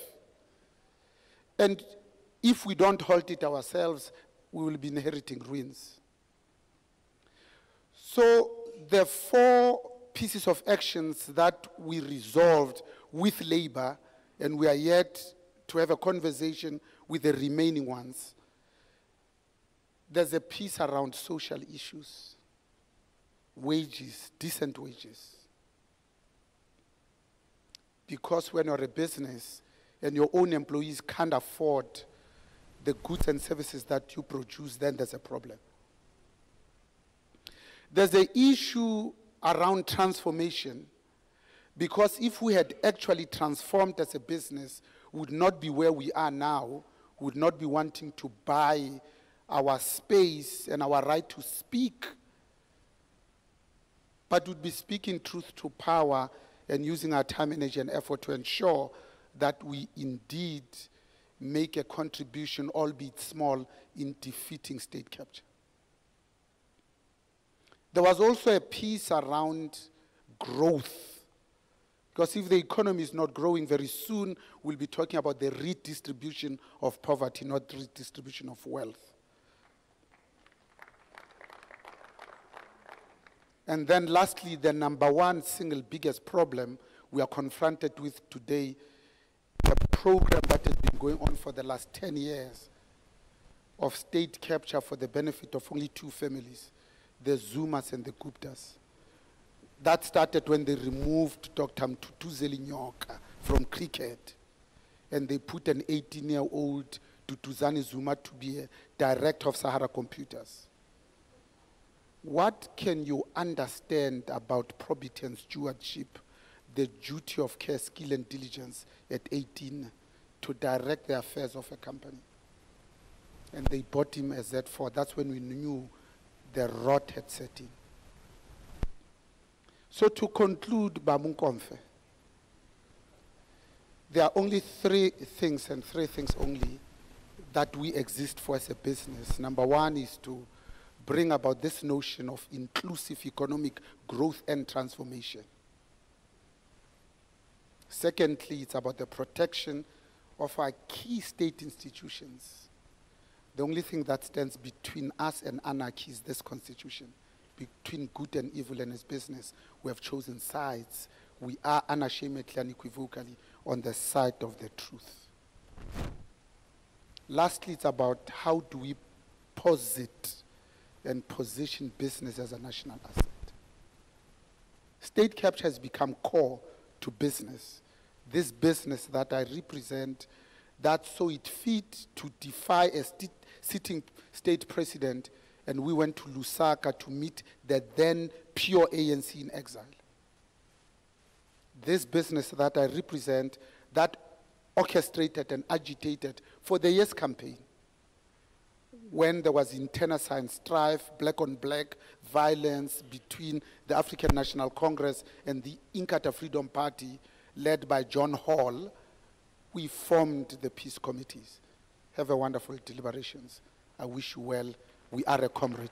and if we don't halt it ourselves, we will be inheriting ruins. So the 4 pieces of actions that we resolved with labor, and we are yet to have a conversation with the remaining ones. There's a piece around social issues, wages, decent wages. Because when you're a business and your own employees can't afford the goods and services that you produce, then there's a problem. There's an issue around transformation, because if we had actually transformed as a business, we would not be where we are now, we would not be wanting to buy our space and our right to speak, but would be speaking truth to power and using our time, energy, and effort to ensure that we indeed make a contribution, albeit small, in defeating state capture. There was also a piece around growth, because if the economy is not growing very soon, we'll be talking about the redistribution of poverty, not redistribution of wealth. And then lastly, the number one single biggest problem we are confronted with today, a program that has been going on for the last 10 years of state capture for the benefit of only 2 families, the Zumas and the Guptas. That started when they removed Dr. Mtutuzeli Nyoka from cricket, and they put an 18-year-old Duduzane Zuma to be a director of Sahara Computers. What can you understand about probity and stewardship, the duty of care, skill, and diligence at 18 to direct the affairs of a company? And they bought him as Z4. That's when we knew the rot had set in. So to conclude, Bamunkomfe, there are only 3 things, and 3 things only, that we exist for as a business. Number 1 is to bring about this notion of inclusive economic growth and transformation. Secondly, it's about the protection of our key state institutions. The only thing that stands between us and anarchy is this constitution. Between good and evil, and as business, we have chosen sides. We are unashamedly and unequivocally on the side of the truth. Lastly, it's about how do we posit and position business as a national asset. State capture has become core to business. This business that I represent, that saw it fit to defy a sitting state president, and we went to Lusaka to meet the then pure ANC in exile. This business that I represent, that orchestrated and agitated for the Yes campaign, when there was internecine strife, black on black violence between the African National Congress and the Inkatha Freedom Party, led by John Hall, we formed the peace committees. Have a wonderful deliberations. I wish you well. We are a comrade.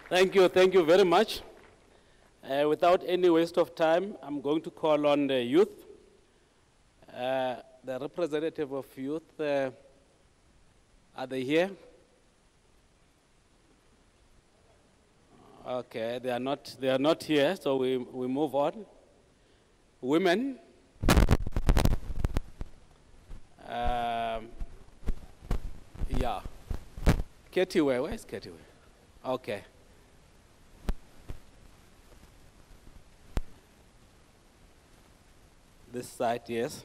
Thank you very much. Without any waste of time, I'm going to call on the youth. The representative of youth, are they here? Okay, they are not here, so we move on. Women. Yeah. Ketiwe, where's Ketiwe? Okay. This side, yes.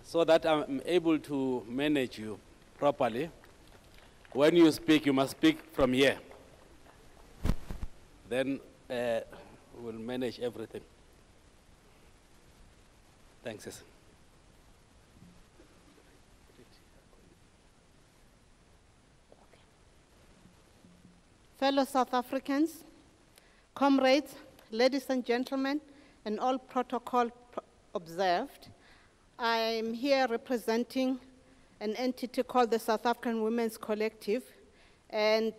So that I'm able to manage you properly. When you speak, you must speak from here. Then we'll manage everything. Thanks, sis. Fellow South Africans, comrades, ladies and gentlemen, and all protocol observed, I'm here representing an entity called the South African Women's Collective, and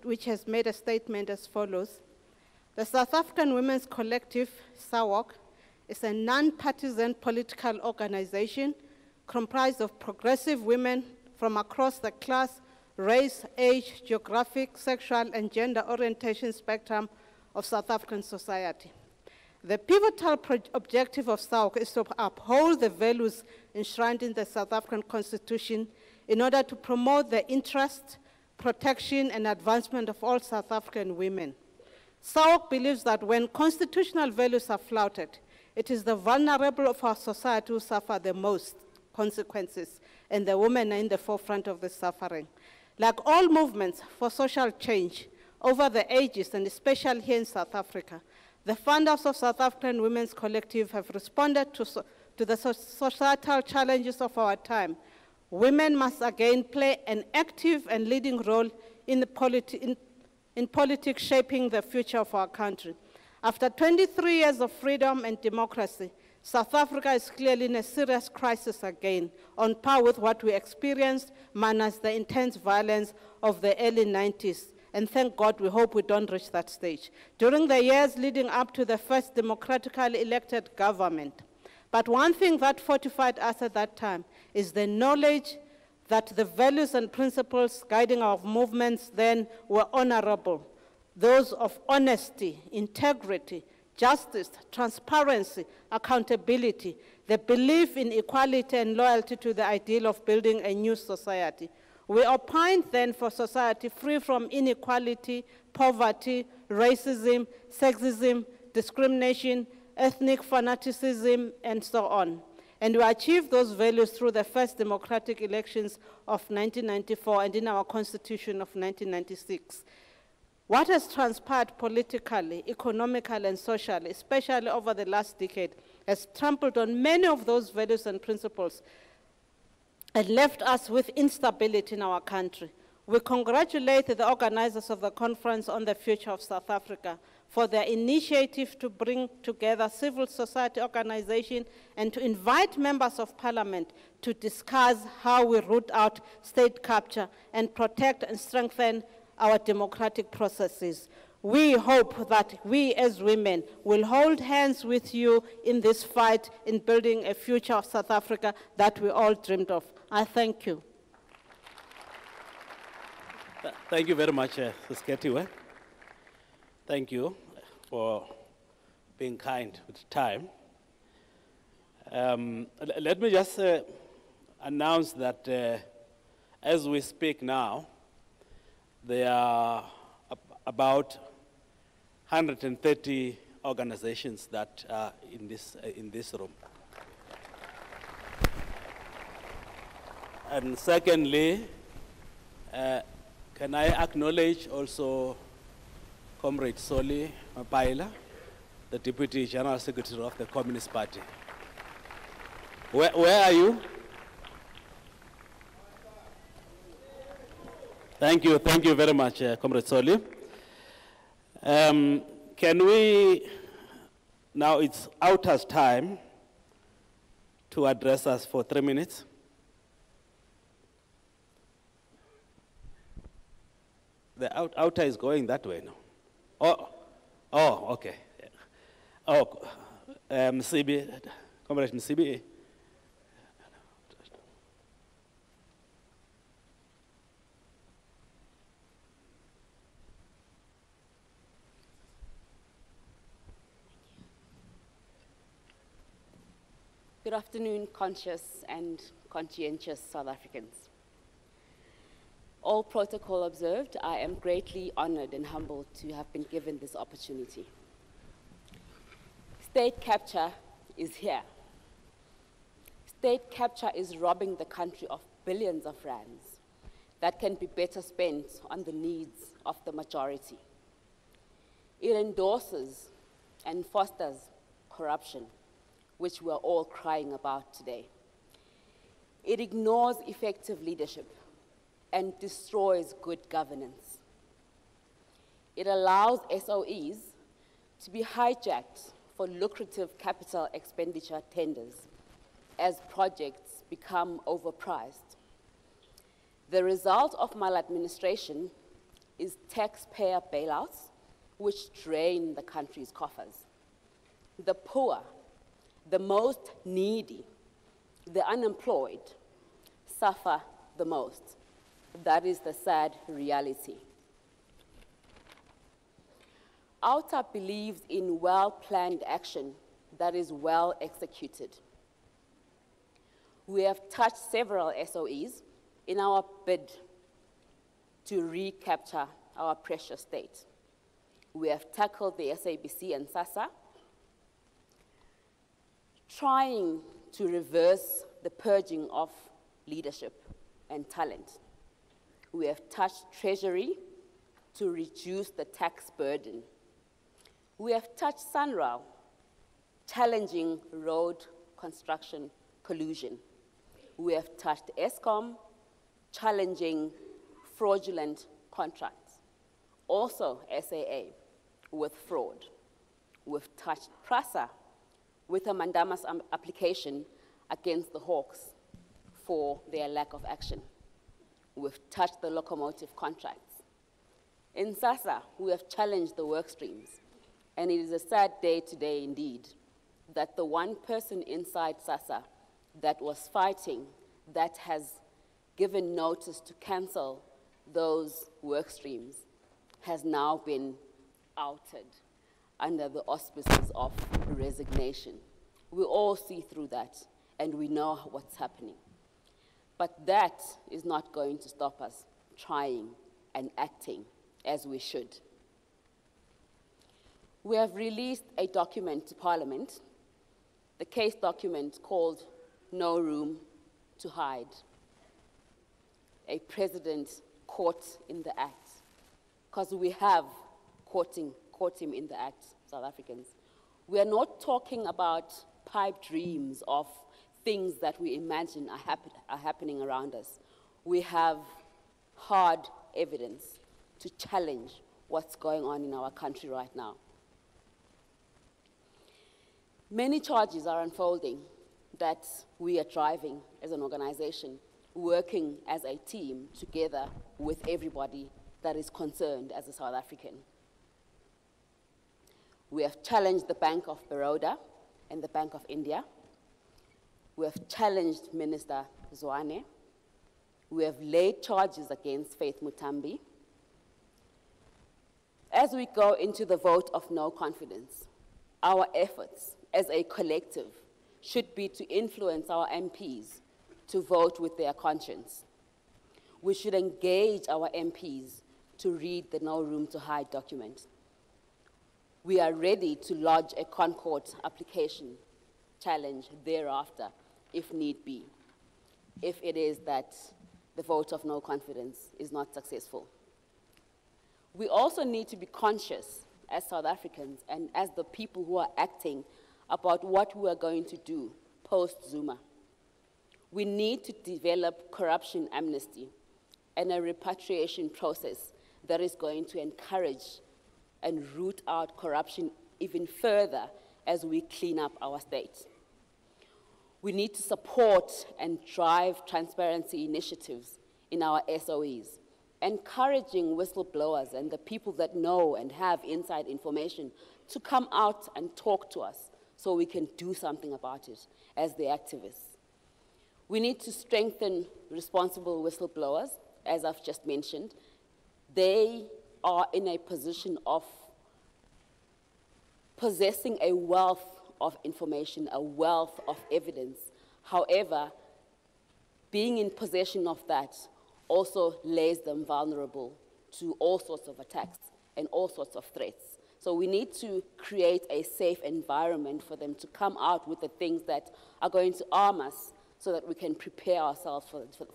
which has made a statement as follows. The South African Women's Collective, SAWOC, is a non-partisan political organization comprised of progressive women from across the class, race, age, geographic, sexual, and gender orientation spectrum of South African society. The pivotal objective of SAWOC is to uphold the values enshrined in the South African Constitution in order to promote the interest, protection, and advancement of all South African women. SAWOC believes that when constitutional values are flouted, it is the vulnerable of our society who suffer the most consequences, and the women are in the forefront of the suffering. Like all movements for social change over the ages, and especially here in South Africa, the founders of South African Women's Collective have responded to the societal challenges of our time. Women must again play an active and leading role in politics shaping the future of our country. After 23 years of freedom and democracy, South Africa is clearly in a serious crisis again, on par with what we experienced minus the intense violence of the early 90s. And thank God, we hope we don't reach that stage. During the years leading up to the first democratically elected government. But one thing that fortified us at that time is the knowledge that the values and principles guiding our movements then were honorable. Those of honesty, integrity, justice, transparency, accountability, the belief in equality and loyalty to the ideal of building a new society. We opined then for society free from inequality, poverty, racism, sexism, discrimination, ethnic fanaticism, and so on. And we achieved those values through the first democratic elections of 1994 and in our Constitution of 1996. What has transpired politically, economically, and socially, especially over the last decade, has trampled on many of those values and principles and left us with instability in our country. We congratulate the organizers of the Conference on the Future of South Africa for their initiative to bring together civil society organizations and to invite members of parliament to discuss how we root out state capture and protect and strengthen our democratic processes. We hope that we as women will hold hands with you in this fight in building a future of South Africa that we all dreamed of. I thank you. Thank you very much, Ms. Ketiwe. Thank you for being kind with time. Let me just announce that as we speak now, there are about 130 organizations that are in this room. And secondly, can I acknowledge also Comrade Soli Mapaila, the Deputy General Secretary of the Communist Party. Where are you? Thank you very much, Comrade Soli. Can we, now it's Outa's time to address us for 3 minutes. The Outa is going that way now. Oh, okay. Oh, Msibi, Comrade Msibi. Good afternoon, conscious and conscientious South Africans. All protocol observed, I am greatly honored and humbled to have been given this opportunity. State capture is here. State capture is robbing the country of billions of rands that can be better spent on the needs of the majority. It endorses and fosters corruption, which we're all crying about today. It ignores effective leadership and destroys good governance. It allows SOEs to be hijacked for lucrative capital expenditure tenders as projects become overpriced. The result of maladministration is taxpayer bailouts, which drain the country's coffers. The poor, the most needy, the unemployed suffer the most. That is the sad reality. OUTA believes in well-planned action that is well executed. We have touched several SOEs in our bid to recapture our precious state. We have tackled the SABC and SASA, trying to reverse the purging of leadership and talent. We have touched Treasury to reduce the tax burden. We have touched SANRAL, challenging road construction collusion. We have touched ESCOM, challenging fraudulent contracts. Also SAA with fraud. We've touched PRASA with a mandamus application against the Hawks for their lack of action. We've touched the locomotive contracts. In SASA, we have challenged the work streams, and it is a sad day today indeed that the one person inside SASA that was fighting, that has given notice to cancel those work streams, has now been outed under the auspices of resignation. We all see through that, and we know what's happening. But that is not going to stop us trying and acting as we should. We have released a document to Parliament, the case document called No Room to Hide. A president caught in the act, because we have caught him in the act, South Africans. We are not talking about pipe dreams of things that we imagine are happening around us. We have hard evidence to challenge what's going on in our country right now. Many charges are unfolding that we are driving as an organization, working as a team together with everybody that is concerned as a South African. We have challenged the Bank of Baroda and the Bank of India. We have challenged Minister Zwane. We have laid charges against Faith Mutambi. As we go into the vote of no confidence, our efforts as a collective should be to influence our MPs to vote with their conscience. We should engage our MPs to read the No Room to Hide document. We are ready to lodge a Concord application challenge thereafter, if need be, if it is that the vote of no confidence is not successful. We also need to be conscious as South Africans and as the people who are acting about what we are going to do post-Zuma. We need to develop corruption amnesty and a repatriation process that is going to encourage and root out corruption even further as we clean up our state. We need to support and drive transparency initiatives in our SOEs, encouraging whistleblowers and the people that know and have inside information to come out and talk to us so we can do something about it as the activists. We need to strengthen responsible whistleblowers, as I've just mentioned. They are in a position of possessing a wealth of information, a wealth of evidence. However, being in possession of that also lays them vulnerable to all sorts of attacks and all sorts of threats. So we need to create a safe environment for them to come out with the things that are going to arm us so that we can prepare ourselves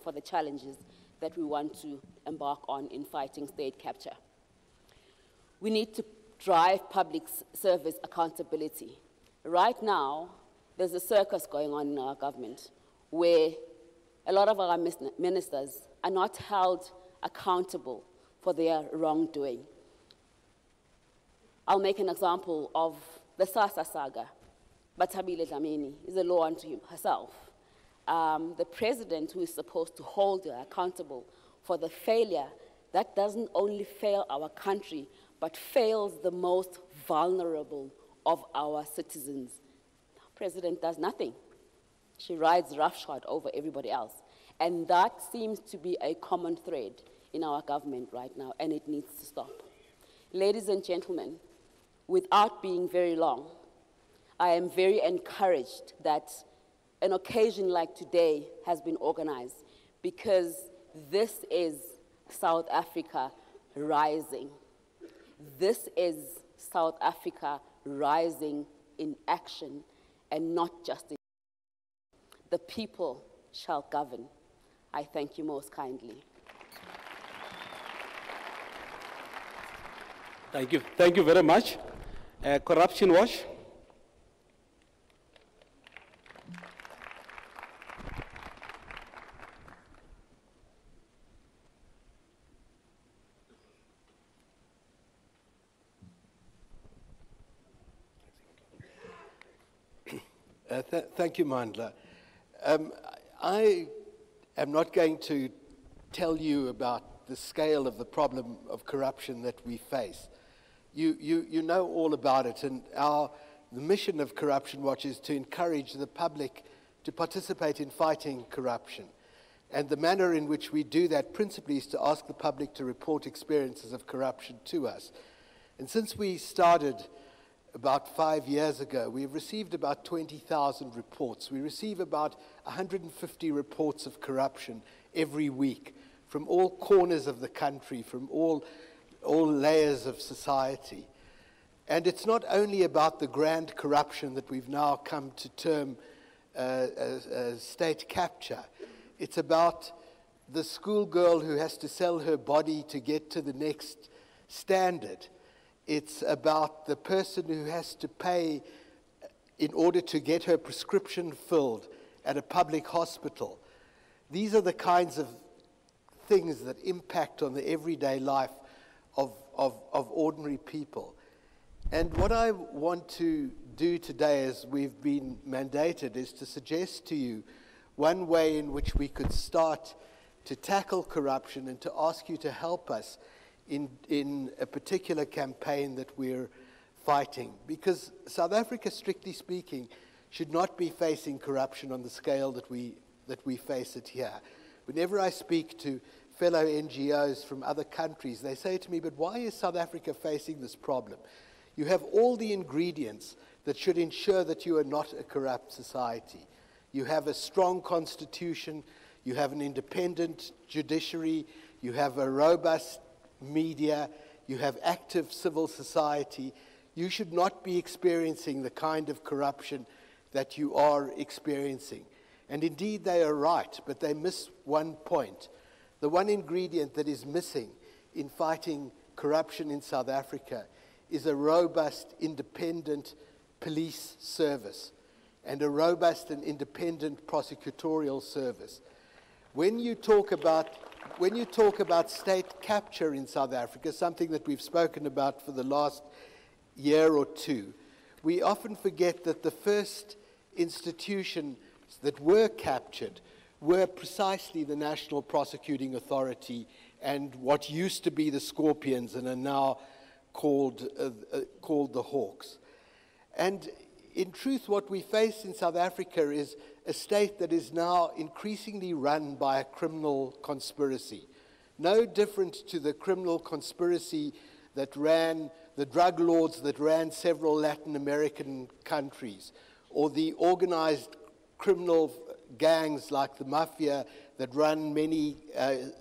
for the challenges that we want to embark on in fighting state capture. We need to drive public service accountability. Right now, there's a circus going on in our government where a lot of our ministers are not held accountable for their wrongdoing. I'll make an example of the SASA saga. Batabile Dlamini is a law unto herself. The president who is supposed to hold her accountable for the failure that doesn't only fail our country, but fails the most vulnerable of our citizens. The president does nothing. She rides roughshod over everybody else. And that seems to be a common thread in our government right now, and it needs to stop. Ladies and gentlemen, without being very long, I am very encouraged that an occasion like today has been organized, because this is South Africa rising. This is South Africa rising in action, and not just in. The people shall govern. I thank you most kindly. Thank you. Thank you very much. Corruption Watch. Thank you, Mandla. I am not going to tell you about the scale of the problem of corruption that we face. You know all about it, and the mission of Corruption Watch is to encourage the public to participate in fighting corruption. And the manner in which we do that principally is to ask the public to report experiences of corruption to us. And since we started about 5 years ago, we've received about 20,000 reports. We receive about 150 reports of corruption every week from all corners of the country, from all layers of society. And it's not only about the grand corruption that we've now come to term as state capture. It's about the schoolgirl who has to sell her body to get to the next standard. It's about the person who has to pay in order to get her prescription filled at a public hospital. These are the kinds of things that impact on the everyday life of ordinary people. And what I want to do today, as we've been mandated, is to suggest to you one way in which we could start to tackle corruption and to ask you to help us in a particular campaign that we're fighting. Because South Africa, strictly speaking, should not be facing corruption on the scale that we face it here. Whenever I speak to fellow NGOs from other countries, they say to me, but why is South Africa facing this problem? You have all the ingredients that should ensure that you are not a corrupt society. You have a strong constitution, you have an independent judiciary, you have a robust media, you have active civil society. You should not be experiencing the kind of corruption that you are experiencing. And indeed they are right, but they miss one point. The one ingredient that is missing in fighting corruption in South Africa is a robust, independent police service and a robust and independent prosecutorial service. When you talk about state capture in South Africa, something that we've spoken about for the last year or two, we often forget that the first institutions that were captured were precisely the National Prosecuting Authority and what used to be the Scorpions and are now called the Hawks. And in truth, what we face in South Africa is a state that is now increasingly run by a criminal conspiracy. No different to the criminal conspiracy that ran, the drug lords that ran several Latin American countries, or the organized criminal gangs like the mafia that run many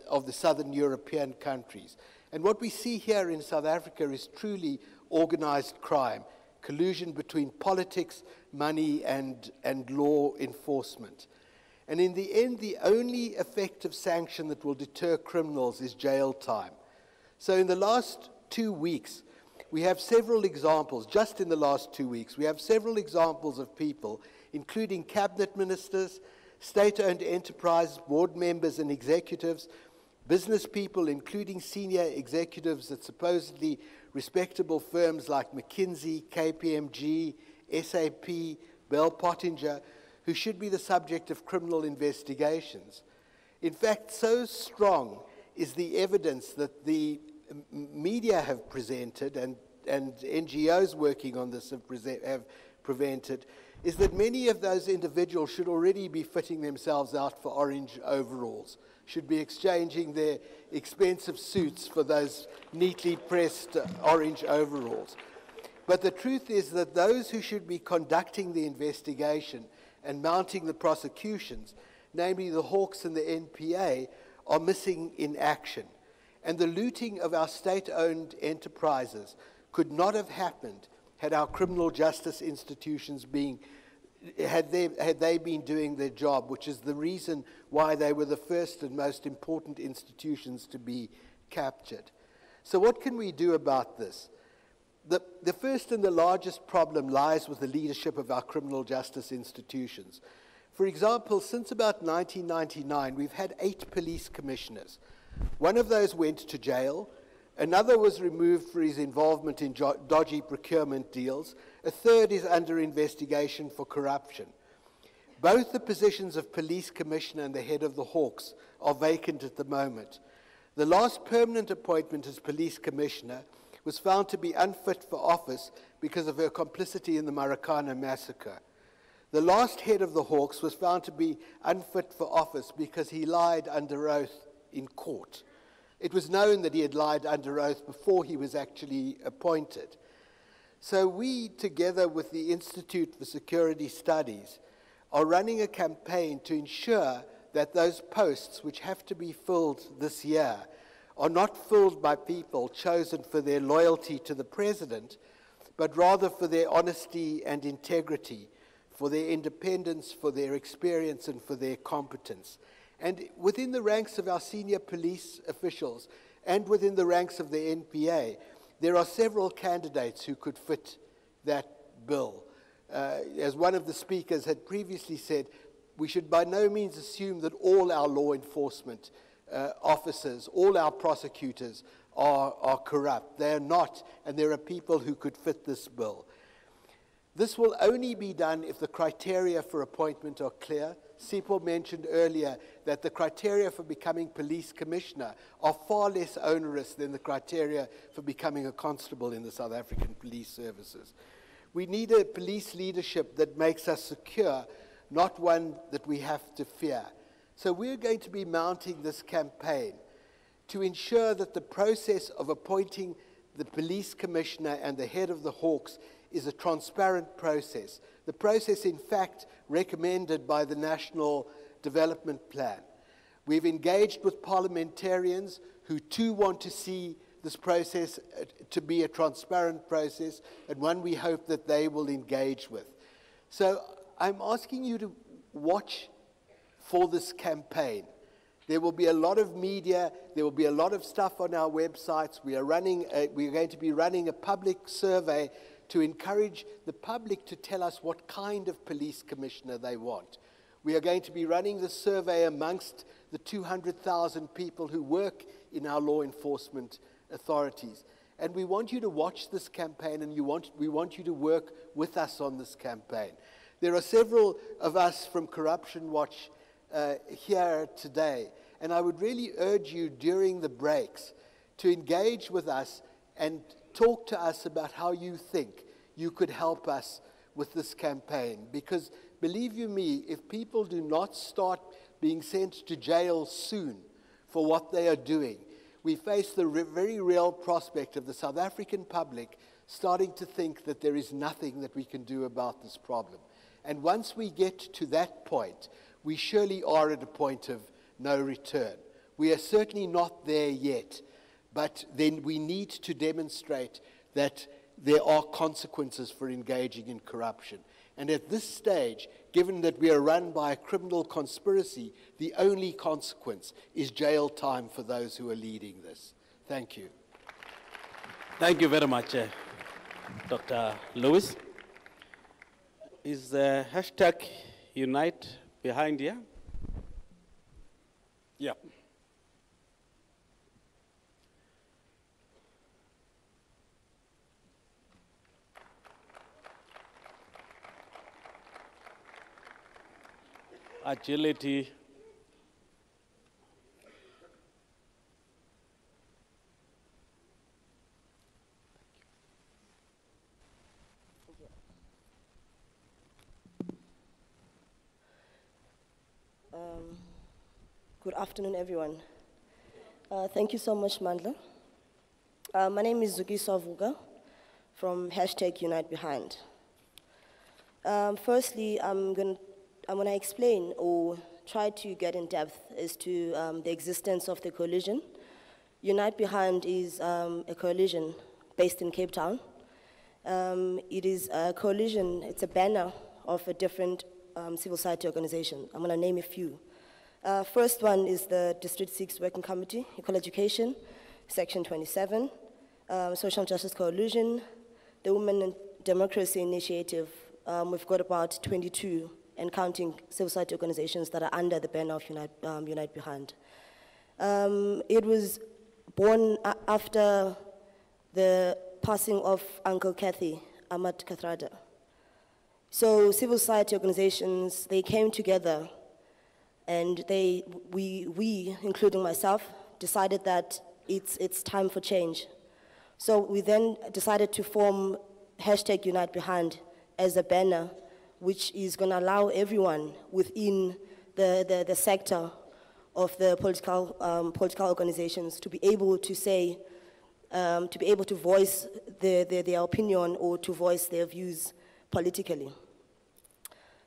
of the southern European countries. And what we see here in South Africa is truly organized crime, collusion between politics, money, and law enforcement. And in the end, the only effective sanction that will deter criminals is jail time. So in the last 2 weeks, we have several examples, just in the last 2 weeks, we have several examples of people, including cabinet ministers, state-owned enterprise board members and executives, business people, including senior executives at supposedly respectable firms like McKinsey, KPMG, SAP, Bell Pottinger, who should be the subject of criminal investigations. In fact, so strong is the evidence that the media have presented and NGOs working on this have presented, is that many of those individuals should already be fitting themselves out for orange overalls, should be exchanging their expensive suits for those neatly pressed orange overalls. But the truth is that those who should be conducting the investigation and mounting the prosecutions, namely the Hawks and the NPA, are missing in action. And the looting of our state-owned enterprises could not have happened had our criminal justice institutions had they been doing their job, which is the reason why they were the first and most important institutions to be captured. So what can we do about this? The first and the largest problem lies with the leadership of our criminal justice institutions. For example, since about 1999, we've had 8 police commissioners. One of those went to jail. Another was removed for his involvement in dodgy procurement deals. A third is under investigation for corruption. Both the positions of police commissioner and the head of the Hawks are vacant at the moment. The last permanent appointment as police commissioner was found to be unfit for office because of her complicity in the Marikana massacre. The last head of the Hawks was found to be unfit for office because he lied under oath in court. It was known that he had lied under oath before he was actually appointed. So we, together with the Institute for Security Studies, are running a campaign to ensure that those posts which have to be filled this year are not filled by people chosen for their loyalty to the president, but rather for their honesty and integrity, for their independence, for their experience, and for their competence. And within the ranks of our senior police officials and within the ranks of the NPA, there are several candidates who could fit that bill. As one of the speakers had previously said, we should by no means assume that all our law enforcement officers, all our prosecutors are corrupt. They're not, and there are people who could fit this bill. This will only be done if the criteria for appointment are clear. Sipho mentioned earlier that the criteria for becoming police commissioner are far less onerous than the criteria for becoming a constable in the South African police services. We need a police leadership that makes us secure, not one that we have to fear. So we're going to be mounting this campaign to ensure that the process of appointing the police commissioner and the head of the Hawks is a transparent process. The process, in fact, recommended by the National Development Plan. We've engaged with parliamentarians who too want to see this process to be a transparent process, and one we hope that they will engage with. So I'm asking you to watch for this campaign. There will be a lot of media, there will be a lot of stuff on our websites. We are going to be running a public survey to encourage the public to tell us what kind of police commissioner they want. We are going to be running the survey amongst the 200,000 people who work in our law enforcement authorities. And we want you to watch this campaign, and we want you to work with us on this campaign. There are several of us from Corruption Watch here today, and I would really urge you during the breaks to engage with us and talk to us about how you think you could help us with this campaign. Because believe you me, if people do not start being sent to jail soon for what they are doing, we face the very real prospect of the South African public starting to think that there is nothing that we can do about this problem. And once we get to that point, we surely are at a point of no return. We are certainly not there yet, but then we need to demonstrate that there are consequences for engaging in corruption. And at this stage, given that we are run by a criminal conspiracy, the only consequence is jail time for those who are leading this. Thank you. Thank you very much, Dr. Lewis. Is the hashtag Unite behind here? Yeah. Agility. Good afternoon, everyone. Thank you so much, Mandla. My name is Zukiswa Vuga from hashtag Unite Behind. Firstly, I'm going to explain or try to get in depth as to the existence of the coalition. Unite Behind is a coalition based in Cape Town. It is a coalition, it's a banner of a different civil society organization. I'm going to name a few. First one is the District 6 Working Committee, Equal Education, Section 27, Social Justice Coalition, the Women and Democracy Initiative. We've got about 22 and counting civil society organizations that are under the banner of Unite Behind. It was born after the passing of Uncle Kathy, Ahmed Kathrada. So civil society organizations, they came together and we, including myself, decided that it's time for change. So we then decided to form hashtag Unite Behind as a banner, which is going to allow everyone within the sector of the political organizations to be able to say, to be able to voice their opinion or to voice their views politically.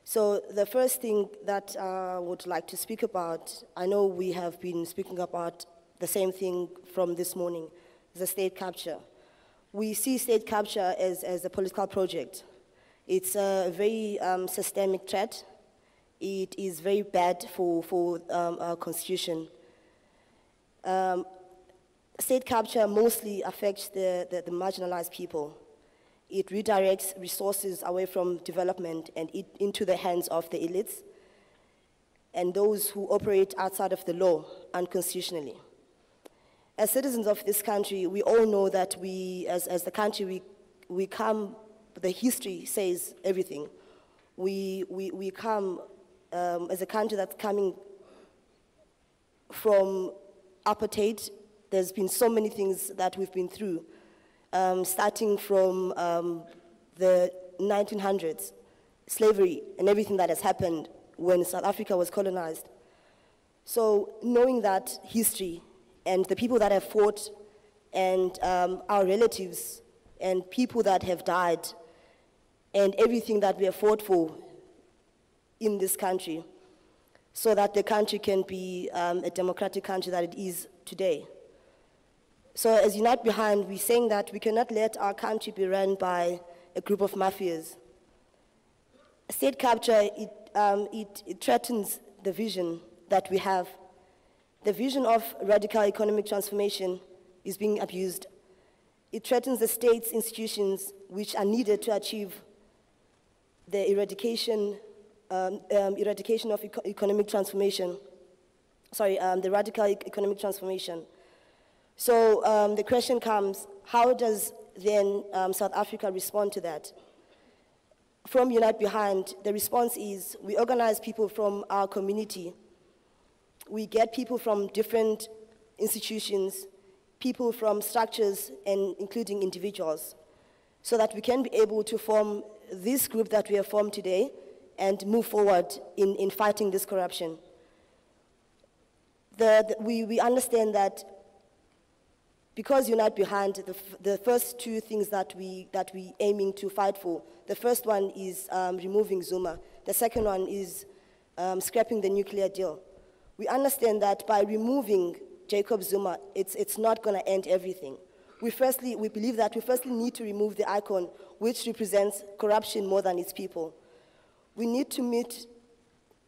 So the first thing that I would like to speak about, I know we have been speaking about the same thing from this morning, the state capture. We see state capture as a political project. It's a very systemic threat. It is very bad for our constitution. State capture mostly affects the marginalized people. It redirects resources away from development and into the hands of the elites and those who operate outside of the law unconstitutionally. As citizens of this country, we all know that we, as the country, we come, the history says everything. We come as a country that's coming from apartheid. There's been so many things that we've been through. Starting from the 1900s, slavery and everything that has happened when South Africa was colonized. So knowing that history and the people that have fought and our relatives and people that have died and everything that we have fought for in this country so that the country can be a democratic country that it is today. So as Unite Behind, we're saying that we cannot let our country be run by a group of mafias. State capture, it threatens the vision that we have. The vision of radical economic transformation is being abused. It threatens the state's institutions which are needed to achieve the eradication of economic transformation. The radical economic transformation. So the question comes, how does then South Africa respond to that? From Unite Behind, the response is we organize people from our community. We get people from different institutions, people from structures, and including individuals, so that we can be able to form this group that we have formed today and move forward in fighting this corruption. We understand that because Unite Behind, the first two things that we aiming to fight for, the first one is removing Zuma. The second one is scrapping the nuclear deal. We understand that by removing Jacob Zuma, it's not going to end everything. We believe that we firstly need to remove the icon which represents corruption more than its people. We need to meet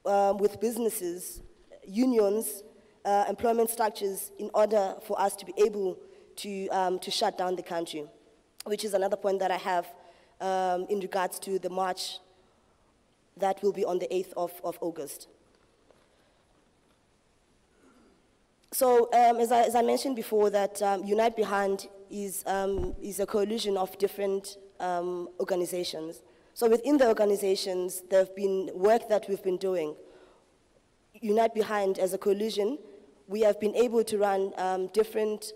with businesses, unions, employment structures in order for us to be able to shut down the country, which is another point that I have in regards to the march that will be on the 8th of August. So as I mentioned before, that Unite Behind is a coalition of different organizations. So within the organizations, there have been work that we've been doing. Unite Behind as a coalition, we have been able to run different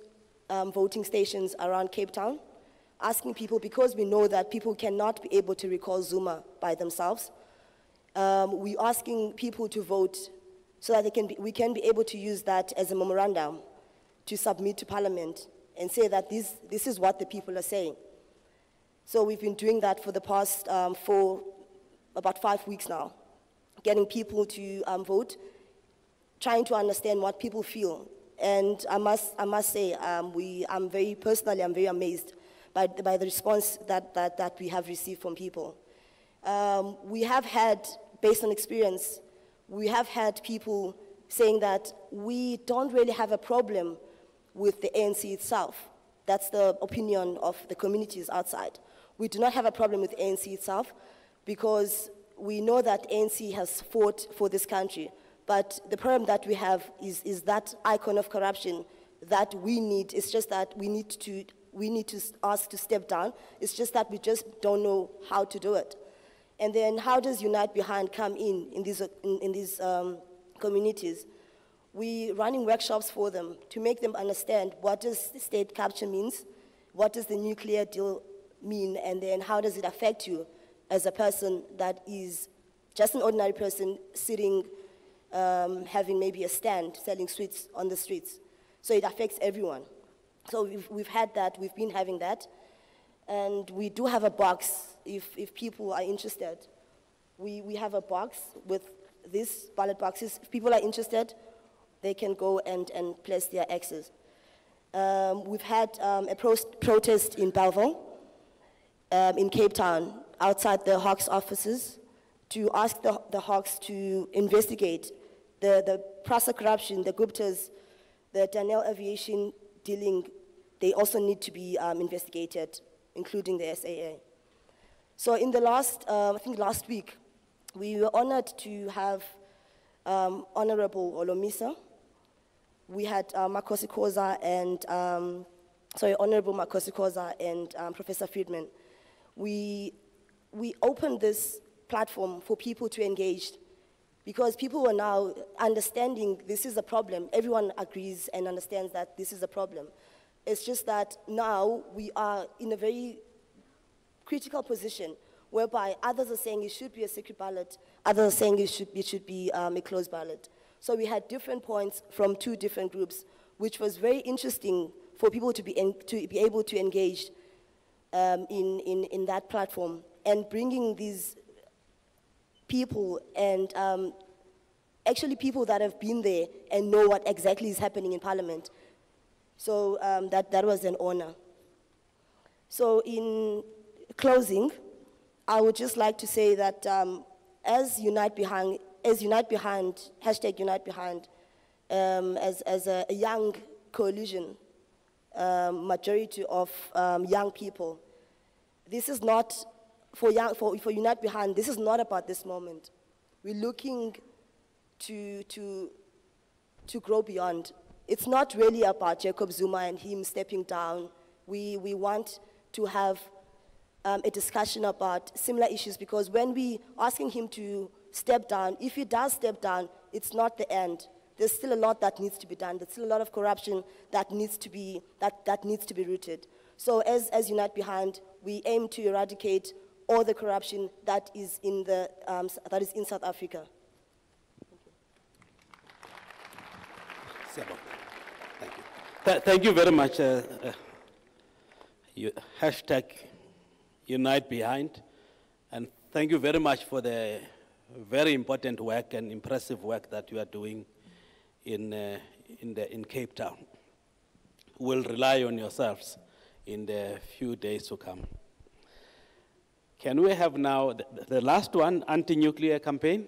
voting stations around Cape Town, asking people, because we know that people cannot be able to recall Zuma by themselves, we're asking people to vote so that we can be able to use that as a memorandum to submit to Parliament and say that this is what the people are saying. So we've been doing that for the past for about 5 weeks now, getting people to vote, trying to understand what people feel. And I must say, I'm very amazed by the response that we have received from people. We have had, based on experience, we have had people saying that we don't really have a problem with the ANC itself. That's the opinion of the communities outside. We do not have a problem with ANC itself because we know that ANC has fought for this country. But the problem that we have is that icon of corruption that we need. It's just that we need to ask to step down. It's just that we just don't know how to do it. And then how does Unite Behind come in these communities? We're running workshops for them to make them understand what does state capture means, what does the nuclear deal mean, and then how does it affect you as a person that is just an ordinary person sitting, having maybe a stand, selling sweets on the streets. So it affects everyone. So we've had that, we've been having that. And we do have a box, if people are interested. We have a box with these ballot boxes. If people are interested, they can go and place their X's. We've had a protest in Belleville, in Cape Town, outside the Hawks offices, to ask the Hawks to investigate the Prasa corruption, the Guptas, the Daniel Aviation dealing. They also need to be investigated, including the SAA. So in the I think last week, we were honored to have Honorable Olomisa. We had Makosi Khoza and, Honorable Makosi Khoza and Professor Friedman. We opened this platform for people to engage because people are now understanding this is a problem. Everyone agrees and understands that this is a problem. It's just that now we are in a very critical position whereby others are saying it should be a secret ballot, others are saying it should be a closed ballot. So we had different points from 2 different groups, which was very interesting for people to be able to engage in that platform, and bringing these people and actually people that have been there and know what exactly is happening in Parliament. So that was an honor. So in closing, I would just like to say that as Unite Behind, hashtag Unite Behind, as a young coalition, majority of young people, this is not, for Unite Behind, this is not about this moment. We're looking to grow beyond. It's not really about Jacob Zuma and him stepping down. We want to have a discussion about similar issues, because when we asking him to step down, if he does step down, it's not the end. There's still a lot that needs to be done. There's still a lot of corruption that needs to be rooted. So as Unite Behind, we aim to eradicate all the corruption that is in South Africa. Thank you. Thank you very much. Hashtag Unite Behind, and thank you very much for the very important work and impressive work that you are doing in Cape Town. We'll rely on yourselves in the few days to come. Can we have now the last one, anti-nuclear campaign?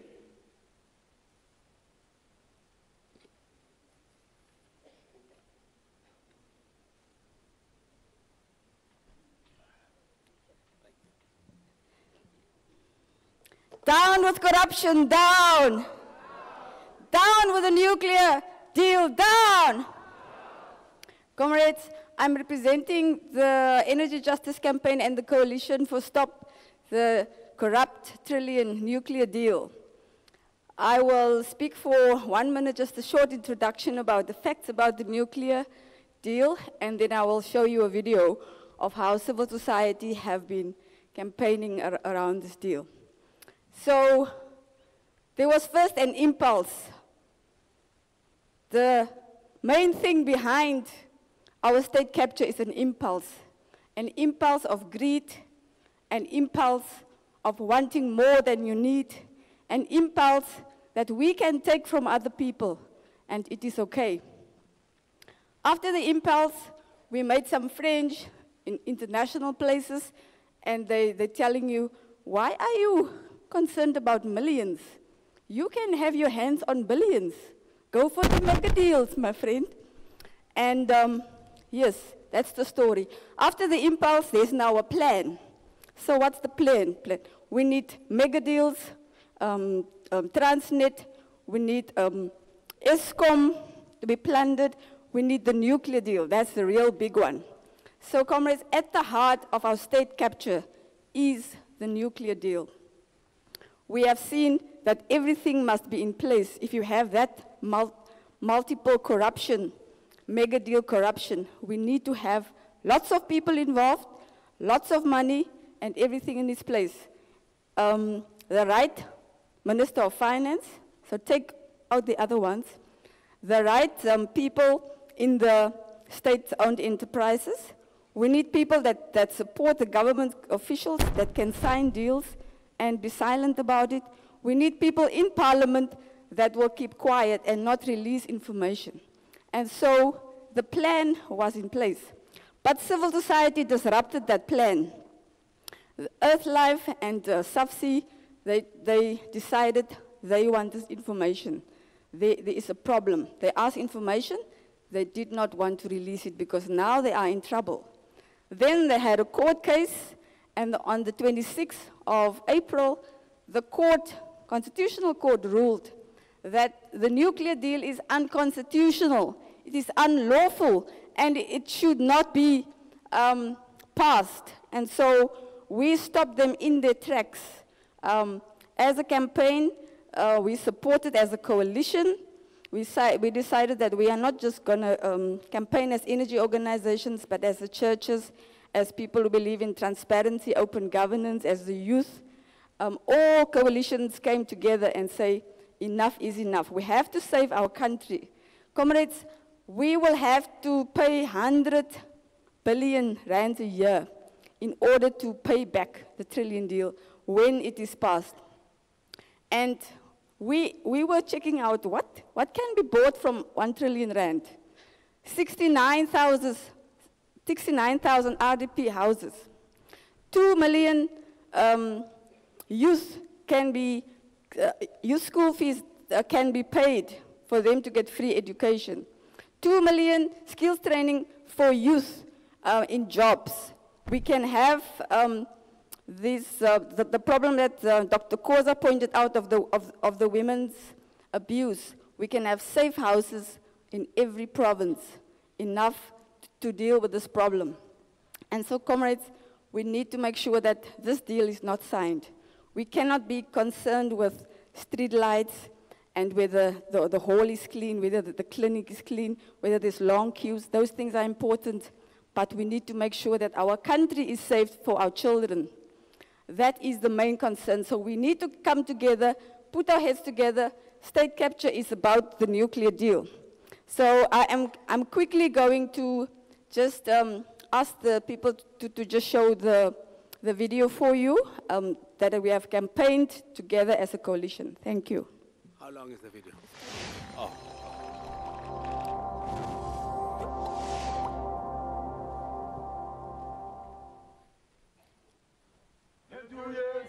Down with corruption, down. Down with the nuclear deal, down. Comrades, I'm representing the Energy Justice Campaign and the Coalition for Stop the Corrupt Trillion Nuclear Deal. I will speak for 1 minute, just a short introduction about the facts about the nuclear deal, and then I will show you a video of how civil society have been campaigning around this deal. So there was first an impulse. The main thing behind our state capture is an impulse of greed, an impulse of wanting more than you need, an impulse that we can take from other people, and it is okay. After the impulse, we made some friends in international places, and they're telling you, why are you concerned about millions? You can have your hands on billions. Go for the mega deals, my friend. And yes, that's the story. After the impulse, there's now a plan. So what's the plan? We need mega deals, Transnet, we need ESCOM to be plundered, we need the nuclear deal. That's the real big one. So comrades, at the heart of our state capture is the nuclear deal. We have seen that everything must be in place. If you have that multiple corruption, mega deal corruption, we need to have lots of people involved, lots of money, and everything in its place. The right Minister of Finance, so take out the other ones, the right people in the state-owned enterprises. We need people that support the government officials that can sign deals and be silent about it. We need people in Parliament that will keep quiet and not release information. And so the plan was in place. But civil society disrupted that plan. Earthlife and SABC, they decided they want this information. There is a problem. They asked information, they did not want to release it because now they are in trouble. Then they had a court case, and on the 26th of April, the Constitutional Court ruled that the nuclear deal is unconstitutional, it is unlawful, and it should not be passed. And so we stopped them in their tracks. As a campaign, we supported as a coalition. We decided that we are not just going to campaign as energy organizations, but as the churches, as people who believe in transparency, open governance, as the youth. All coalitions came together and say, enough is enough. We have to save our country. Comrades, we will have to pay 100 billion rand a year in order to pay back the trillion deal when it is passed. And we were checking out what can be bought from 1 trillion rand. 69,000 RDP houses. 2 million youth school fees can be paid for them to get free education. 2 million skills training for youth in jobs. We can have the problem that Dr. Koza pointed out of the women's abuse. We can have safe houses in every province, enough to deal with this problem. And so, comrades, we need to make sure that this deal is not signed. We cannot be concerned with street lights and whether the hall is clean, whether the clinic is clean, whether there's long queues. Those things are important, but we need to make sure that our country is safe for our children. That is the main concern. So we need to come together, put our heads together. State capture is about the nuclear deal. So I'm quickly going to just ask the people to just show the video for you that we have campaigned together as a coalition. Thank you. How long is the video? Oh.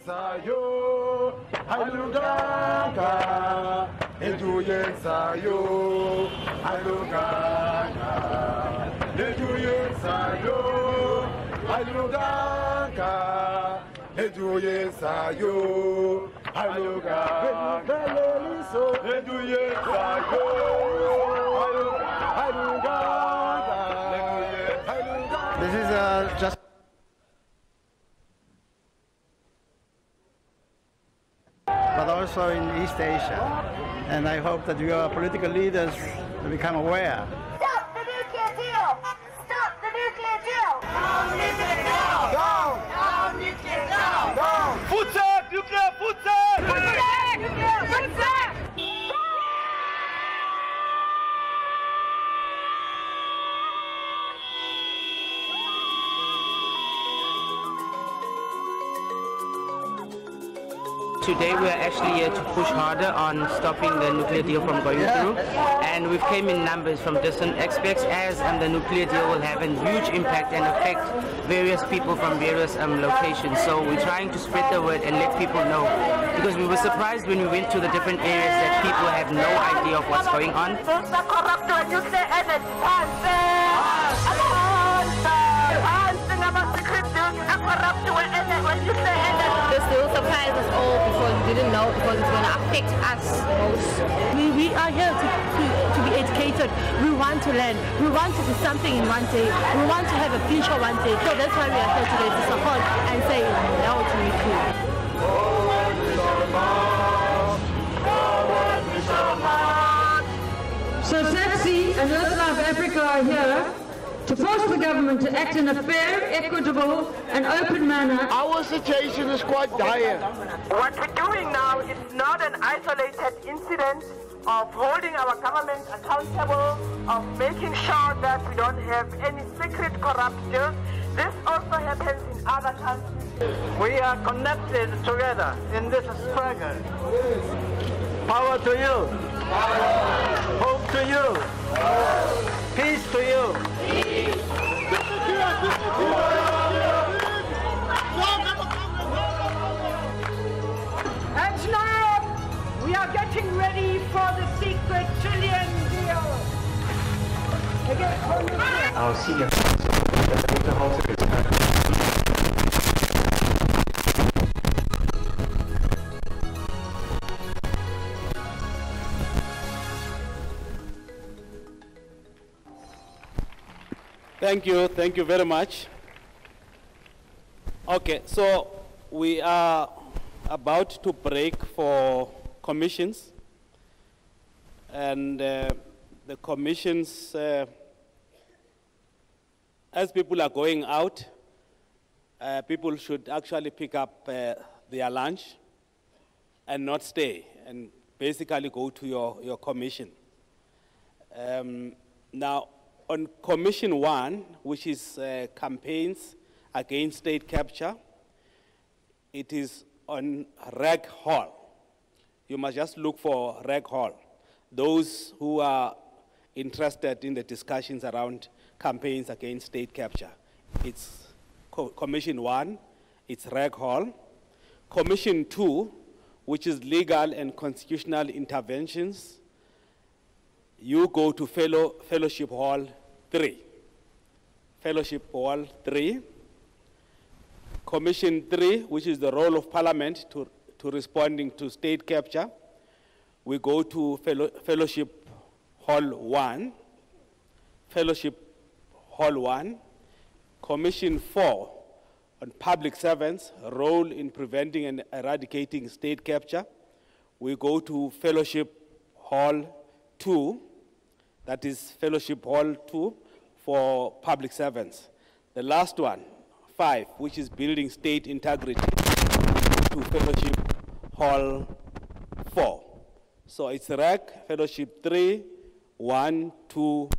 sayo, haluganga, ejuye sayo, haluganga, ejuye sayo, haluganga, ejuye sayo, haluganga, ejuye sayo, haluganga. This is just. But also in East Asia. And I hope that your political leaders will become aware. Stop the nuclear deal! Stop the nuclear deal! Down nuclear deal! Down! Down nuclear deal! Down! Futsal! Nuclear futsal! Futsal! Nuclear futsal! Today we are actually here to push harder on stopping the nuclear deal from going through, and we've came in numbers from different aspects as the nuclear deal will have a huge impact and affect various people from various locations. So we're trying to spread the word and let people know, because we were surprised when we went to the different areas that people have no idea of what's going on. This deal surprised us all because we didn't know, because it's going to affect us most. We are here to be educated. We want to learn. We want to do something in one day. We want to have a future one day. So that's why we are here today, to support and say no to nuclear. So SABC and Earth Life Africa are here to force the government to act in a fair, equitable and open manner. Our situation is quite dire. What we're doing now is not an isolated incident of holding our government accountable, of making sure that we don't have any secret corrupt deals. This also happens in other countries. We are connected together in this struggle. Power to you. Hope to you. Peace to you. And now we are getting ready for the secret trillion deal. Our senior Thank you very much. Okay, so we are about to break for commissions, and the commissions, as people are going out, people should actually pick up their lunch and not stay, and basically go to your commission. Now, on Commission 1, which is campaigns against state capture, it is on Reg Hall. You must just look for Reg Hall. Those who are interested in the discussions around campaigns against state capture. It's Commission 1, it's Reg Hall. Commission 2, which is legal and constitutional interventions, you go to Fellowship Hall 3. Fellowship Hall 3. Commission 3, which is the role of Parliament to responding to state capture, we go to Fellowship Hall 1. Fellowship Hall 1. Commission 4, on public servants, role in preventing and eradicating state capture, we go to Fellowship Hall 2. That is Fellowship Hall 2 for public servants. The last one, 5, which is building state integrity, to Fellowship Hall 4. So it's REC, Fellowship 3, 1, 2,